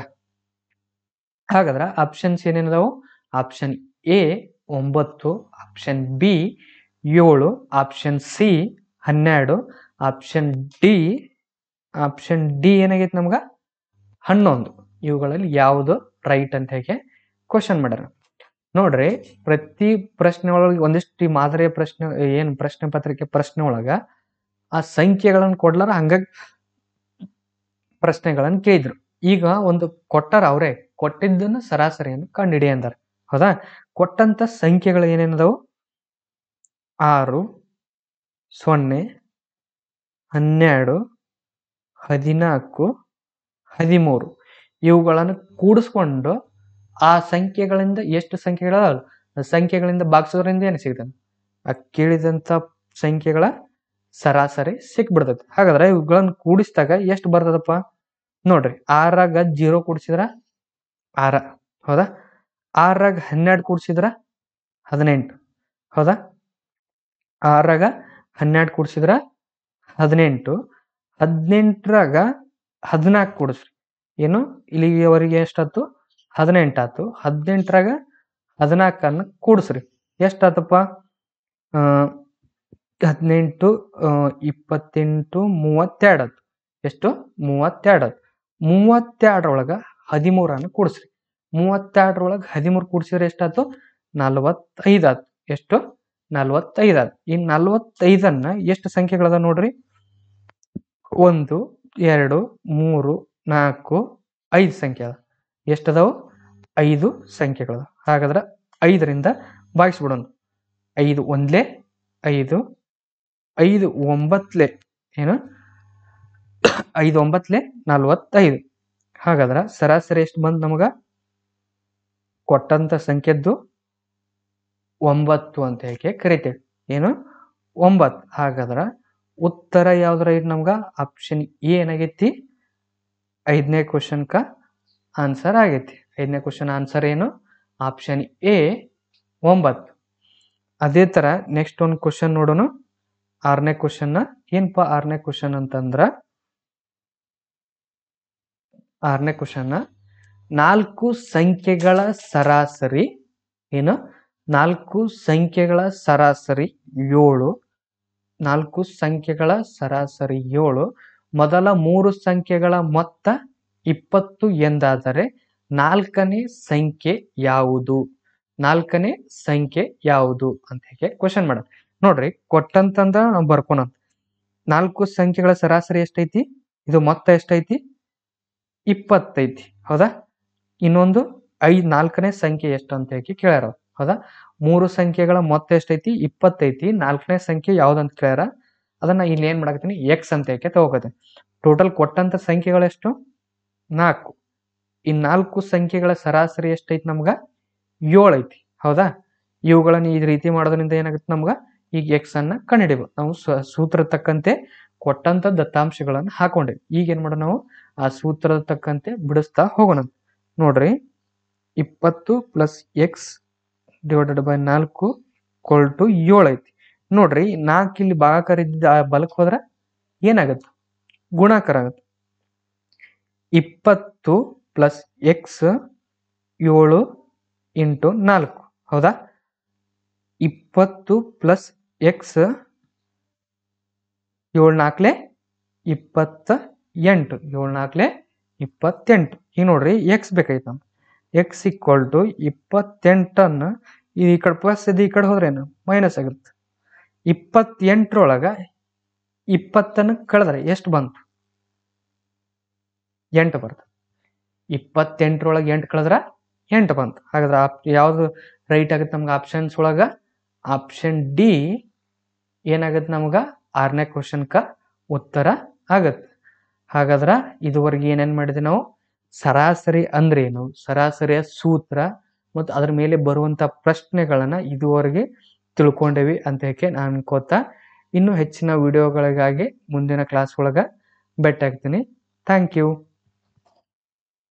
ಹಾಗಾದ್ರ ಆಪ್ಷನ್ಸ್ ಏನೇನದಾವು? Option A 9, option B 7, option C 12, option D ಏನಾಗೈತಿ ನಮ್ಗ 11. ಇವುಗಳಲ್ಲಿ ಯಾವುದು ರೈಟ್ ಅಂತ ಹೇಗೆ ಕ್ವಶನ್ ಮಾಡ್ಯಾರ. ನೋಡ್ರಿ, ಪ್ರತಿ ಪ್ರಶ್ನೆ ಒಳಗೆ ಒಂದಿಷ್ಟು ಮಾದರಿಯ ಪ್ರಶ್ನೆ ಪ್ರಶ್ನೆ ಪತ್ರಿಕೆ ಪ್ರಶ್ನೆ ಒಳಗ ಆ ಸಂಖ್ಯೆಗಳನ್ನು ಕೊಡ್ಲಾರ ಹಂಗಾಗಿ ಪ್ರಶ್ನೆಗಳನ್ನು ಕೇಳಿದ್ರು. ಈಗ ಒಂದು ಕೊಟ್ಟಾರ, ಅವರೇ ಕೊಟ್ಟಿದ್ದನ್ನ ಸರಾಸರಿಯನ್ನು ಕಂಡುಹಿಡಿ ಅಂದಾರ. ಹೌದಾ, ಕೊಟ್ಟಂತ ಸಂಖ್ಯೆಗಳು ಏನೇನದಾವು? 6 0 12 14 13. ಇವುಗಳನ್ನು ಕೂಡಿಸ್ಕೊಂಡು ಆ ಸಂಖ್ಯೆಗಳಿಂದ ಎಷ್ಟು ಸಂಖ್ಯೆಗಳಲ್ಲ ಸಂಖ್ಯೆಗಳಿಂದ ಭಾಗಿಸೋದ್ರಿಂದ ಏನು ಸಿಗ್ತಾನೆ? ಆ ಕೇಳಿದಂತ ಸಂಖ್ಯೆಗಳ ಸರಾಸರಿ ಸಿಕ್ಬಿಡ್ತೈತಿ. ಹಾಗಾದ್ರೆ ಇವುಗಳನ್ನು ಕೂಡಿಸಿದಾಗ ಎಷ್ಟು ಬರ್ತದಪ್ಪ ನೋಡ್ರಿ. 6ರಾಗ 0 ಕೂಡಿಸಿದ್ರ 6. ಹೌದಾ, 6ರಾಗ 12 ಕೂಡಿಸಿದ್ರ 18. ಹೌದಾ, 6ರಾಗ 12 ಕೂಡಿಸಿದ್ರ 18. 18ರಾಗ 14 ಕೂಡಿಸ್ರಿ, ಏನು ಇಲ್ಲಿವರೆಗೆ ಎಷ್ಟಾಯ್ತು? 18 ಆಯ್ತು. 18ರಾಗ 14 ಕೂಡಿಸ್ರಿ, ಎಷ್ಟಾತಪ್ಪ? 18 28 32 ಆಯ್ತು. ಎಷ್ಟು? 32 ಆಯ್ತು. 32ರೊಳಗ 13 ಕೂಡಿಸ್ರಿ. 32ರೊಳಗ 13 ಕೂಡಿಸಿದ್ರೆ ಎಷ್ಟಾಯ್ತು? 45 ಆಯ್ತು. ಎಷ್ಟು? 45 ಆಯ್ತು. ಈ 45ಅನ್ನ ಎಷ್ಟು ಸಂಖ್ಯೆಗಳದ ನೋಡ್ರಿ? 1 2 3 4 5 ಸಂಖ್ಯೆ ಅದ. ಎಷ್ಟದಾವು? 5 ಸಂಖ್ಯೆಗಳು. ಹಾಗಾದ್ರೆ 5ರಿಂದ ಭಾಗಿಸ್ಬಿಡೋಣ. 5 1 5, 5 9 ಏನು 5 9 45. ಹಾಗಾದ್ರ ಸರಾಸರಿ ಎಷ್ಟು ಬಂದ್ ನಮಗ? ಕೊಟ್ಟಂತ ಸಂಖ್ಯೆದ್ದು 9 ಅಂತ ಹೇಗೆ ಕರಿತೇವೆ. ಏನು 9. ಹಾಗಾದ್ರ ಉತ್ತರ ಯಾವ್ದ್ರ ಐತಿ ನಮ್ಗ? ಆಪ್ಷನ್ ಎ ಏನಾಗೈತಿ? 5ನೇ ಕ್ವಶನ್ ಆನ್ಸರ್ ಆಗೈತಿ. 5ನೇ ಕ್ವಶನ್ ಆನ್ಸರ್ ಏನು? Option A 9. ಅದೇ ತರ ನೆಕ್ಸ್ಟ್ ಒಂದು ಕ್ವಶನ್ ನೋಡೋಣ. 6ನೇ ಕ್ವಶನ್ ಏನಪ್ಪ? 6ನೇ ಕ್ವಶನ್ ಅಂತಂದ್ರ 6ನೇ ಕ್ವಶನ್ 4 ಸಂಖ್ಯೆಗಳ ಸರಾಸರಿ ಏನು? 4 ಸಂಖ್ಯೆಗಳ ಸರಾಸರಿ 7. 4 ಸಂಖ್ಯೆಗಳ ಸರಾಸರಿ 7. ಮೊದಲ 3 ಸಂಖ್ಯೆಗಳ ಮೊತ್ತ 20 ಎಂದಾದರೆ 4ನೇ ಸಂಖ್ಯೆ ಯಾವುದು? 4ನೇ ಸಂಖ್ಯೆ ಯಾವುದು ಅಂತ ಹೇಗೆ ಕ್ವಶನ್ ಮಾಡ. ನೋಡ್ರಿ, ಕೊಟ್ಟಂತಂದ ನಾವು ಬರ್ಕೋಣ. 4 ಸಂಖ್ಯೆಗಳ ಸರಾಸರಿ ಎಷ್ಟೈತಿ? ಇದು ಮೊತ್ತ ಎಷ್ಟೈತಿ? 20 ಐತಿ. ಹೌದಾ, ಇನ್ನೊಂದು 4ನೇ ಸಂಖ್ಯೆ ಎಷ್ಟು ಅಂತ ಹೇಳಿ ಕೇಳ್ಯಾರ. ಹೌದಾ, 3 ಸಂಖ್ಯೆಗಳ ಮೊತ್ತ ಎಷ್ಟೈತಿ? 20 ಐತಿ. 4ನೇ ಸಂಖ್ಯೆ ಯಾವ್ದಂತ ಕೇಳ್ಯಾರ. ಅದನ್ನ ಇಲ್ಲಿ ಏನ್ ಮಾಡಕತ್ತೀನಿ? ಎಕ್ಸ್ ಅಂತ ಹೇಳಿ ತಗೋಕತ್ತೀನಿ. ಟೋಟಲ್ ಕೊಟ್ಟಂತ ಸಂಖ್ಯೆಗಳು ಎಷ್ಟು? 4. ಈ 4 ಸಂಖ್ಯೆಗಳ ಸರಾಸರಿ ಎಷ್ಟೈತಿ ನಮ್ಗ? 7 ಐತಿ. ಹೌದಾ, ಇವುಗಳನ್ನ ಈ ರೀತಿ ಮಾಡೋದ್ರಿಂದ ಏನಾಗುತ್ತೆ ನಮ್ಗ? ಈಗ ಎಕ್ಸ್ ಅನ್ನ ಕಂಡುಹಿಡಿಬೇಕು. ನಾವು ಸೂತ್ರ ತಕ್ಕಂತೆ ಕೊಟ್ಟಂತ ದತ್ತಾಂಶಗಳನ್ನು ಹಾಕೊಂಡೆ. ಈಗ ಏನ್ ಮಾಡೋಣ? ನಾವು ಆ ಸೂತ್ರದ ತಕ್ಕಂತೆ ಬಿಡಿಸ್ತಾ ಹೋಗೋಣ. ನೋಡ್ರಿ, 20 + x / 4 = 7 ಐತಿ. ನೋಡ್ರಿ, 4 ಇಲ್ಲಿ ಭಾಗಾಕಾರ ಇದ್ದ ಬಲಕ್ ಹೋದ್ರ ಏನಾಗತ್ತೆ? ಗುಣಾಕಾರ ಆಗತ್ತೆ. 20 + x 7 × 4. ಹೌದಾ, 20 + x 7 4 28. 7 4 28. ಈಗ ನೋಡ್ರಿ, ಎಕ್ಸ್ ಬೇಕಾಯ್ತು ನಮ್ಗೆ. x = 28 ಈ ಕಡೆ ಪ್ಲಸ್ ಇದೆ, ಈ ಕಡೆ ಹೋದ್ರೇನು ಮೈನಸ್ ಆಗುತ್ತೆ. 28ರೊಳಗ 20 ಕಳೆದ್ರೆ ಎಷ್ಟು ಬಂತು? 8 ಬರ್ತದೆ. 28 8 ಕಳೆದ್ರ 8 ಬಂತು. ಹಾಗಾದ್ರೆ ಯಾವ್ದು ರೈಟ್ ಆಗುತ್ತೆ ನಮ್ಗೆ ಆಪ್ಷನ್ಸ್ ಒಳಗ? ಆಪ್ಷನ್ ಡಿ ಏನಾಗುತ್ತೆ ನಮ್ಗೆ 6ನೇ ಕ್ವಶನ್ಕ ಉತ್ತರ ಆಗತ್ತೆ. ಹಾಗಾದ್ರೆ ಇದುವರೆಗೆ ಏನೇನ್ ಮಾಡಿದ್ವಿ ನಾವು? ಸರಾಸರಿ ಅಂದ್ರೇನು, ಸರಾಸರಿಯ ಸೂತ್ರ ಮತ್ತು ಅದ್ರ ಮೇಲೆ ಬರುವಂತ ಪ್ರಶ್ನೆಗಳನ್ನ ಇದುವರೆಗೆ ತಿಳ್ಕೊಂಡೇವಿ ಅಂತ ಹೇಳಿ ನಾನು ಅನ್ಕೋತಾ ಇನ್ನೂ ಹೆಚ್ಚಿನ ವಿಡಿಯೋಗಳಿಗಾಗಿ ಮುಂದಿನ ಕ್ಲಾಸ್ ಒಳಗ ಭೇಟಿ ಆಗ್ತೀನಿ. Thank you.